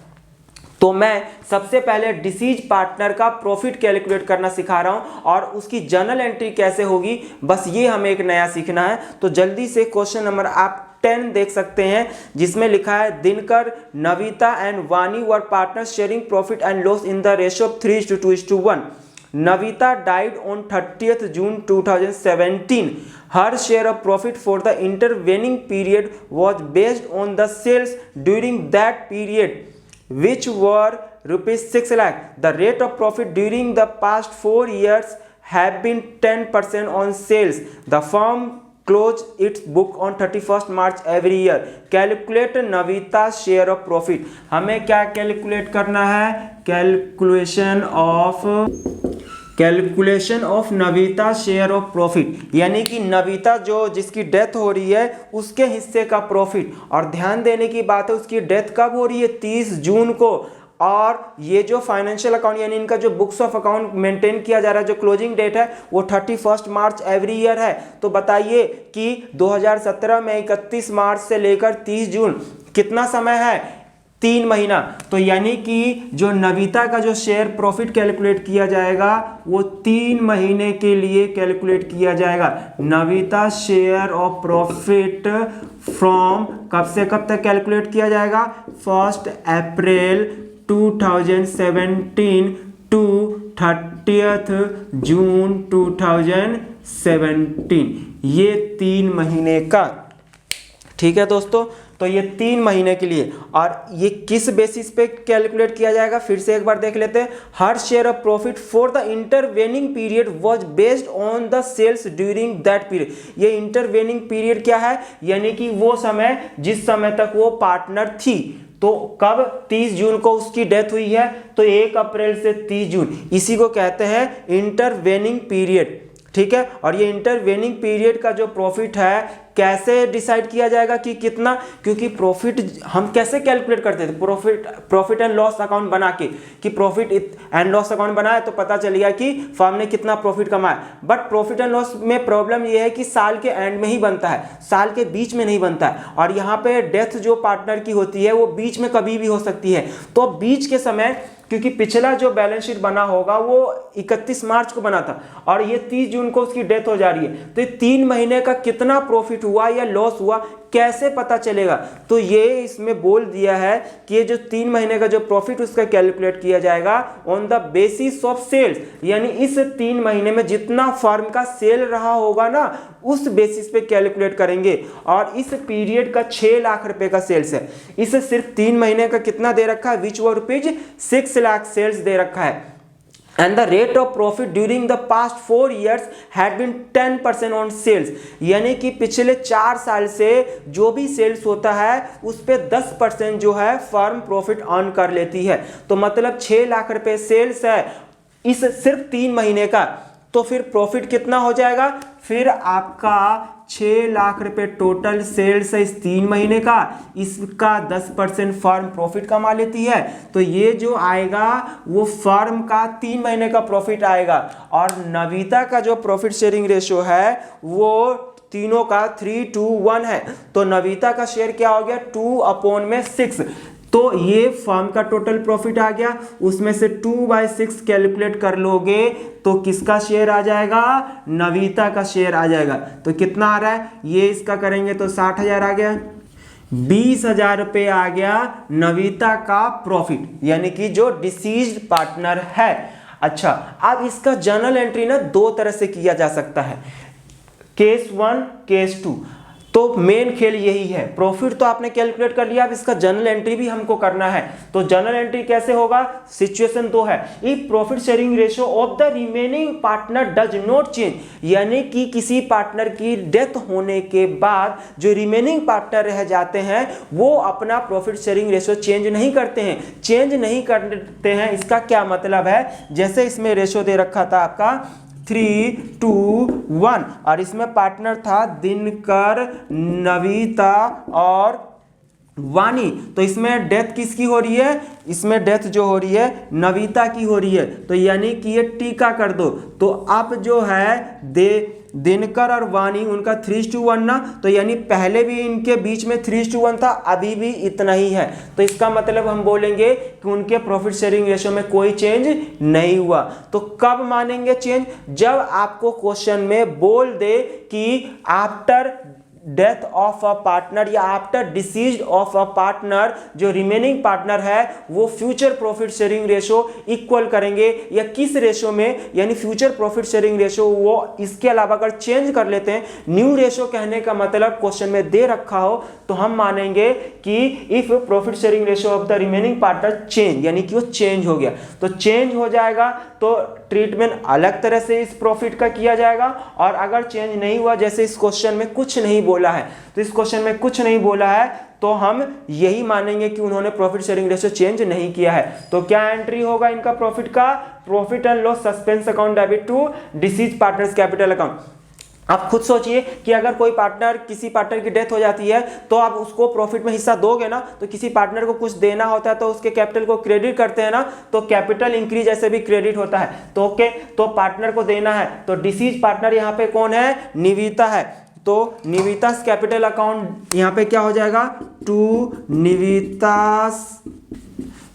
तो मैं सबसे पहले डिसीज पार्टनर का प्रॉफिट कैलकुलेट करना सिखा रहा हूं और उसकी जर्नल एंट्री कैसे होगी, बस ये हमें एक नया सीखना है। तो जल्दी से क्वेश्चन नंबर आप 10 देख सकते हैं जिसमें लिखा है दिनकर, नविता एंड वानी वर partners sharing profit and loss in the ratio of 3:2:1। Navita died on 30th June 2017. Her share of profit for the intervening period was based on the sales during that period, which were rupees 6 lakh. The rate of profit during the past 4 years have been 10% on sales. The firm close its book on 31st March every year. Calculate Navita's share of profit. हमें क्या calculate करना है? Calculation of Navita share of profit, यानी कि नविता जो जिसकी death हो रही है उसके हिस्से का प्रॉफिट। और ध्यान देने की बात है उसकी डेथ कब हो रही है? 30 जून को। और ये जो फाइनेंशियल अकाउंट यानी इनका जो बुक्स ऑफ अकाउंट मेंटेन किया जा रहा है, जो क्लोजिंग डेट है वो 31 मार्च एवरी ईयर है। तो बताइए कि 2017 में 31 मार्च से लेकर 30 जून कितना समय है? 3 महीना। तो यानी कि जो नविता का जो शेयर प्रॉफिट कैलकुलेट किया जाएगा वो 3 महीने के लिए कैलकुलेट किया जाएगा। Navita share of profit from कब से कब तक कैलकुलेट किया जाएगा? 1 अप्रैल 2017 टू 30th जून 2017, ये 3 महीने का। ठीक है दोस्तों, तो ये 3 महीने के लिए। और ये किस बेसिस पे कैलकुलेट किया जाएगा फिर से एक बार देख लेते हैं। Her share of profit for the intervening period was based on the sales during that period. ये इंटरवेनिंग पीरियड क्या है? यानी कि वो समय जिस समय तक वो पार्टनर थी। तो कब? 30 जून को उसकी डेथ हुई है, तो 1 अप्रैल से 30 जून, इसी को कहते हैं इंटरवेनिंग पीरियड। ठीक है, और ये इंटरवेनिंग पीरियड का जो प्रॉफिट है कैसे डिसाइड किया जाएगा कि कितना? क्योंकि प्रॉफिट हम कैसे कैलकुलेट करते थे? प्रॉफिट एंड लॉस अकाउंट बना के, कि प्रॉफिट एंड लॉस अकाउंट बनाए तो पता चल गया कि फर्म ने कितना प्रॉफिट कमाया। बट प्रॉफिट एंड लॉस में प्रॉब्लम ये है कि साल के एंड में ही बनता है, साल के बीच में नहीं बनता है। और यहाँ पे डेथ जो पार्टनर की होती है वो बीच में कभी भी हो सकती है। तो बीच के समय, क्योंकि पिछला जो बैलेंस शीट बना होगा वो 31 मार्च को बना था और ये 30 जून को उसकी डेथ हो जा रही है, तो 3 महीने का कितना प्रॉफिट हुआ या लॉस हुआ कैसे पता चलेगा? तो ये इसमें बोल दिया है कि ये जो 3 महीने का जो प्रॉफिट उसका कैलकुलेट किया जाएगा on the basis of sales, यानी इस 3 महीने में जितना फर्म का सेल रहा होगा ना उस बेसिस पे कैलकुलेट करेंगे। और इस पीरियड का 6 लाख रुपए का सेल्स है, इस सिर्फ 3 महीने का कितना दे रखा है? विच वर रुपीज 6 लाख सेल्स दे रखा है। And the rate of profit during the past 4 years had been 10% on sales, यानी कि पिछले 4 साल से जो भी सेल्स होता है उस पे 10% जो है फर्म प्रॉफिट अर्न कर लेती है। तो मतलब 6 लाख रुपए सेल्स है इस सिर्फ 3 महीने का, तो फिर प्रॉफिट कितना हो जाएगा? फिर आपका 6 लाख रुपए टोटल सेल्स है इस 3 महीने का, इसका 10% फर्म प्रॉफिट कमा लेती है। तो ये जो आएगा वो फर्म का 3 महीने का प्रॉफिट आएगा। और नविता का जो प्रॉफिट शेयरिंग रेशियो है वो तीनों का 3:1 है। तो नविता का शेयर क्या हो गया? 2/6। तो ये फर्म का टोटल प्रॉफिट आ गया, उसमें से 2/6 कैलकुलेट कर लोगे तो किसका शेयर आ जाएगा? नविता का शेयर आ जाएगा। तो कितना आ रहा है? ये इसका करेंगे तो 60,000 आ गया, 20,000 रुपये आ गया नविता का प्रॉफिट, यानी कि जो डिसीज्ड पार्टनर है। अच्छा, अब इसका जर्नल एंट्री ना 2 तरह से किया जा सकता है, केस 1 केस 2। तो तो मेन खेल यही है। प्रॉफिट तो आपने कैलकुलेट कर लिया, अब इसका जर्नल एंट्री भी हमको करना है। तो जर्नल एंट्री कैसे होगा, सिचुएशन 2 है, if profit sharing ratio of the remaining partner does not change, यानी कि किसी पार्टनर की डेथ होने के बाद जो रिमेनिंग पार्टनर रह जाते हैं वो अपना प्रॉफिट शेयरिंग रेशियो चेंज नहीं करते हैं। चेंज नहीं करते हैं इसका क्या मतलब है, जैसे इसमें रेशियो दे रखा था आपका 3:1 और इसमें पार्टनर था दिनकर, नविता और वानी। तो इसमें डेथ किसकी हो रही है, इसमें डेथ जो हो रही है नविता की हो रही है, तो यानी कि ये टीका कर दो। तो अब जो है दिनकर और वानी उनका 3:1 ना, तो यानी पहले भी इनके बीच में 3:1 था, अभी भी इतना ही है। तो इसका मतलब हम बोलेंगे कि उनके प्रॉफिट शेयरिंग रेशियो में कोई चेंज नहीं हुआ। तो कब मानेंगे चेंज, जब आपको क्वेश्चन में बोल दे कि after death of a partner या after decease of a partner जो रिमेनिंग पार्टनर है वो future profit sharing ratio equal करेंगे, या किस रेशियो में, यानी फ्यूचर प्रॉफिट शेयरिंग रेशियो वो इसके अलावा अगर चेंज कर लेते हैं, न्यू रेशियो कहने का मतलब क्वेश्चन में दे रखा हो तो हम मानेंगे कि if profit sharing ratio of the remaining partner change, यानी कि वो चेंज हो गया। तो चेंज हो जाएगा तो ट्रीटमेंट अलग तरह से इस प्रॉफिट का किया जाएगा, और अगर चेंज नहीं हुआ, जैसे इस क्वेश्चन में कुछ नहीं बोला है, तो इस क्वेश्चन में कुछ नहीं बोला है तो हम यही मानेंगे कि उन्होंने प्रॉफिट शेयरिंग रेशियो चेंज नहीं किया है। तो क्या एंट्री होगा इनका प्रॉफिट का, profit and loss suspense account debit to deceased partners capital account. आप खुद सोचिए कि अगर कोई पार्टनर, किसी पार्टनर की डेथ हो जाती है तो आप उसको प्रॉफिट में हिस्सा दोगे ना, तो किसी पार्टनर को कुछ देना होता है तो उसके कैपिटल को क्रेडिट करते हैं ना, तो कैपिटल इंक्रीज ऐसे भी क्रेडिट होता है। तो ओके, तो पार्टनर को देना है, तो डिसीज पार्टनर यहाँ पे कौन है, निविता है, तो निवितास कैपिटल अकाउंट यहाँ पे क्या हो जाएगा, टू निवितास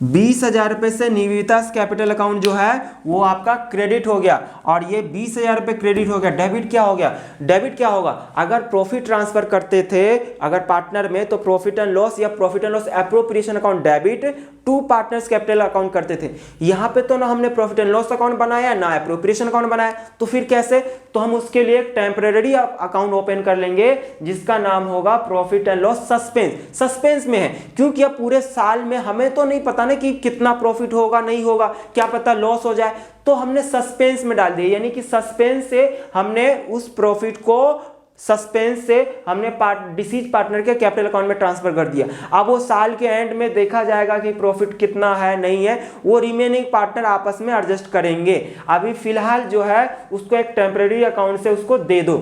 20,000 रुपये से निवितास कैपिटल अकाउंट जो है वो आपका क्रेडिट हो गया, और ये 20,000 रुपये क्रेडिट हो गया। डेबिट क्या हो गया, डेबिट क्या होगा, अगर प्रॉफिट ट्रांसफर करते थे अगर पार्टनर में, तो प्रॉफिट एंड लॉस या profit and loss appropriation account debit to partners capital account करते थे। यहाँ पे तो ना हमने प्रॉफिट एंड लॉस अकाउंट बनाया ना एप्रोप्रिएशन अकाउंट बनाया, तो फिर कैसे, तो हम उसके लिए एक टेम्परेरी अकाउंट ओपन कर लेंगे जिसका नाम होगा profit and loss suspense. Suspense में है क्योंकि अब पूरे साल में हमें तो नहीं पता ना कि कितना प्रॉफिट होगा नहीं होगा, क्या पता लॉस हो जाए, तो हमने सस्पेंस में डाल दिया, यानी कि सस्पेंस से हमने उस प्रॉफिट को, सस्पेंस से हमने डिसीज पार्टनर के कैपिटल अकाउंट में ट्रांसफर कर दिया। अब वो साल के एंड में देखा जाएगा कि प्रॉफिट कितना है नहीं है, वो रिमेनिंग पार्टनर आपस में एडजस्ट करेंगे। अभी फिलहाल जो है उसको एक टेम्परेरी अकाउंट से उसको दे दो।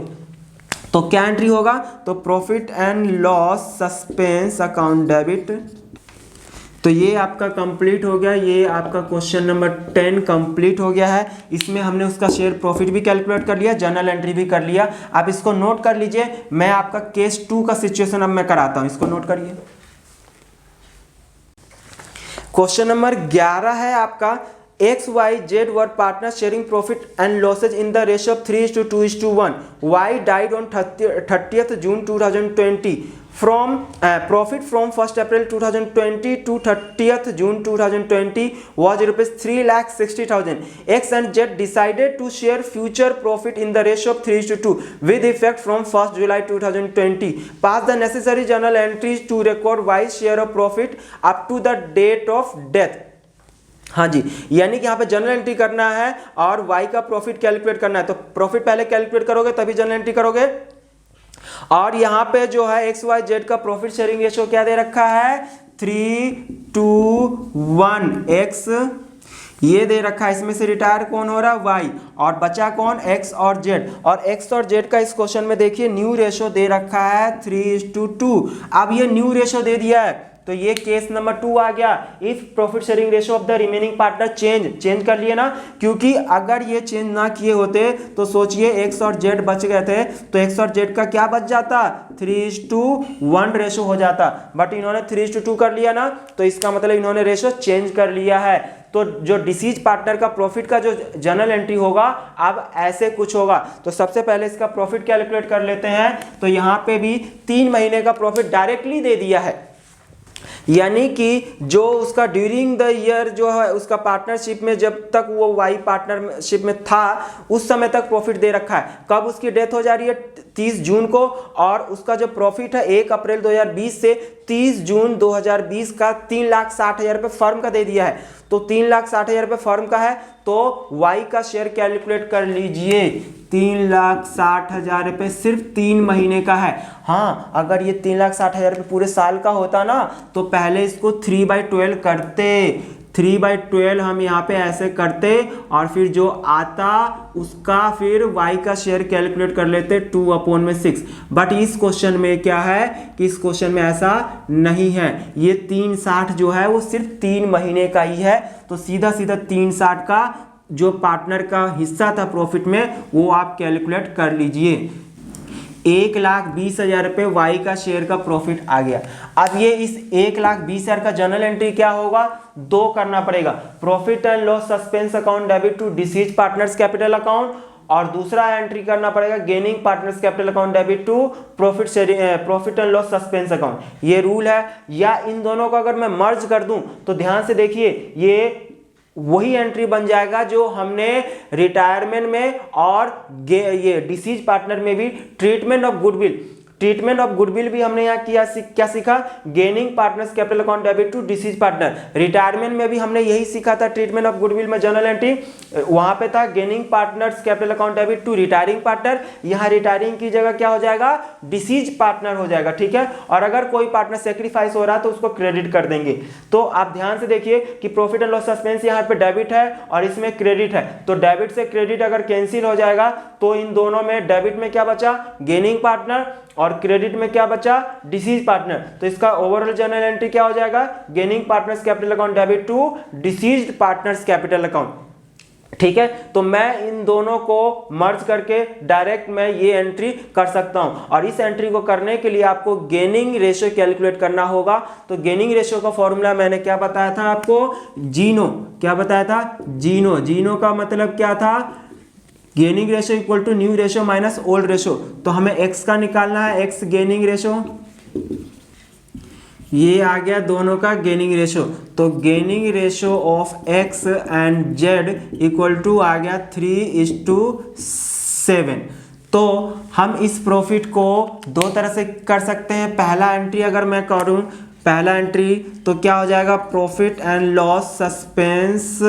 तो क्या एंट्री होगा, तो profit and loss suspense account debit. तो ये आपका कंप्लीट हो गया, ये आपका क्वेश्चन नंबर 10 कंप्लीट हो गया है। इसमें हमने उसका शेयर प्रॉफिट भी कैलकुलेट कर लिया, जर्नल एंट्री भी कर लिया। आप इसको नोट कर लीजिए, मैं आपका केस 2 का सिचुएशन अब मैं कराता हूं, इसको नोट करिए। क्वेश्चन नंबर 11 है आपका, XYZ were partners sharing profit and losses in the ratio of 3:2:1. Y died on 30th June 2020. From profit from 1st April 2020 to 30th June 2020 was rupees 3,60,000. X and Z decided to share future profit in the ratio of 3:2 with effect from 1st July 2020. Pass the necessary journal entries to record Y's share of profit up to the date of death. हाँ जी, यानी कि यहाँ पे general entry करना है और Y का profit calculate करना है। तो प्रॉफिट पहले कैलकुलेट करोगे तभी जनरल एंट्री करोगे। और यहाँ पे जो है XYZ का प्रॉफिट शेयरिंग रेशियो क्या दे रखा है, 3:1 X ये दे रखा है। इसमें से रिटायर कौन हो रहा है, Y, और बचा कौन, X और Z। और X और Z का इस क्वेश्चन में देखिए न्यू रेशियो दे रखा है 3:2। अब ये न्यू रेशियो दे दिया है तो ये केस नंबर 2 आ गया। If profit sharing ratio of the remaining partner change कर लिए ना, क्योंकि अगर ये चेंज ना किए होते तो सोचिए X और Z बच गए थे, तो X और Z का क्या बच जाता, 3:1 रेशियो हो जाता। बट इन्होंने 3:2 कर लिया ना, तो इसका मतलब इन्होंने रेशियो चेंज कर लिया है। तो जो डिसीज पार्टनर का प्रॉफिट का जो जनरल एंट्री होगा अब ऐसे कुछ होगा। तो सबसे पहले इसका प्रॉफिट कैलकुलेट कर लेते हैं। तो यहाँ पे भी 3 महीने का प्रॉफिट डायरेक्टली दे दिया है। यानी कि जो उसका ड्यूरिंग द ईयर जो है उसका पार्टनरशिप में जब तक वो वाई पार्टनरशिप में था उस समय तक प्रॉफिट दे रखा है। कब उसकी डेथ हो जा रही है? 30 जून को, और उसका जो प्रॉफिट है 1 अप्रैल 2020 से 30 जून 2020 का 3,60,000 रुपये फर्म का दे दिया है। तो 3,60,000 रुपये फर्म का है, तो वाई का शेयर कैलकुलेट कर लीजिए। 3,60,000 रुपये सिर्फ 3 महीने का है। हाँ, अगर ये 3,60,000 रुपये पूरे साल का होता ना तो पहले इसको 3/12 करते। 3/12 हम यहाँ पे ऐसे करते और फिर जो आता उसका फिर y का शेयर कैलकुलेट कर लेते 2/6। बट इस क्वेश्चन में क्या है कि इस क्वेश्चन में ऐसा नहीं है। ये 360 जो है वो सिर्फ 3 महीने का ही है। तो सीधा सीधा 360 का जो पार्टनर का हिस्सा था प्रॉफिट में वो आप कैलकुलेट कर लीजिए। 1,20,000 रुपये वाई का शेयर का प्रॉफिट आ गया। अब ये इस 1,20,000 का जर्नल एंट्री क्या होगा? 2 करना पड़ेगा। Profit and loss suspense account debit to deceased partners capital account, और दूसरा एंट्री करना पड़ेगा gaining partners capital account debit to profit and loss suspense account. ये रूल है। या इन दोनों को अगर मैं मर्ज कर दूं तो ध्यान से देखिए, ये वही एंट्री बन जाएगा जो हमने रिटायरमेंट में और ये डिसीज पार्टनर में भी ट्रीटमेंट ऑफ गुडविल भी हमने यहाँ क्या सीखा? Gaining partners capital account debit to deceased partner. Retirement में भी हमने यही सीखा था, ट्रीटमेंट ऑफ गुडविल में जर्नल एंट्री वहां पे था gaining partners capital account debit to retiring partner. यहाँ रिटायरिंग की जगह क्या हो जाएगा? डिसीज पार्टनर हो जाएगा, ठीक है। और अगर कोई पार्टनर सेक्रीफाइस हो रहा है तो उसको क्रेडिट कर देंगे। तो आप ध्यान से देखिए कि प्रॉफिट एंड लॉस सस्पेंस यहाँ पे डेबिट है और इसमें क्रेडिट है। तो डेबिट से क्रेडिट अगर कैंसिल हो जाएगा तो इन दोनों में डेबिट में क्या बचा? गेनिंग पार्टनर, और क्रेडिट में क्या बचा? Deceased partner. तो इसका ओवरऑल जर्नल एंट्री क्या हो जाएगा? Gaining partners capital account debit to deceased partners capital account. ठीक है, तो मैं इन दोनों को मर्ज करके डायरेक्ट मैं ये एंट्री कर सकता हूं। और इस एंट्री को करने के लिए आपको गेनिंग रेशियो कैलकुलेट करना होगा। तो गेनिंग रेशियो का फॉर्मूला मैंने क्या बताया था आपको? जीनो। क्या बताया था? जीनो। जीनो का मतलब क्या था? Gaining ratio equal to new ratio minus old ratio. तो हमें x का निकालना है, x गेनिंग रेशियो, ये आ गया दोनों का गेनिंग रेशियो। तो gaining ratio of x and z equal to आ गया 3:7। तो हम इस प्रॉफिट को 2 तरह से कर सकते हैं। पहला एंट्री अगर मैं करूं, पहला एंट्री तो क्या हो जाएगा? Profit and loss suspense.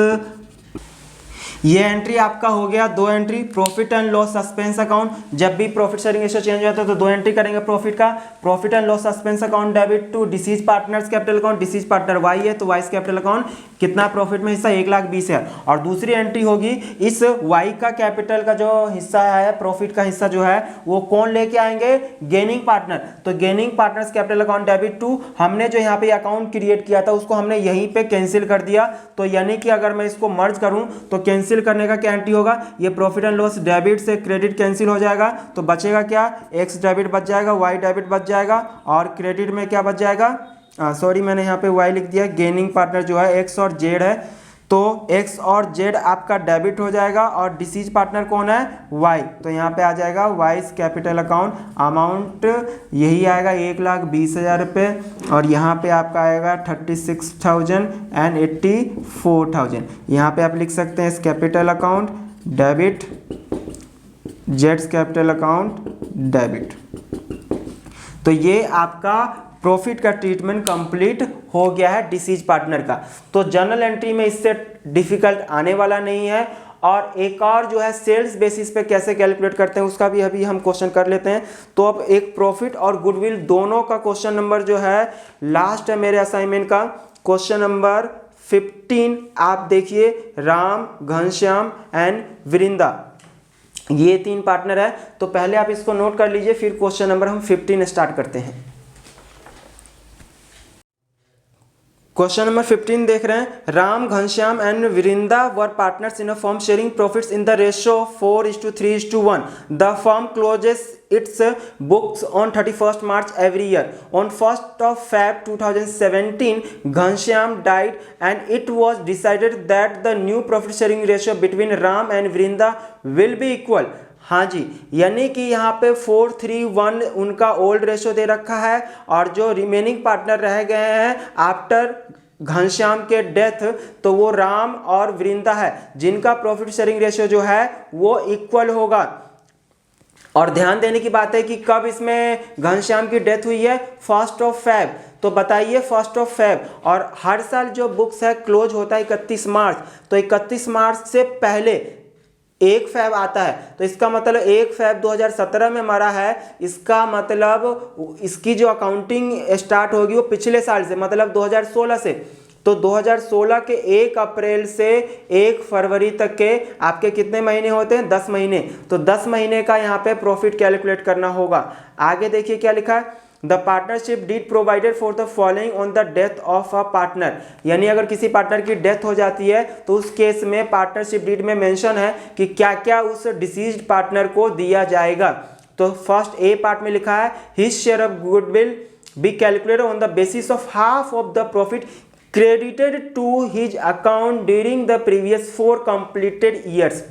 ये एंट्री आपका हो गया 2 entry, profit and loss suspense account. जब भी प्रॉफिट शेयरिंग रेशियो चेंज होता है तो 2 एंट्री करेंगे प्रॉफिट का। Profit and loss suspense account debit to deceased partners capital account. Deceased partner Y है तो वाइस कैपिटल अकाउंट कितना प्रॉफिट में हिस्सा? 1,20,000। और दूसरी एंट्री होगी इस वाई का कैपिटल का जो हिस्सा है, प्रॉफिट का हिस्सा जो है वो कौन लेके आएंगे? Gaining partner. तो gaining partners capital account debit to, हमने जो यहाँ पे अकाउंट क्रिएट किया था उसको हमने यहीं पे कैंसिल कर दिया। तो यानी कि अगर मैं इसको मर्ज करूं तो कैंसिल करने का क्या एंट्री होगा? ये प्रॉफिट एंड लॉस डेबिट से क्रेडिट कैंसिल हो जाएगा तो बचेगा क्या? एक्स डेबिट बच जाएगा, वाई डेबिट बच जाएगा, और क्रेडिट में क्या बच जाएगा? सॉरी मैंने यहाँ पे वाई लिख दिया। गेनिंग पार्टनर जो है एक्स और जेड है, तो एक्स और जेड आपका डेबिट हो जाएगा और डिसीज पार्टनर कौन है? वाई। तो यहाँ पे आ जाएगा वाइस कैपिटल अकाउंट। अमाउंट यही आएगा 1,20,000 रुपये, और यहाँ पे आपका आएगा 36,084,000। यहाँ पे आप लिख सकते हैं capital account debit, Jades capital account debit. तो ये आपका प्रॉफिट का ट्रीटमेंट कंप्लीट हो गया है डिसीज पार्टनर का। तो जर्नल एंट्री में इससे डिफिकल्ट आने वाला नहीं है। और एक और जो है सेल्स बेसिस पे कैसे कैलकुलेट करते हैं उसका भी अभी हम क्वेश्चन कर लेते हैं। तो अब एक प्रॉफिट और गुडविल दोनों का क्वेश्चन नंबर जो है लास्ट है मेरे असाइनमेंट का, क्वेश्चन नंबर 15। आप देखिए, राम, घनश्याम एंड वृंदा, ये 3 पार्टनर है। तो पहले आप इसको नोट कर लीजिए, फिर क्वेश्चन नंबर हम 15 स्टार्ट करते हैं। क्वेश्चन नंबर 15 देख रहे हैं। Ram, Ghanshyam and Vrinda were partners in a firm sharing profits in the ratio 4:3:1। The firm closes its books on 31st March every year. On 1st of Feb 2017, Ghanshyam died and it was decided that the new profit sharing ratio between Ram and Vrinda will be equal. हाँ जी, यानी कि यहाँ पे 4-3-1 उनका old ratio दे रखा है और जो रिमेनिंग पार्टनर रह गए हैं आफ्टर घनश्याम के डेथ तो वो राम और वृंदा है, जिनका प्रॉफिट शेयरिंग रेशियो जो है वो इक्वल होगा। और ध्यान देने की बात है कि कब इसमें घनश्याम की डेथ हुई है, 1 Feb। तो बताइए 1 Feb, और हर साल जो बुक्स है क्लोज होता है 31 मार्च, तो 31 मार्च से पहले 1 Feb आता है, तो इसका मतलब 1 Feb 2017 में मरा है। इसका मतलब इसकी जो अकाउंटिंग स्टार्ट होगी वो पिछले साल से, मतलब 2016 से। तो 2016 के 1 अप्रैल से 1 फरवरी तक के आपके कितने महीने होते हैं, 10 महीने। तो 10 महीने का यहाँ पे प्रॉफिट कैलकुलेट करना होगा। आगे देखिए क्या लिखा है, the partnership deed provided for the following on the death of a partner. यानी अगर किसी पार्टनर की डेथ हो जाती है तो उस केस में पार्टनरशिप डीड में मेंशन है कि क्या क्या उस डिसीज्ड पार्टनर को दिया जाएगा। तो फर्स्ट ए पार्ट में लिखा है, his share of goodwill B calculated on the basis of half of the profit credited to his account during the previous 4 completed years।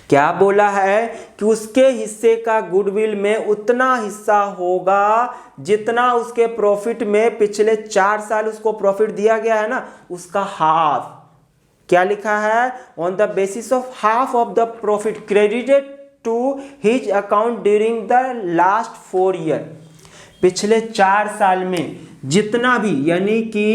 क्या बोला है कि उसके हिस्से का गुडविल में उतना हिस्सा होगा जितना उसके प्रॉफिट में पिछले 4 साल उसको प्रॉफिट दिया गया है ना, उसका हाफ। क्या लिखा है, on the basis of half of the profit credited to his account during the last 4 year. पिछले 4 साल में जितना भी, यानी कि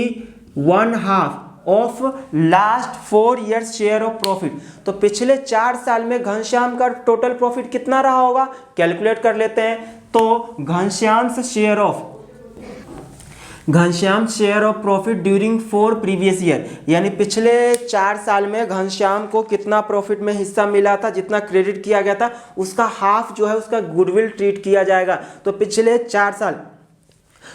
1/2 of last 4 years share of profit. तो पिछले 4 साल में घनश्याम का टोटल प्रॉफिट कितना रहा होगा, कैलकुलेट कर लेते हैं। तो Ghanshyam share of profit during 4 previous year, यानी पिछले 4 साल में घनश्याम को कितना प्रॉफिट में हिस्सा मिला था, जितना क्रेडिट किया गया था उसका हाफ जो है उसका गुडविल ट्रीट किया जाएगा। तो पिछले 4 साल,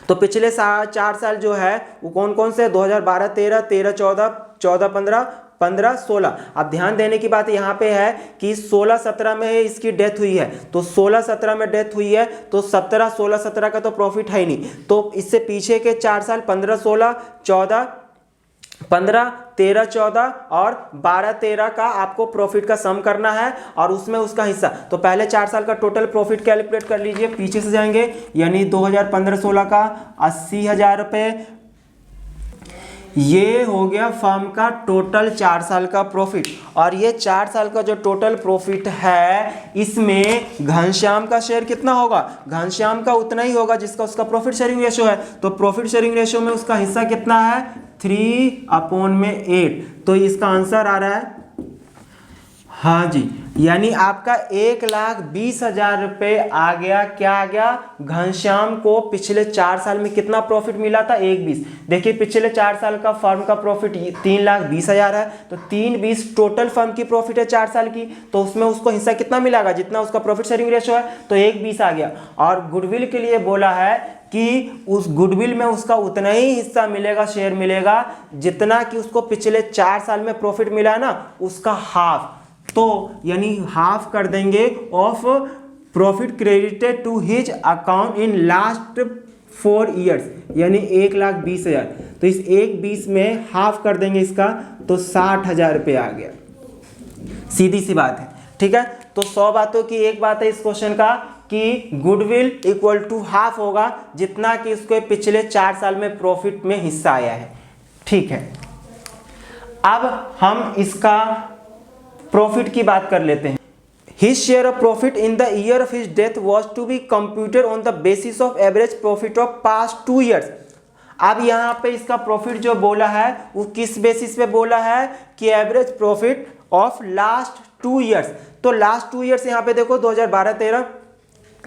तो पिछले 4 साल जो है वो कौन कौन से, 2012-13, 13-14, 14-15, 15-16। अब ध्यान देने की बात यहाँ पे है कि 16-17 में इसकी डेथ हुई है, तो 16-17 में डेथ हुई है तो 17-16-17 का तो प्रॉफिट है ही नहीं। तो इससे पीछे के 4 साल 15-16, 14, 15, 13, 14 और 12-13 का आपको प्रॉफिट का सम करना है और उसमें उसका हिस्सा। तो पहले 4 साल का टोटल प्रॉफिट कैलकुलेट कर लीजिए, पीछे से जाएंगे, यानी 2015-16 का 80,000 रुपये। ये हो गया फर्म का टोटल 4 साल का प्रॉफिट। और ये 4 साल का जो टोटल प्रॉफिट है इसमें घनश्याम का शेयर कितना होगा, घनश्याम का उतना ही होगा जिसका उसका प्रॉफिट शेयरिंग रेशियो है। तो प्रॉफिट शेयरिंग रेशियो में उसका हिस्सा कितना है, 3/8। तो इसका आंसर आ रहा है, हाँ जी, यानी आपका 1,20,000 रुपये आ गया। क्या आ गया, घनश्याम को पिछले 4 साल में कितना प्रॉफिट मिला था, 1,20। देखिए पिछले 4 साल का फर्म का प्रॉफिट 3,20,000 है, तो 3,20 टोटल फर्म की प्रॉफिट है 4 साल की, तो उसमें उसको हिस्सा कितना मिलेगा, जितना उसका प्रॉफिट शेयरिंग रेशियो है, तो 1,20 आ गया। और गुडविल के लिए बोला है कि उस गुडविल में उसका उतना ही हिस्सा मिलेगा, शेयर मिलेगा, जितना कि उसको पिछले 4 साल में प्रॉफिट मिला है ना उसका हाफ। तो यानी हाफ कर देंगे of profit credited to his account in last 4 years, यानी 1,20,000। तो इस 1,20 में हाफ कर देंगे इसका, तो 60,000 रुपये आ गया। सीधी सी बात है, ठीक है। तो 100 बातों की एक बात है इस क्वेश्चन का कि गुडविल इक्वल टू हाफ होगा जितना कि उसके पिछले 4 साल में प्रॉफिट में हिस्सा आया है, ठीक है। अब हम इसका प्रॉफिट की बात कर लेते हैं। His share of profit in the year of his death was to be computed on the basis of average profit of past 2 years। अब यहाँ पे इसका प्रॉफिट जो बोला है वो किस बेसिस पे बोला है कि average profit of last 2 years. तो लास्ट 2 ईयर्स यहाँ पे देखो 2012-13,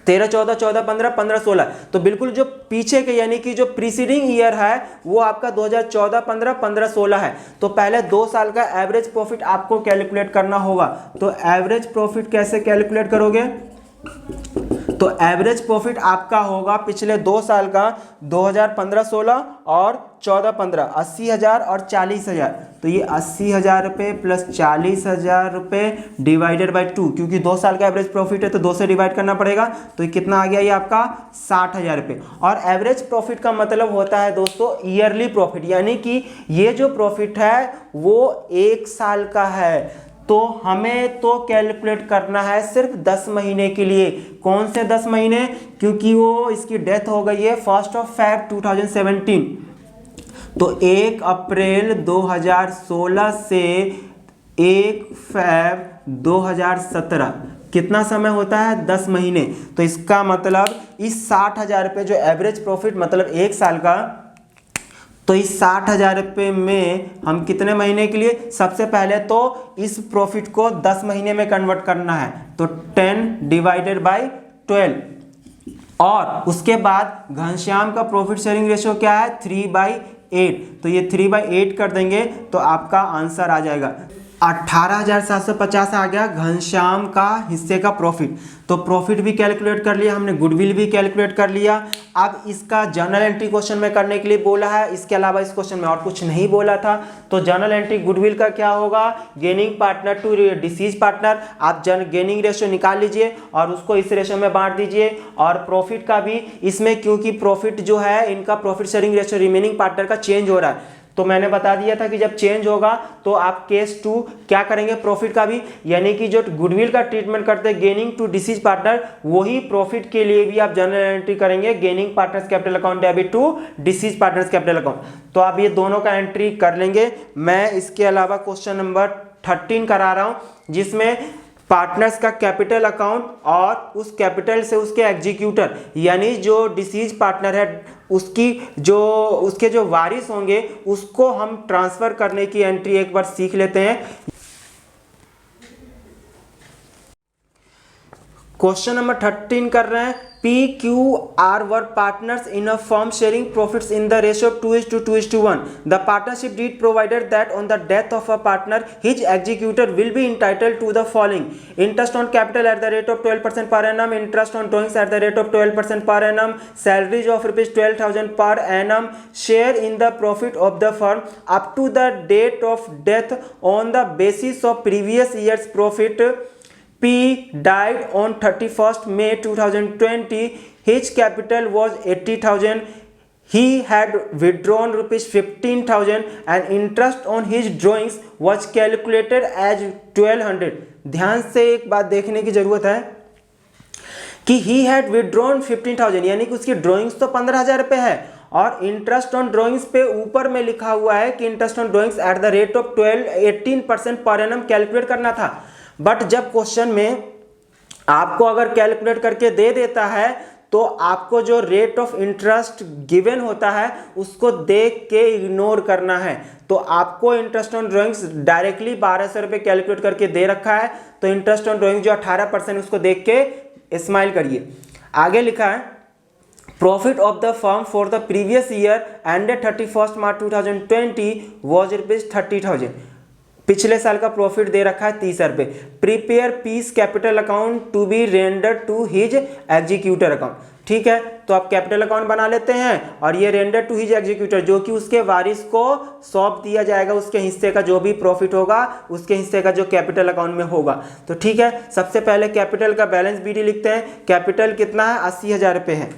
13-14, 14-15, 15-16, तो बिल्कुल जो पीछे के यानी कि जो प्रीसीडिंग ईयर है वो आपका 2014-15, 15-16 है। तो पहले 2 साल का एवरेज प्रॉफिट आपको कैलकुलेट करना होगा। तो एवरेज प्रॉफिट कैसे कैलकुलेट करोगे, तो एवरेज प्रॉफिट आपका होगा पिछले 2 साल का 2015-16 और 14-15, 80,000 और 40,000। तो ये 80,000 रुपये प्लस 40,000 रुपये डिवाइडेड बाई 2, क्योंकि 2 साल का एवरेज प्रॉफिट है तो 2 से डिवाइड करना पड़ेगा। तो ये कितना आ गया, ये आपका 60,000 रुपये। और एवरेज प्रॉफिट का मतलब होता है दोस्तों ईयरली प्रॉफिट, यानी कि ये जो प्रॉफिट है वो 1 साल का है। तो हमें तो कैलकुलेट करना है सिर्फ 10 महीने के लिए। कौन से 10 महीने? क्योंकि वो इसकी डेथ हो गई है 1 फरवरी 2017। तो 1 अप्रैल 2016 से 1 फरवरी 2017 कितना समय होता है? 10 महीने। तो इसका मतलब इस 60,000 रुपये जो एवरेज प्रॉफिट मतलब 1 साल का, तो इस 60,000 रुपये में हम कितने महीने के लिए? सबसे पहले तो इस प्रॉफिट को 10 महीने में कन्वर्ट करना है, तो 10 डिवाइडेड बाई 12, और उसके बाद घनश्याम का प्रॉफिट शेयरिंग रेशियो क्या है? 3/8। तो ये 3/8 कर देंगे तो आपका आंसर आ जाएगा 18,750 आ गया घनश्याम का हिस्से का प्रॉफिट। तो प्रॉफिट भी कैलकुलेट कर लिया हमने, गुडविल भी कैलकुलेट कर लिया। अब इसका जर्नल एंट्री क्वेश्चन में करने के लिए बोला है, इसके अलावा इस क्वेश्चन में और कुछ नहीं बोला था। तो जर्नल एंट्री गुडविल का क्या होगा? Gaining partner to deceased partner. आप गेनिंग रेशियो निकाल लीजिए और उसको इस रेशियो में बांट दीजिए। और प्रॉफिट का भी इसमें, क्योंकि प्रॉफिट जो है इनका profit sharing ratio remaining partner का चेंज हो रहा है, तो मैंने बता दिया था कि जब चेंज होगा तो आप केस 2 क्या करेंगे? प्रॉफिट का भी, यानी कि जो गुडविल का ट्रीटमेंट करते हैं गेनिंग टू डिसीज पार्टनर, वही प्रॉफिट के लिए भी आप जनरल एंट्री करेंगे, gaining partners capital account debit to deceased partners capital account. तो आप ये दोनों का एंट्री कर लेंगे। मैं इसके अलावा क्वेश्चन नंबर 13 करा रहा हूं, जिसमें पार्टनर्स का कैपिटल अकाउंट और उस कैपिटल से उसके एग्जीक्यूटर, यानी जो डिसीज पार्टनर है उसके जो वारिस होंगे उसको हम ट्रांसफर करने की एंट्री एक बार सीख लेते हैं। क्वेश्चन नंबर 13 कर रहे हैं। PQR were partners in a firm sharing profits in the ratio of 2:2:1. The partnership deed provided that on the death of a partner, his executor will be entitled to the following: interest on capital at the rate of 12% per annum, interest on drawings at the rate of 12% per annum, salaries of ₹12,000 per annum, share in the profit of the firm up to the date of death on the basis of previous year's profit. P died on 31st May 2020. His capital was 80,000. He had withdrawn ₹15,000 and interest on his drawings was calculated as 1,200. ध्यान से एक बात देखने की जरूरत है कि he had withdrawn 15,000, यानी कि उसकी ड्रॉइंग्स तो 15,000 रुपये है, और इंटरेस्ट ऑन ड्रॉइंग्स पे ऊपर में लिखा हुआ है कि interest on drawings at the rate of 18% per annum calculate करना था। बट जब क्वेश्चन में आपको अगर कैलकुलेट करके दे देता है तो आपको जो रेट ऑफ इंटरेस्ट गिवन होता है उसको देख के इग्नोर करना है। तो आपको इंटरेस्ट ऑन ड्रॉइंग्स डायरेक्टली 1,200 रुपये कैलकुलेट करके दे रखा है, तो इंटरेस्ट ऑन ड्रॉइंग जो 18% उसको देख के स्माइल करिए। आगे लिखा है profit of the firm for the previous year ended 31 March 2020 was ₹30,000। पिछले साल का प्रॉफिट दे रखा है 30 रुपये। Prepare P's capital account to be render to his executor account. ठीक है, तो आप कैपिटल अकाउंट बना लेते हैं और ये रेंडर टू हिज एग्जीक्यूटर जो कि उसके वारिस को सौंप दिया जाएगा, उसके हिस्से का जो भी प्रॉफिट होगा उसके हिस्से का जो कैपिटल अकाउंट में होगा। तो ठीक है, सबसे पहले कैपिटल का बैलेंस बीडी लिखते हैं। कैपिटल कितना है? 80,000 रुपये है।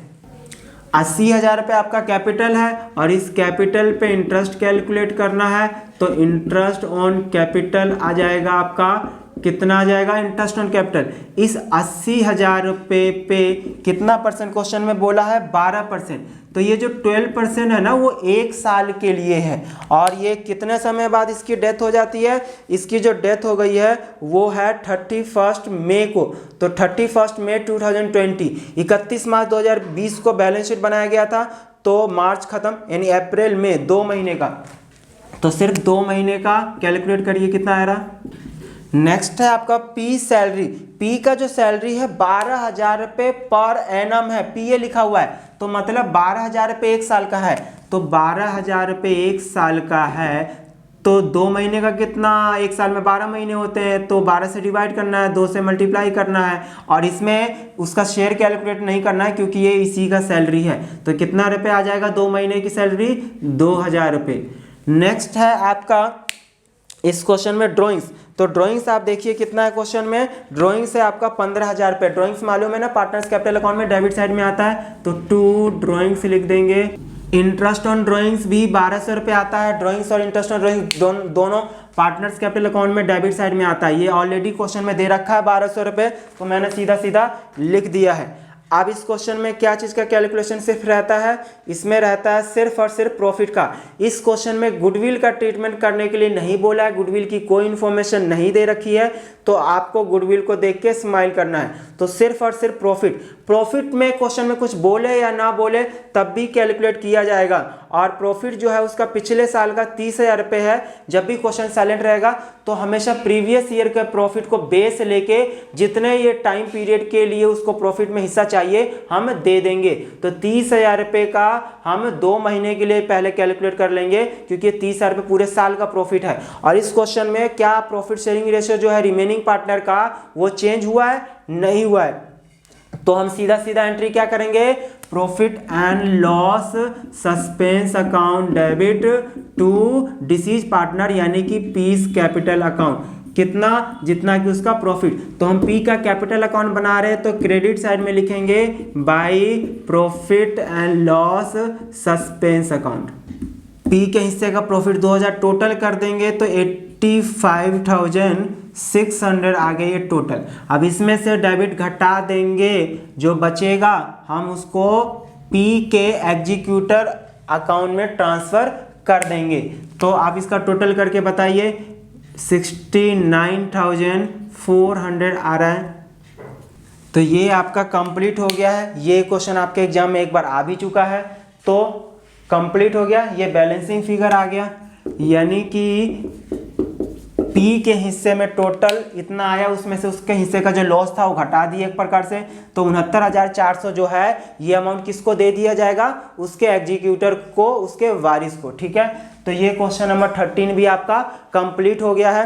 80,000 रुपये आपका कैपिटल है और इस कैपिटल पे इंटरेस्ट कैलकुलेट करना है, तो इंटरेस्ट ऑन कैपिटल आ जाएगा आपका, कितना आ जाएगा इंटरेस्ट ऑन कैपिटल? इस 80,000 रुपये पे कितना परसेंट क्वेश्चन में बोला है? 12%। तो ये जो 12% है ना वो 1 साल के लिए है, और ये कितने समय बाद इसकी डेथ हो जाती है? इसकी जो डेथ हो गई है वो है 31 मई को। तो 31 मई 2020, 31 मार्च 2020 को बैलेंस शीट बनाया गया था, तो मार्च खत्म यानी अप्रैल में 2 महीने का, तो सिर्फ 2 महीने का कैलकुलेट करिए कितना आ रहा। नेक्स्ट है आपका पी सैलरी। पी का जो सैलरी है 12,000 रुपये पर एनम है, पी ए लिखा हुआ है, तो मतलब 12,000 रुपये 1 साल का है। तो 12,000 रुपये 1 साल का है, तो 2 महीने का कितना? 1 साल में 12 महीने होते हैं, तो 12 से डिवाइड करना है, 2 से मल्टीप्लाई करना है, और इसमें उसका शेयर कैलकुलेट नहीं करना है क्योंकि ये इसी का सैलरी है। तो कितना रुपये आ जाएगा 2 महीने की सैलरी? 2,000 रुपये। नेक्स्ट है आपका इस क्वेश्चन में ड्राइंग्स। तो ड्राइंग्स आप देखिए कितना है क्वेश्चन में। ड्राइंग्स है आपका 15,000 रुपये। ड्राइंग्स मालूम है ना, पार्टनर्स कैपिटल अकाउंट में डेबिट साइड में आता है, तो 2 ड्राइंग्स लिख देंगे। इंटरेस्ट ऑन ड्राइंग्स भी 1200 रुपये आता है। ड्राइंग्स और इंटरेस्ट ऑन ड्राइंग्स दोनों पार्टनर्स कैपिटल अकाउंट में डेबिट साइड में आता है। ये ऑलरेडी क्वेश्चन में दे रखा है 1200 रुपये, तो मैंने सीधा सीधा लिख दिया है। अब इस क्वेश्चन में क्या चीज़ का कैलकुलेशन सिर्फ रहता है, इसमें रहता है सिर्फ और सिर्फ प्रॉफिट का। इस क्वेश्चन में गुडविल का ट्रीटमेंट करने के लिए नहीं बोला है, गुडविल की कोई इन्फॉर्मेशन नहीं दे रखी है, तो आपको गुडविल को देख के स्माइल करना है। तो सिर्फ और सिर्फ प्रॉफिट, प्रॉफिट में क्वेश्चन में कुछ बोले या ना बोले तब भी कैलकुलेट किया जाएगा। और प्रॉफिट जो है उसका पिछले साल का 30,000 रुपये है। जब भी क्वेश्चन साइलेंट रहेगा तो हमेशा प्रीवियस ईयर के प्रॉफिट को बेस लेके जितने ये टाइम पीरियड के लिए उसको प्रॉफिट में हिस्सा चाहिए हम दे देंगे। तो 30,000 रुपये का हम 2 महीने के लिए पहले कैलकुलेट कर लेंगे, क्योंकि 30,000 रुपये पूरे साल का प्रॉफिट है। और इस क्वेश्चन में क्या प्रॉफिट शेयरिंग रेशियो जो है रिमेनिंग पार्टनर का वो चेंज हुआ है? नहीं हुआ है। तो हम सीधा सीधा एंट्री क्या करेंगे, profit and loss suspense account debit to deceased partner यानी कि पीस कैपिटल अकाउंट। कितना? जितना कि उसका प्रॉफिट। तो हम पी का कैपिटल अकाउंट बना रहे हैं तो क्रेडिट साइड में लिखेंगे by profit and loss suspense account. P के हिस्से का प्रॉफिट 2000 टोटल कर देंगे तो 85,600 आ गए ये टोटल। अब इसमें से डेबिट घटा देंगे, जो बचेगा हम उसको पी के एग्जीक्यूटर अकाउंट में ट्रांसफर कर देंगे। तो आप इसका टोटल करके बताइए, 69,400 आ रहा है। तो ये आपका कंप्लीट हो गया है। ये क्वेश्चन आपके एग्जाम में एक बार आ भी चुका है, तो कंप्लीट हो गया। ये बैलेंसिंग फिगर आ गया, यानी कि पी के हिस्से में टोटल इतना आया, उसमें से उसके हिस्से का जो लॉस था वो घटा दिए एक प्रकार से। तो 69,400 जो है ये अमाउंट किसको दे दिया जाएगा? उसके एग्जीक्यूटर को, उसके वारिस को। ठीक है, तो ये क्वेश्चन नंबर 13 भी आपका कंप्लीट हो गया है।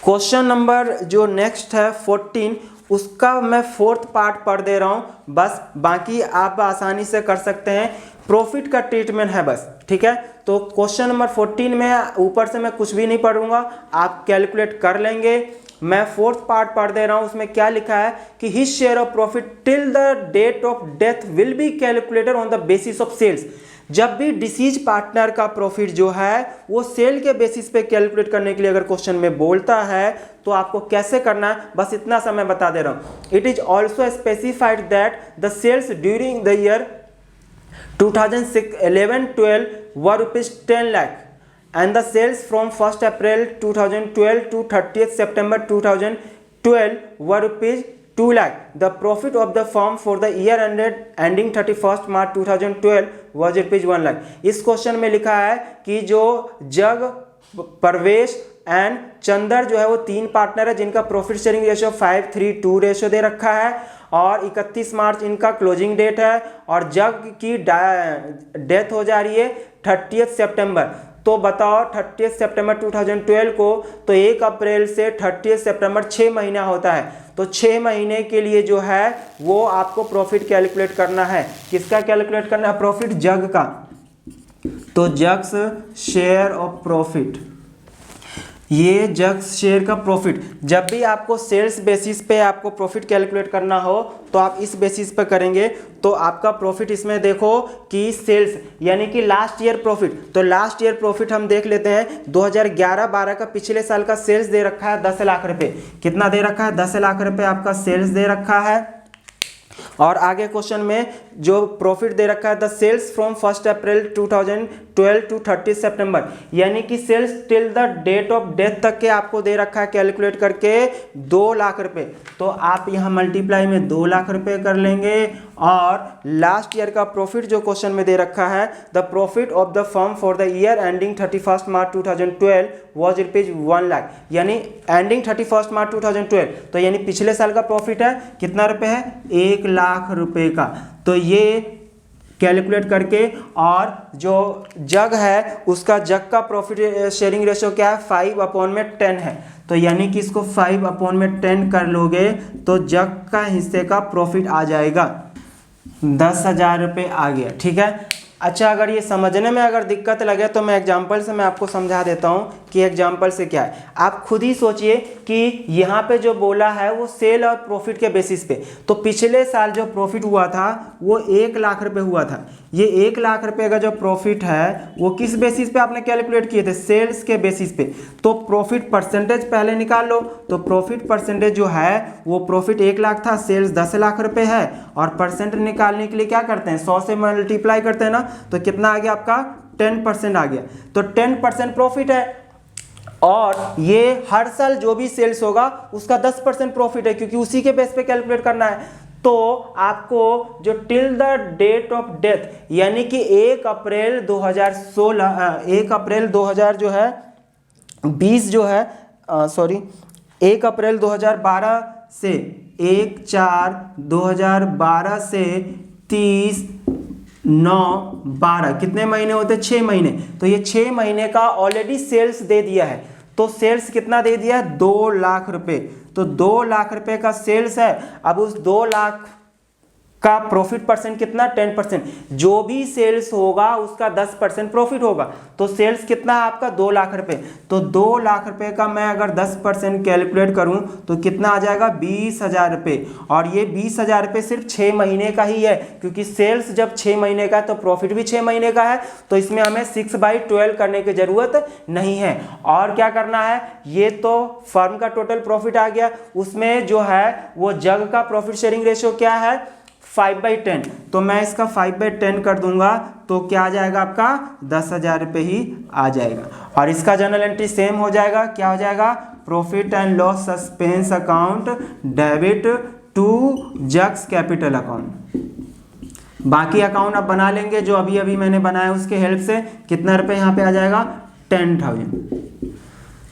क्वेश्चन नंबर जो नेक्स्ट है 14, उसका मैं 4th पार्ट पढ़ दे रहा हूँ बस, बाकी आप आसानी से कर सकते हैं। प्रॉफिट का ट्रीटमेंट है बस, ठीक है। तो क्वेश्चन नंबर 14 में ऊपर से मैं कुछ भी नहीं पढ़ूंगा, आप कैलकुलेट कर लेंगे। मैं 4th पार्ट पढ़ दे रहा हूं, उसमें क्या लिखा है कि his share of profit till the date of death will be calculated on the basis of sales. जब भी डिसीज पार्टनर का प्रॉफिट जो है वो सेल के बेसिस पे कैलकुलेट करने के लिए अगर क्वेश्चन में बोलता है तो आपको कैसे करना है, बस इतना सा मैं बता दे रहा हूं। It is also specified that the sales during the year 2011-12 were rupees 10 lakh and the sales from 1st April 2012 to 30th September 2012 were rupees 2 lakh. The profit of the firm for the year ending 31st March 2012 was rupees 1 lakh. इस question में लिखा है कि जो जग, परवेश and Chandar जो है वो 3 partner है जिनका प्रॉफिट शेयरिंग रेशियो 5:3:2 रेशियो दे रखा है और 31 मार्च इनका क्लोजिंग डेट है और जग की डेथ हो जा रही है 30 सितंबर। तो बताओ 30 सितंबर 2012 को, तो 1 अप्रैल से 30 सितंबर 6 महीना होता है। तो 6 महीने के लिए जो है वो आपको प्रॉफिट कैलकुलेट करना है। किसका कैलकुलेट करना है? प्रॉफिट जग का। तो जग्स शेयर ऑफ प्रॉफिट, ये जग्स शेयर का प्रॉफिट। जब भी आपको सेल्स बेसिस पे आपको प्रॉफिट कैलकुलेट करना हो तो आप इस बेसिस पे करेंगे। तो आपका प्रॉफिट इसमें देखो कि सेल्स यानी कि लास्ट ईयर प्रॉफिट, तो लास्ट ईयर प्रॉफिट हम देख लेते हैं। 2011-12 का पिछले साल का सेल्स दे रखा है 10 लाख रुपए। कितना दे रखा है? 10 लाख रुपए आपका सेल्स दे रखा है। और आगे क्वेश्चन में जो प्रॉफिट दे रखा है the sales from 1 April 2012 to 30 सितंबर, यानी कि sales till the date of death तक के आपको दे रखा है कैलकुलेट करके 2 लाख रुपए। तो आप यहाँ मल्टीप्लाई में 2 लाख रुपए कर लेंगे। और लास्ट ईयर का प्रॉफिट जो क्वेश्चन में दे रखा है the profit of the firm for the year ending 31 March 2012 was rupees 1 lakh, यानी एंडिंग 31 मार्च 2012, तो यानी पिछले साल का प्रॉफिट है कितना रुपए है? 1 लाख रुपए का। तो ये कैलकुलेट करके, और जो जग है उसका जग का प्रॉफिट शेयरिंग रेशियो क्या है? 5/10 है। तो यानी कि इसको 5/10 कर लोगे तो जग का हिस्से का प्रॉफिट आ जाएगा 10,000 रुपये आ गया। ठीक है। अच्छा, अगर ये समझने में अगर दिक्कत लगे तो मैं एग्जांपल से मैं आपको समझा देता हूँ कि एग्जांपल से क्या है। आप खुद ही सोचिए कि यहाँ पे जो बोला है वो सेल और प्रॉफिट के बेसिस पे, तो पिछले साल जो प्रॉफिट हुआ था वो 1 लाख रुपए हुआ था, ये 1 लाख रुपए का जो प्रॉफिट है वो किस बेसिस पे आपने कैलकुलेट किए थे? सेल्स के बेसिस पे। तो प्रॉफिट परसेंटेज पहले निकाल लो। तो प्रॉफिट परसेंटेज जो है वो प्रॉफिट 1 लाख था, सेल्स 10 लाख रुपए है, और परसेंट निकालने के लिए क्या करते हैं? 100 से मल्टीप्लाई करते हैं ना। तो कितना आ गया आपका? 10% आ गया। तो 10% प्रॉफिट है, और ये हर साल जो भी सेल्स होगा उसका 10% प्रॉफिट है, क्योंकि उसी के बेस पे कैलकुलेट करना है। तो आपको जो till the date of death यानी कि 1 अप्रैल 2016 1 अप्रैल 2000 जो है 20 जो है 1 अप्रैल 2012 से 1/4/2012 से 30/9/12 कितने महीने होते? 6 महीने। तो ये 6 महीने का ऑलरेडी सेल्स दे दिया है। तो सेल्स कितना दे दिया है? 2 लाख रुपए। तो 2 लाख रुपए का सेल्स है। अब उस 2 लाख का प्रॉफिट परसेंट कितना? 10%। जो भी सेल्स होगा उसका 10% प्रॉफिट होगा। तो सेल्स कितना है आपका? 2 लाख रुपए। तो 2 लाख रुपए का मैं अगर 10% कैलकुलेट करूं तो कितना आ जाएगा? 20,000 रुपए। और ये 20,000 रुपए सिर्फ 6 महीने का ही है, क्योंकि सेल्स जब 6 महीने का है तो प्रॉफिट भी 6 महीने का है। तो इसमें हमें 6/12 करने की जरूरत नहीं है। और क्या करना है? ये तो फर्म का टोटल प्रॉफिट आ गया, उसमें जो है वो जग का प्रॉफिट शेयरिंग रेशियो क्या है? 5/10। तो मैं इसका 5/10 कर दूंगा तो क्या आ जाएगा आपका? 10,000 रुपये ही आ जाएगा। और इसका जर्नल एंट्री सेम हो जाएगा। क्या हो जाएगा? Profit and loss suspense account debit to जग्स कैपिटल अकाउंट। बाकी अकाउंट आप बना लेंगे जो अभी अभी मैंने बनाया उसके हेल्प से। कितना रुपये यहाँ पे आ जाएगा? 10,000।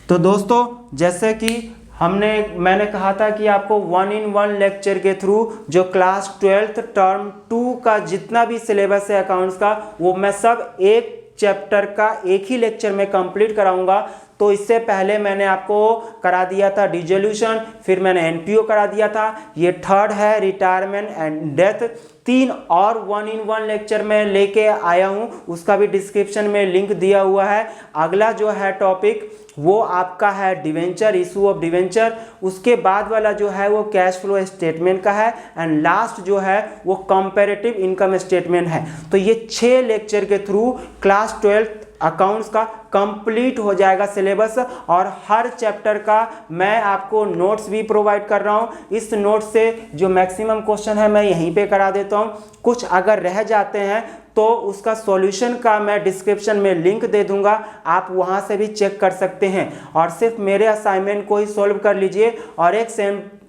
तो दोस्तों जैसे कि मैंने कहा था कि आपको 1-in-1 लेक्चर के थ्रू जो क्लास 12th टर्म 2 का जितना भी सिलेबस है अकाउंट्स का, वो मैं सब एक चैप्टर का एक ही लेक्चर में कंप्लीट कराऊंगा। तो इससे पहले मैंने आपको करा दिया था डिसोल्यूशन, फिर मैंने एनपीओ करा दिया था, ये थर्ड है रिटायरमेंट एंड डेथ। 3 और 1-in-1 लेक्चर में लेके आया हूँ, उसका भी डिस्क्रिप्शन में लिंक दिया हुआ है। अगला जो है टॉपिक वो आपका है डिवेंचर, इशू ऑफ डिवेंचर। उसके बाद वाला जो है वो कैश फ्लो स्टेटमेंट का है, एंड लास्ट जो है वो कंपैरेटिव इनकम स्टेटमेंट है। तो ये 6 लेक्चर के थ्रू क्लास 12 अकाउंट्स का कंप्लीट हो जाएगा सिलेबस, और हर चैप्टर का मैं आपको नोट्स भी प्रोवाइड कर रहा हूं। इस नोट से जो मैक्सिमम क्वेश्चन है मैं यहीं पे करा देता हूं। कुछ अगर रह जाते हैं तो उसका सॉल्यूशन का मैं डिस्क्रिप्शन में लिंक दे दूंगा, आप वहां से भी चेक कर सकते हैं। और सिर्फ मेरे असाइनमेंट को ही सॉल्व कर लीजिए, और एक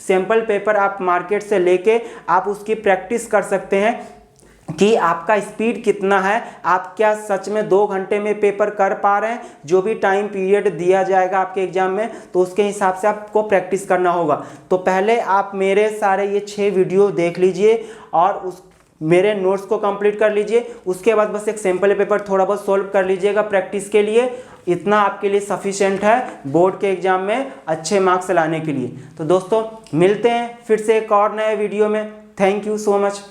सैंपल पेपर आप मार्केट से लेके आप उसकी प्रैक्टिस कर सकते हैं कि आपका स्पीड कितना है, आप क्या सच में 2 घंटे में पेपर कर पा रहे हैं। जो भी टाइम पीरियड दिया जाएगा आपके एग्जाम में तो उसके हिसाब से आपको प्रैक्टिस करना होगा। तो पहले आप मेरे सारे ये 6 वीडियो देख लीजिए और मेरे नोट्स को कंप्लीट कर लीजिए। उसके बाद बस एक सैंपल पेपर थोड़ा बहुत सॉल्व कर लीजिएगा प्रैक्टिस के लिए। इतना आपके लिए सफिशिएंट है बोर्ड के एग्जाम में अच्छे मार्क्स लाने के लिए। तो दोस्तों मिलते हैं फिर से एक और नए वीडियो में। Thank you so much.